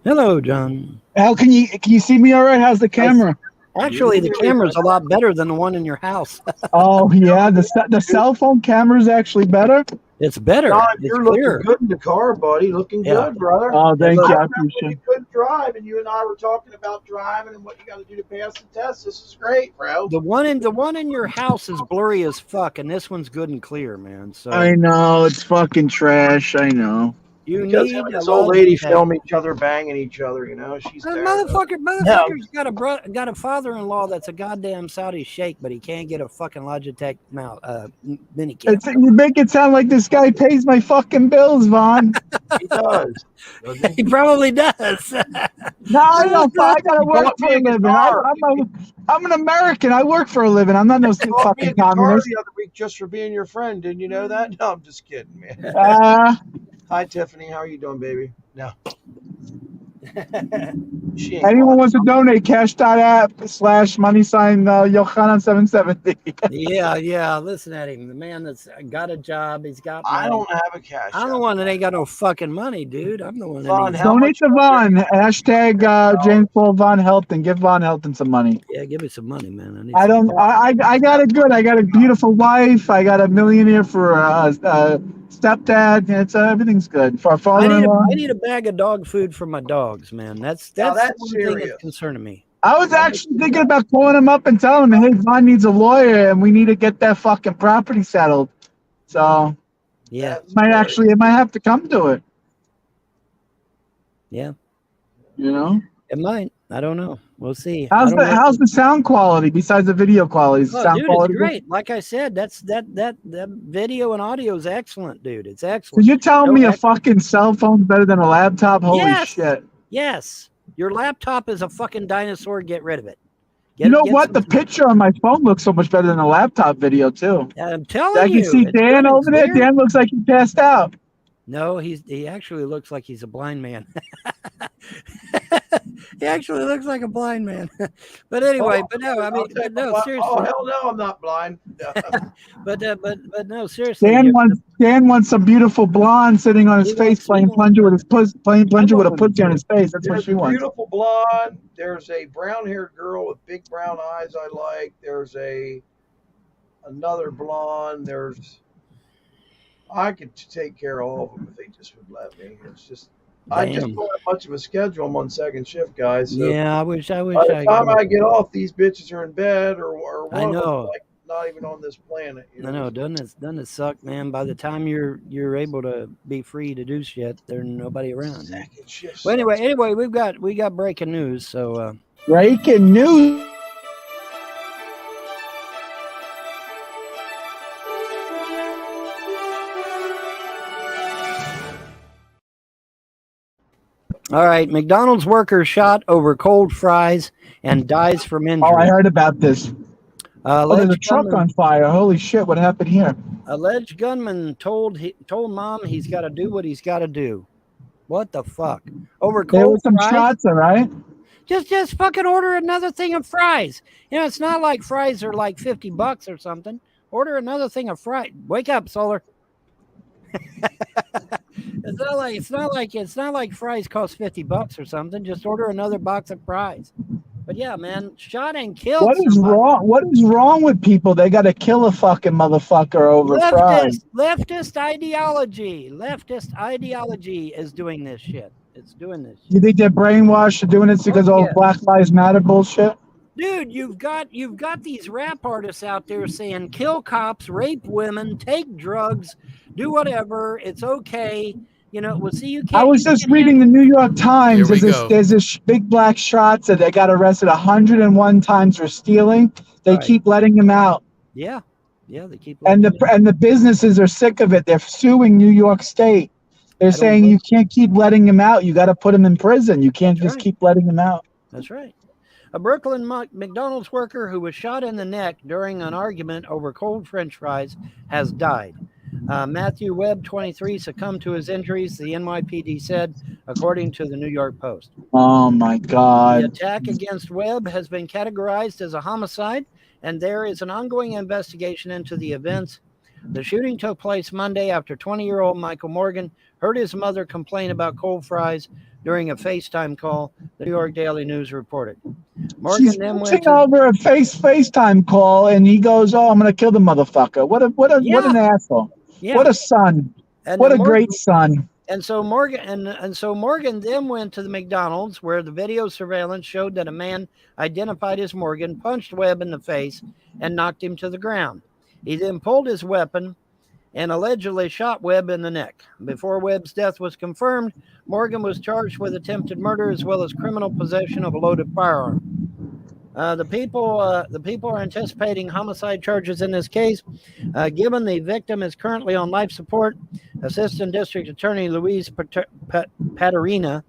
Hello, John. How can you see me all right? How's the camera? Actually, the camera's a lot better than the one in your house. Oh yeah, the cell phone camera's actually better. It's better. John, it's you're clear. looking good in the car, buddy. Looking good, brother. Oh, thank you. I remember appreciate you couldn't drive, and you and I were talking about driving and what you got to do to pass the test. This is great, bro. The one in your house is blurry as fuck, and this one's good and clear, man. So I know it's fucking trash. I know. You because need him and a this old lot lady of- film each other banging each other. You know, she's there. Motherfucker's got a father-in-law that's a goddamn Saudi sheikh, but he can't get a fucking Logitech mini kit. You make it sound like this guy pays my fucking bills, Vaughn. He does. He probably does. No, I gotta work for a living. I'm an American. I work for a living. I'm not no fucking communist. The other week just for being your friend. Didn't you know that? No, I'm just kidding, man. Hi, Tiffany. How are you doing, baby? No. Anyone wants to donate, cash.app/money Yohanan 770. Yeah. Listen at him. The man that's got a job. He's got money. I don't have a cash. I'm the one that ain't got no fucking money, dude. I'm the one that Vaughn, needs Donate to Vaughn. Hashtag James Paul Vonhelton. Give Vonhelton some money. Yeah, give me some money, man. I got it good. I got a beautiful wife. I got a millionaire for stepdad. It's everything's good. For our father-in-law. I need a bag of dog food for my dogs, man. That's one thing that's concerning me. I was actually thinking about calling him up and telling him, hey, Vaughn needs a lawyer and we need to get that fucking property settled. So yeah, it might have to come to it. Yeah. You know? It might. I don't know. We'll see. How's the sound quality besides the video quality? Is the sound quality it's great. Like I said, that video and audio is excellent, dude. It's excellent. So you're telling me a fucking cell phone's better than a laptop? Holy shit. Yes. Your laptop is a fucking dinosaur. Get rid of it. You know what? The picture on my phone looks so much better than the laptop video too. I'm telling you. I can see Dan over there. Dan looks like he passed out. No, he actually looks like he's a blind man. He actually looks like a blind man. But anyway, no, seriously. Oh hell no, I'm not blind. but no, seriously. Dan wants a beautiful blonde sitting on his face playing plunger with a pussy on his face. That's what she wants. Beautiful blonde. There's a brown-haired girl with big brown eyes I like. There's another blonde. I could take care of all of them if they just would let me. It's just I just don't have much of a schedule. I'm on second shift, guys. So yeah, I wish. By the time I get off, these bitches are in bed or one I know. of them, like not even on this planet. I know. Doesn't it suck, man? By the time you're able to be free to do shit, there's nobody around. Second shift. Well, anyway, we got breaking news. So breaking news. All right, McDonald's worker shot over cold fries and dies from injury. Oh, I heard about this. There's a truck on fire. Holy shit, what happened here? Alleged gunman told mom he's got to do what he's got to do. What the fuck? Over cold there was some fries? shots, all right? Just fucking order another thing of fries. You know, it's not like fries are like $50 or something. Order another thing of fries. Wake up, Solar. It's not like fries cost $50 or something. Just order another box of fries. But yeah, man, shot and killed. What is wrong? What is wrong with people? They got to kill a fucking motherfucker over fries. Leftist ideology is doing this shit. It's doing this shit. You think they're brainwashed or doing this because all Black Lives Matter bullshit? Dude, you've got these rap artists out there saying kill cops, rape women, take drugs, do whatever. It's okay. You know, well, see, you I can't. was just reading the New York Times. Here we There's this big black shot that they got arrested 101 times for stealing. They Right. keep letting him out. Yeah, they keep. And the businesses are sick of it. They're suing New York State. They're saying you can't keep letting him out. You got to put him in prison. You can't just keep letting him out. That's right. A Brooklyn McDonald's worker who was shot in the neck during an argument over cold French fries has died. Matthew Webb, 23, succumbed to his injuries, the NYPD said, according to the New York Post. Oh, my God. The attack against Webb has been categorized as a homicide, and there is an ongoing investigation into the events. The shooting took place Monday after 20-year-old Michael Morgan heard his mother complain about cold fries during a FaceTime call, the New York Daily News reported. Morgan She's then went over a FaceTime call, and he goes, "Oh, I'm going to kill the motherfucker." What an asshole. Yeah. What a son. And what a Morgan, great son. And so Morgan then went to the McDonald's where the video surveillance showed that a man identified as Morgan punched Webb in the face and knocked him to the ground. He then pulled his weapon and allegedly shot Webb in the neck. Before Webb's death was confirmed, Morgan was charged with attempted murder as well as criminal possession of a loaded firearm. The people are anticipating homicide charges in this case. Given the victim is currently on life support, Assistant District Attorney Louise Paterina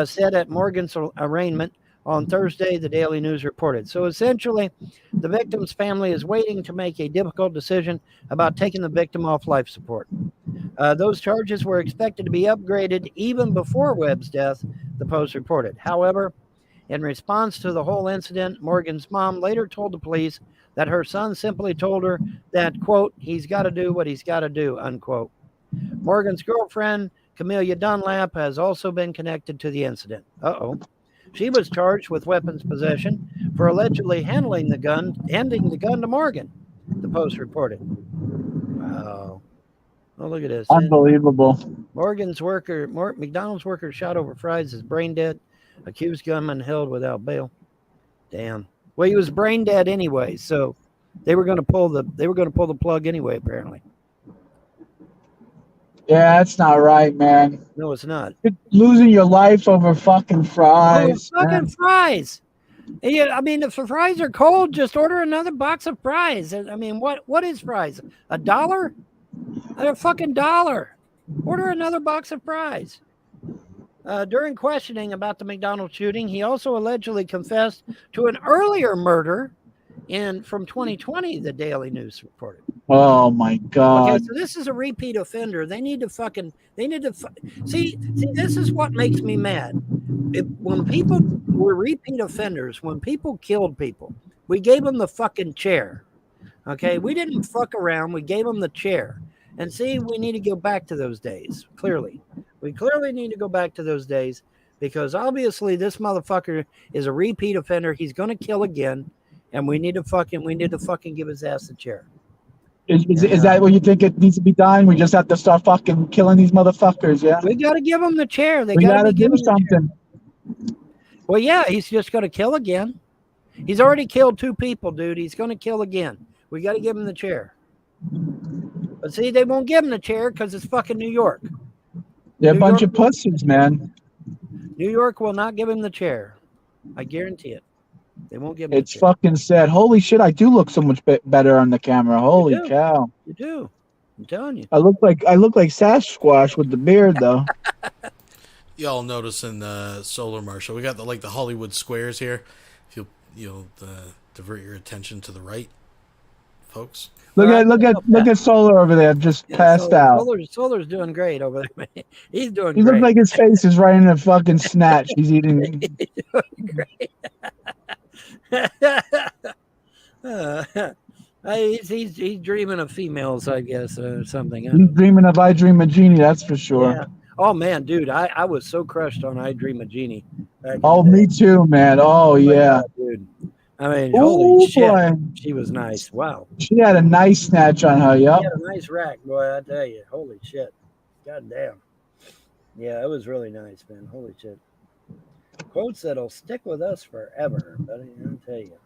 said at Morgan's arraignment on Thursday, the Daily News reported. So essentially, the victim's family is waiting to make a difficult decision about taking the victim off life support. Those charges were expected to be upgraded even before Webb's death, the Post reported. However, in response to the whole incident, Morgan's mom later told the police that her son simply told her that, quote, he's got to do what he's got to do, unquote. Morgan's girlfriend, Camelia Dunlap, has also been connected to the incident. She was charged with weapons possession for allegedly handing the gun to Morgan, the Post reported. Wow. Oh, look at this. Unbelievable. McDonald's worker shot over fries is brain dead. Accused gunman held without bail. Damn. Well, he was brain dead anyway, so they were going to pull the plug anyway, apparently. Yeah, that's not right, man. No, it's not. You're losing your life over fucking fries. Fries. Yeah, I mean, if the fries are cold, just order another box of fries. I mean, what is fries? $1? A fucking $1. Order another box of fries. During questioning about the McDonald's shooting, he also allegedly confessed to an earlier murder from 2020, the Daily News reported. Oh my God. Okay, so this is a repeat offender. See, this is what makes me mad. When people were repeat offenders, when people killed people, we gave them the fucking chair. Okay, we didn't fuck around. We gave them the chair. And see, we need to go back to those days. Clearly, we need to go back to those days because obviously this motherfucker is a repeat offender. He's going to kill again, and we need to fucking give his ass the chair. Is that what you think it needs to be done? We just have to start fucking killing these motherfuckers, yeah? We got to give them the chair. We got to do something. Well, yeah, he's just going to kill again. He's already killed 2 people, dude. He's going to kill again. We got to give him the chair. But see, they won't give him the chair because it's fucking New York. They're a bunch of pussies, man. New York will not give him the chair. I guarantee it. They won't give him It's fucking sad. Holy shit, I do look so much better on the camera. Holy cow. You do. I'm telling you. I look like Sasquatch with the beard, though. Y'all notice in the Solar Marshal, we got the Hollywood squares here. If you'll divert your attention to the right, folks. Look at Solar over there, just passed out. Solar's doing great over there, man. He's doing great. He looks like his face is right in a fucking snatch. He's eating. He's doing great. He's dreaming of females, I guess, or something. He's dreaming of I Dream of Jeannie, that's for sure. Yeah. Oh man, dude, I was so crushed on I Dream of Jeannie. Oh, me too, man. Oh yeah, God, dude. I mean, holy shit, boy. She was nice. Wow. She had a nice snatch on her. Yep. She had a nice rack, boy. I tell you, holy shit. God damn. Yeah, it was really nice, man. Holy shit. Quotes that'll stick with us forever, buddy. I'll tell you.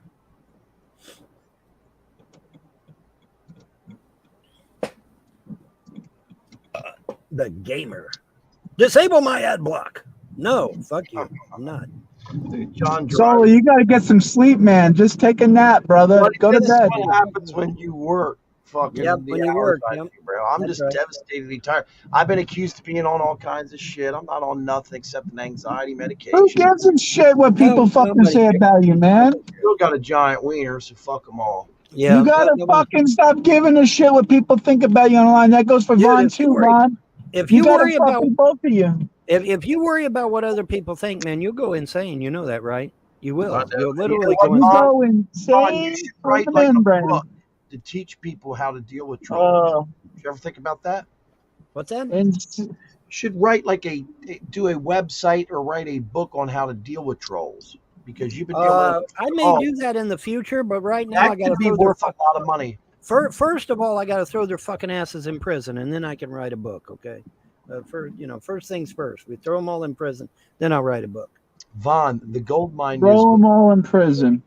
The Gamer. Disable my ad block. No, fuck you. I'm not. Dude, John So you got to get some sleep, man. Just take a nap, brother. Well, Go to this is bed. what happens when you work. Fucking Yep, the when you hours work, I yep. do, bro. I'm That's just right. devastatedly tired. I've been accused of being on all kinds of shit. I'm not on nothing except an anxiety medication. Who gives a shit what people fucking say about you, man? Still got a giant wiener, so fuck them all. Yeah, You gotta fucking stop giving a shit what people think about you online. That goes for Vaughn too, Vaughn. If You you gotta worry about fucking both of you. if you worry about what other people think, man, you'll go insane. You know that, right? You will. You'll literally You go go insane. Vaughn, insane. you should write like a book to teach people how to deal with trolls. Did you ever think about that? What's that? You should write like do a website or write a book on how to deal with trolls, because you've been dealing with I may do that in the future, but right now that I got to could be throw their worth a lot of money. First of all, I got to throw their fucking asses in prison, and then I can write a book. Okay, first things first. We throw them all in prison, then I'll write a book. Vaughn, the gold mine Throw is them all in prison.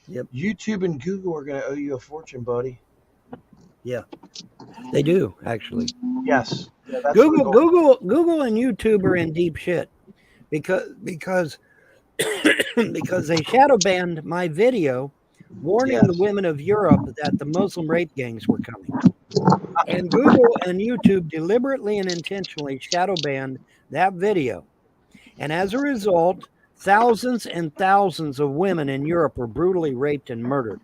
Yep. YouTube and Google are going to owe you a fortune, buddy. Yeah, they do actually. Yes. Yeah, that's Google and YouTube are in deep shit because because they shadow banned my video warning the women of Europe that the Muslim rape gangs were coming. And Google and YouTube deliberately and intentionally shadow banned that video. And as a result, thousands and thousands of women in Europe were brutally raped and murdered.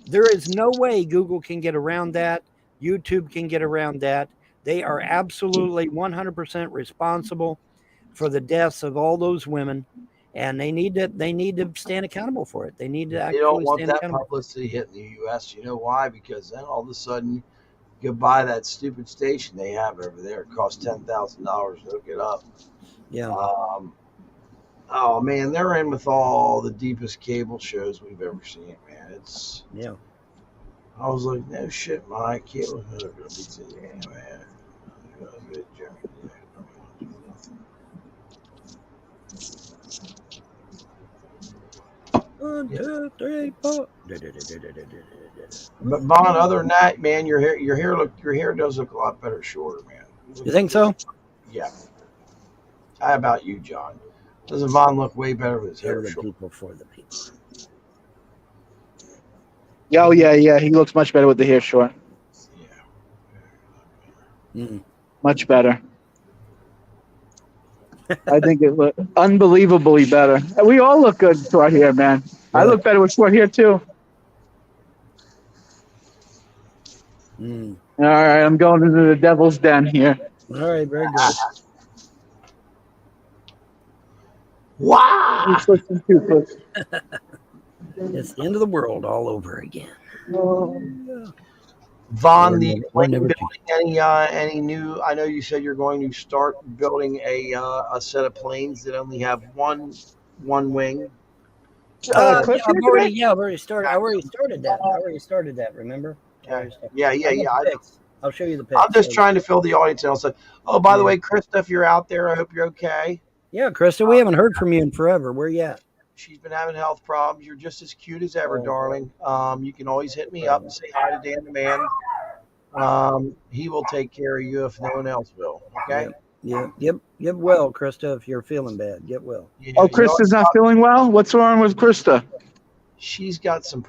There is no way Google can get around that. YouTube can get around that. They are absolutely 100% responsible for the deaths of all those women, and they need to stand accountable for it. They need to actually don't want stand that accountable. publicity hitting the U.S. You know why? Because then all of a sudden you buy that stupid station they have over there. It costs $10,000 to hook it up. Yeah. Oh man, they're in with all the deepest cable shows we've ever seen, man. It's I was like, no shit, my cable man. One, two, three, four. But Vaughn, other than that, man, your hair does look a lot better shorter, man. You think so? Yeah. How about you, John? Doesn't Vaughn look way better with his hair the short? people for the people. Oh yeah. He looks much better with the hair short. Much better. I think it looks unbelievably better. We all look good with short hair, man. I look better with short hair too. All right, I'm going into the devil's den here. All right, very good. Wow! It's the end of the world all over again. Vaughn, the building any new? I know you said you're going to start building a set of planes that only have one wing. I've already started. I already started that. Remember? Yeah. I'll show you the pics. I'm just trying to fill the audience and also. Oh, by the way, Krista, if you're out there, I hope you're okay. Yeah, Krista, we haven't heard from you in forever. Where you at? She's been having health problems. You're just as cute as ever, darling. You can always hit me up and say hi to Dan the Man. He will take care of you if no one else will. Okay? Get well, Krista, if you're feeling bad. Get well. Yeah, Krista's not feeling well? What's wrong with Krista? She's got some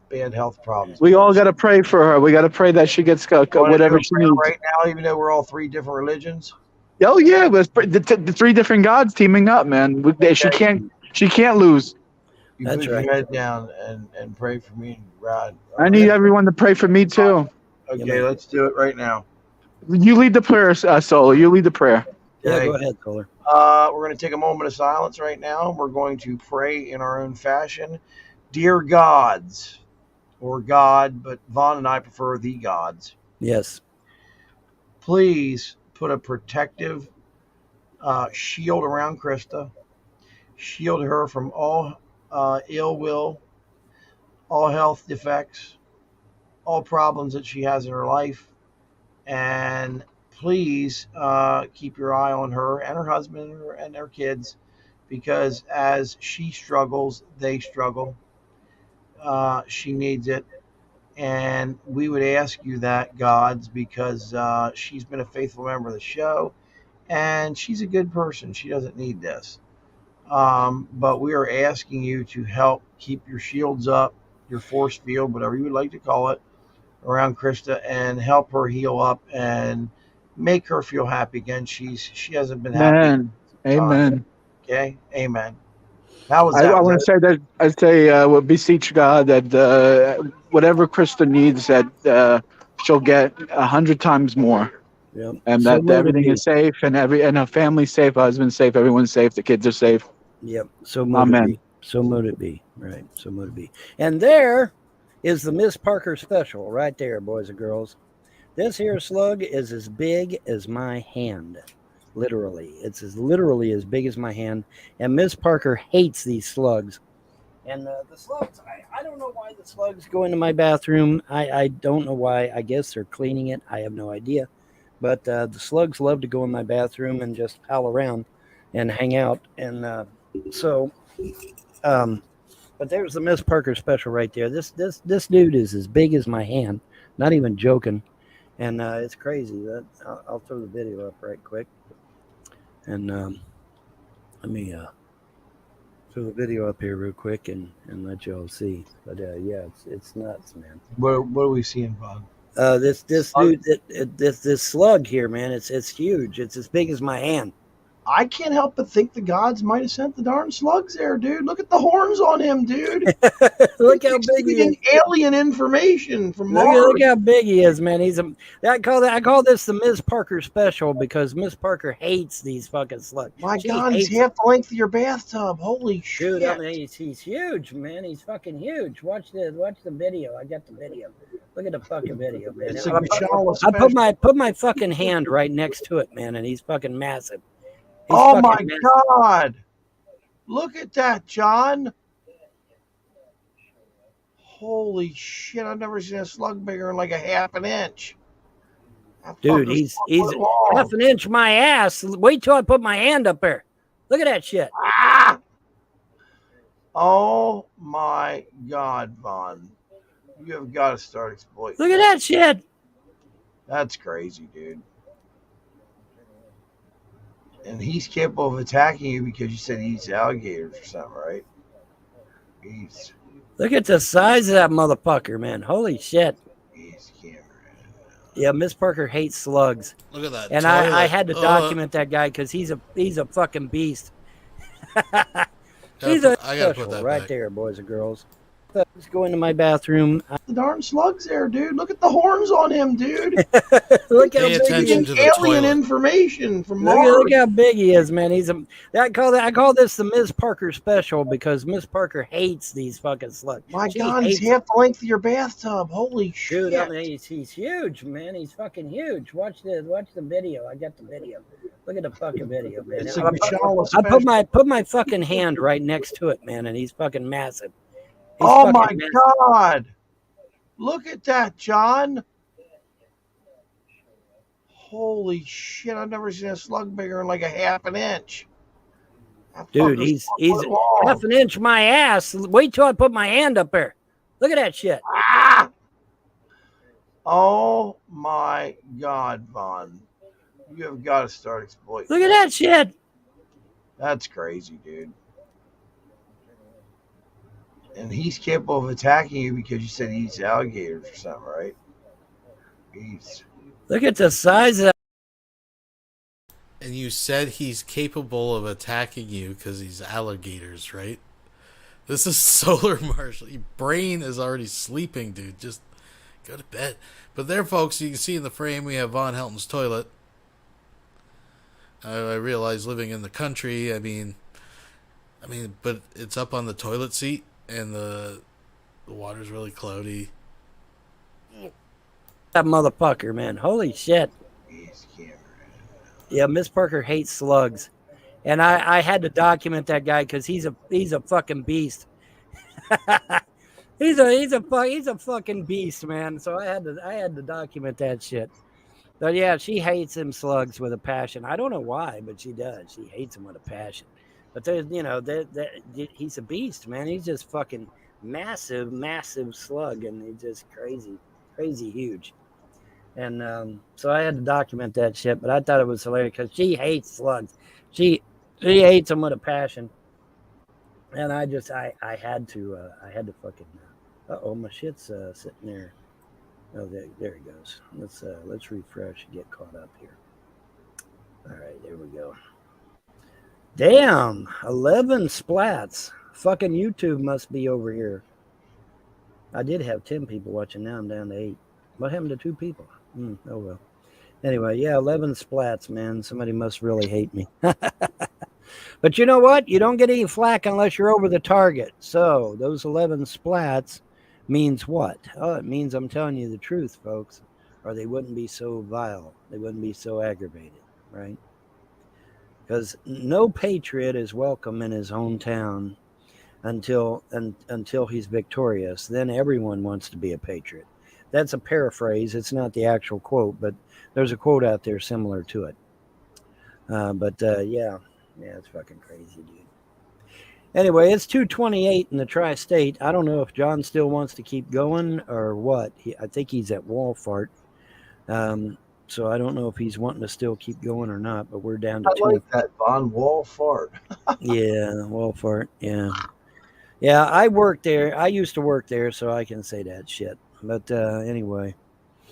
bad health problems. We all got to pray for her. We got to pray that she gets whatever she needs. Right now, even though we're all three different religions. Oh yeah, the three different gods teaming up, man. She can't lose. You put your head down and pray for me and Rod. I need everyone to pray for me too. Okay, let's do it right now. You lead the prayer, Solo. You lead the prayer. Yeah, go ahead, Kohler. We're going to take a moment of silence right now. We're going to pray in our own fashion. Dear gods, or God, but Vaughn and I prefer the gods. Yes. Please put a protective shield around Krista. Shield her from all ill will, all health defects, all problems that she has in her life. And please keep your eye on her and her husband and their kids, because as she struggles, they struggle. She needs it. And we would ask you that, gods, because she's been a faithful member of the show. and she's a good person. She doesn't need this. But we are asking you to help keep your shields up, your force field, whatever you would like to call it, around Krista, and help her heal up and make her feel happy again. She hasn't been happy. Man, amen. Okay, amen. How was I that? want to say that I say we'll beseech God that whatever Krista needs, that she'll get 100 times more. Yep. And So that everything is safe, and her family's safe, her husband's safe, everyone's safe, the kids are safe. Yep. So mote it be. So mote it be. Right. So mote it be. And there is the Miss Parker special right there, boys and girls. This here slug is as big as my hand. Literally. It's literally as big as my hand. And Miss Parker hates these slugs. And the slugs, I don't know why the slugs go into my bathroom. I don't know why. I guess they're cleaning it. I have no idea. But the slugs love to go in my bathroom and just pal around and hang out. And but there's the Miss Parker special right there. This dude is as big as my hand. Not even joking. And it's crazy. I'll throw the video up right quick. And let me throw the video up here real quick and let you all see. But yeah, it's nuts, man. What are we seeing, Bob? This dude, this slug here, man, it's huge. It's as big as my hand. I can't help but think the gods might have sent the darn slugs there, dude. Look at the horns on him, dude. Look how big he is. Alien information from Mars. Look how big he is, man. I call this the Miss Parker special because Miss Parker hates these fucking slugs. My God, he's half the length of your bathtub. Holy shit. Dude, I mean, he's huge, man. He's fucking huge. Watch the video. I got the video. Look at the fucking video, man. I put my fucking hand right next to it, man, and he's fucking massive. Oh my God. Look at that, John. Holy shit. I've never seen a slug bigger than like a half an inch. Dude, he's half an inch my ass. Wait till I put my hand up there. Look at that shit. Ah! Oh my God, Vaughn. You have got to start exploiting. Look at that shit. That's crazy, dude. And he's capable of attacking you because you said he eats alligators or something, right? Look at the size of that motherfucker, man. Holy shit. Yeah, Miss Parker hates slugs. Look at that. And I had to document that guy because he's a fucking beast. I gotta put that right back. there, boys and girls. Let's go into my bathroom. The darn slugs there, dude. Look at the horns on him, dude. Look how Pay big attention he is. to the Alien toilet. information from Mars. Look how big he is, man. I call this the Miss Parker special because Miss Parker hates these fucking slugs. My God, he's half the length of your bathtub. Holy shit. Dude, I mean, he's huge, man. He's fucking huge. Watch the video. I got the video. Look at the fucking video, man. It's a Machala I put my fucking hand right next to it, man, and he's fucking massive. Oh my God. Look at that, John. Holy shit. I've never seen a slug bigger than like a half an inch. Dude, he's half an inch my ass. Wait till I put my hand up there. Look at that shit. Ah! Oh my God, Vaughn. You have got to start exploiting. Look at that shit. That's crazy, dude. And he's capable of attacking you because you said he eats alligators or something, right? Look at the size of that. And you said he's capable of attacking you because he's alligators, right? This is Solar Marshall. Your brain is already sleeping, dude. Just go to bed. But there, folks, you can see in the frame we have Vonhelton's toilet. I realize living in the country, I mean, but it's up on the toilet seat. And the water's really cloudy. That motherfucker, man. Holy shit. Yeah, Miss Parker hates slugs. And I had to document that guy because he's a fucking beast. he's a fucking beast, man. So I had to document that shit. But yeah, she hates them slugs with a passion. I don't know why, but she does. She hates them with a passion. But there's, he's a beast, man. He's just fucking massive slug, and he's just crazy huge. And so I had to document that shit, but I thought it was hilarious because she hates slugs. She hates them with a passion. And I had to fucking, my shit's sitting there. Oh, there he goes. Let's refresh and get caught up here. All right, there we go. Damn, 11 splats. Fucking YouTube must be over here. I did have 10 people watching. Now I'm down to 8. What happened to 2 people? Oh, well. Anyway, yeah, 11 splats, man. Somebody must really hate me. But you know what? You don't get any flack unless you're over the target. So those 11 splats means what? Oh, it means I'm telling you the truth, folks, or they wouldn't be so vile. They wouldn't be so aggravated, right? Because no patriot is welcome in his hometown until he's victorious. Then everyone wants to be a patriot. That's a paraphrase. It's not the actual quote, but there's a quote out there similar to it. Yeah, it's fucking crazy, dude. Anyway, it's 2:28 in the tri-state. I don't know if John still wants to keep going or what. I think he's at Walfart. So I don't know if he's wanting to still keep going or not, but we're down to 2. I like that, Von Walfart. Yeah, Walfart, yeah. Yeah, I worked there. I used to work there, so I can say that shit. But anyway.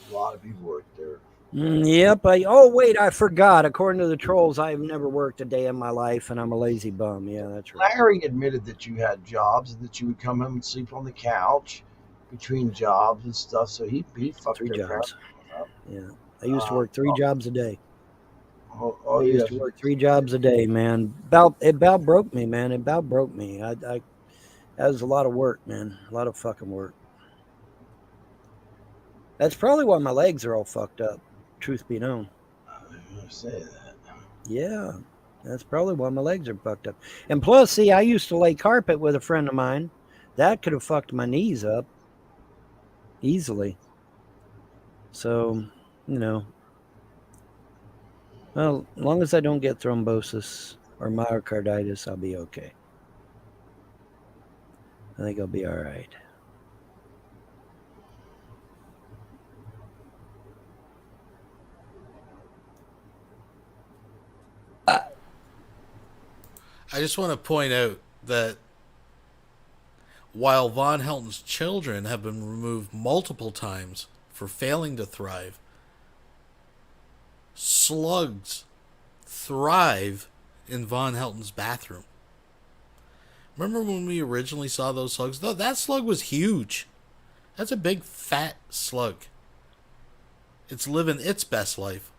A lot of people work there. Yep. Wait, I forgot. According to the trolls, I've never worked a day in my life, and I'm a lazy bum. Yeah, that's right. Larry admitted that you had jobs and that you would come home and sleep on the couch between jobs and stuff. So he fucked 3 jobs. Up. Yeah, I used to work 3 jobs a day. I used to work 3 jobs a day, man. It about broke me, man. It about broke me. That was a lot of work, man. A lot of fucking work. That's probably why my legs are all fucked up. Truth be known. I say that. Yeah, that's probably why my legs are fucked up. And plus, see, I used to lay carpet with a friend of mine. That could have fucked my knees up easily. So, well, as long as I don't get thrombosis or myocarditis, I'll be okay. I think I'll be all right. I just want to point out that while Vonhelton's children have been removed multiple times for failing to thrive, slugs thrive in Vonhelton's bathroom. Remember when we originally saw those slugs? That slug was huge. That's a big fat slug. It's living its best life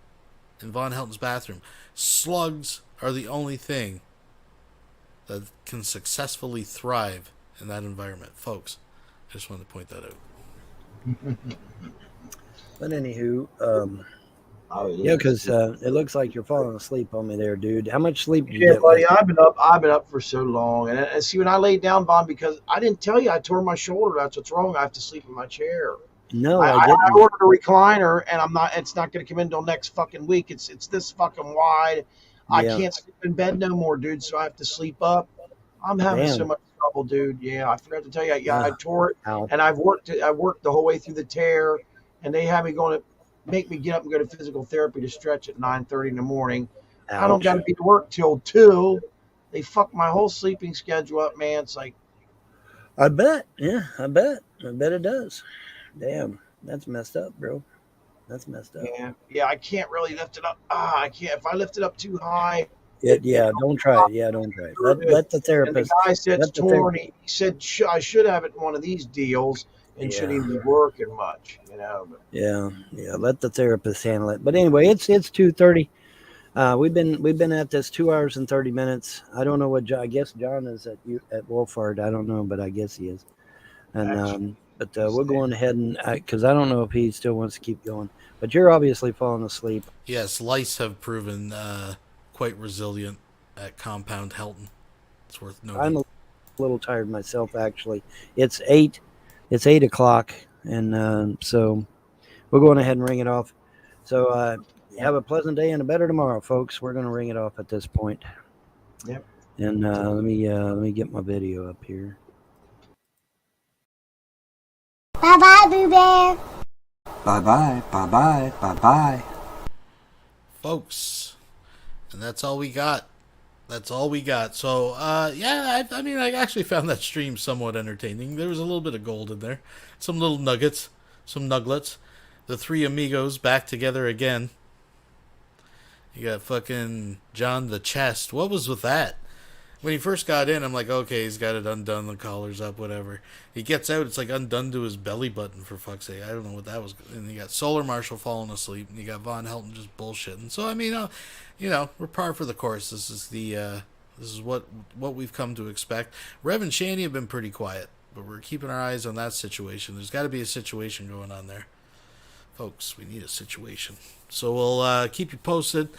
in Vonhelton's bathroom. Slugs are the only thing that can successfully thrive in that environment. Folks, I just wanted to point that out. But anywho, yeah, because it looks like you're falling asleep on me there, dude. How much sleep did you get? Buddy, I've been up for so long. And see, when I laid down, Von, because I didn't tell you I tore my shoulder. That's what's wrong. I have to sleep in my chair. No, I didn't. I ordered a recliner, and it's not going to come in until next fucking week. It's this fucking wide. I can't sleep in bed no more, dude, so I have to sleep up. I'm having so much trouble, dude. Yeah, I forgot to tell you. Yeah, I tore it, and I worked the whole way through the tear, and they had me going to make me get up and go to physical therapy to stretch at 9:30 in the morning. Ouch. I don't got to be to work till 2. They fucked my whole sleeping schedule up, man. It's like, I bet. Yeah, I bet it does. Damn, that's messed up, bro. That's messed up. Yeah, I can't really lift it up. I can't. If I lift it up too high. Don't try it. Yeah, don't try it. Let the therapist. And the guy said it's torn. He said I should have it in one of these deals and shouldn't even be working much, But. Yeah. Let the therapist handle it. But anyway, it's 2:30. We've been at this 2 hours and 30 minutes. I don't know what I guess John is at Wolford. I don't know, but I guess he is. And but we're going ahead and because I don't know if he still wants to keep going. But you're obviously falling asleep. Yes, lice have proven quite resilient at Compound Helton. It's worth noting. I'm a little tired myself, actually. It's 8 o'clock, and so we're going ahead and ring it off. So have a pleasant day and a better tomorrow, folks. We're going to ring it off at this point. Yep. And let me get my video up here. Bye bye, Boo Bear. Bye-bye, bye-bye, bye-bye. Folks, and that's all we got. That's all we got. So, yeah, I mean, I actually found that stream somewhat entertaining. There was a little bit of gold in there. Some little nuggets. Some nuglets. The three amigos back together again. You got fucking John the Chest. What was with that? When he first got in, I'm like, okay, he's got it undone, the collar's up, whatever. He gets out, it's like undone to his belly button, for fuck's sake. I don't know what that was. And you got Solar Marshall falling asleep, and you got Vonhelton just bullshitting. So, I mean, you know, we're par for the course. This is what we've come to expect. Rev and Shanny have been pretty quiet, but we're keeping our eyes on that situation. There's got to be a situation going on there. Folks, we need a situation. So we'll keep you posted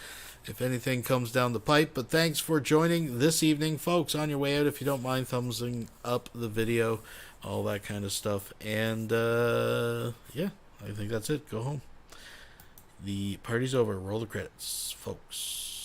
if anything comes down the pipe. But thanks for joining this evening, folks. On your way out, if you don't mind thumbsing up the video, all that kind of stuff. And yeah, I think that's it. Go home. The party's over. Roll the credits, folks.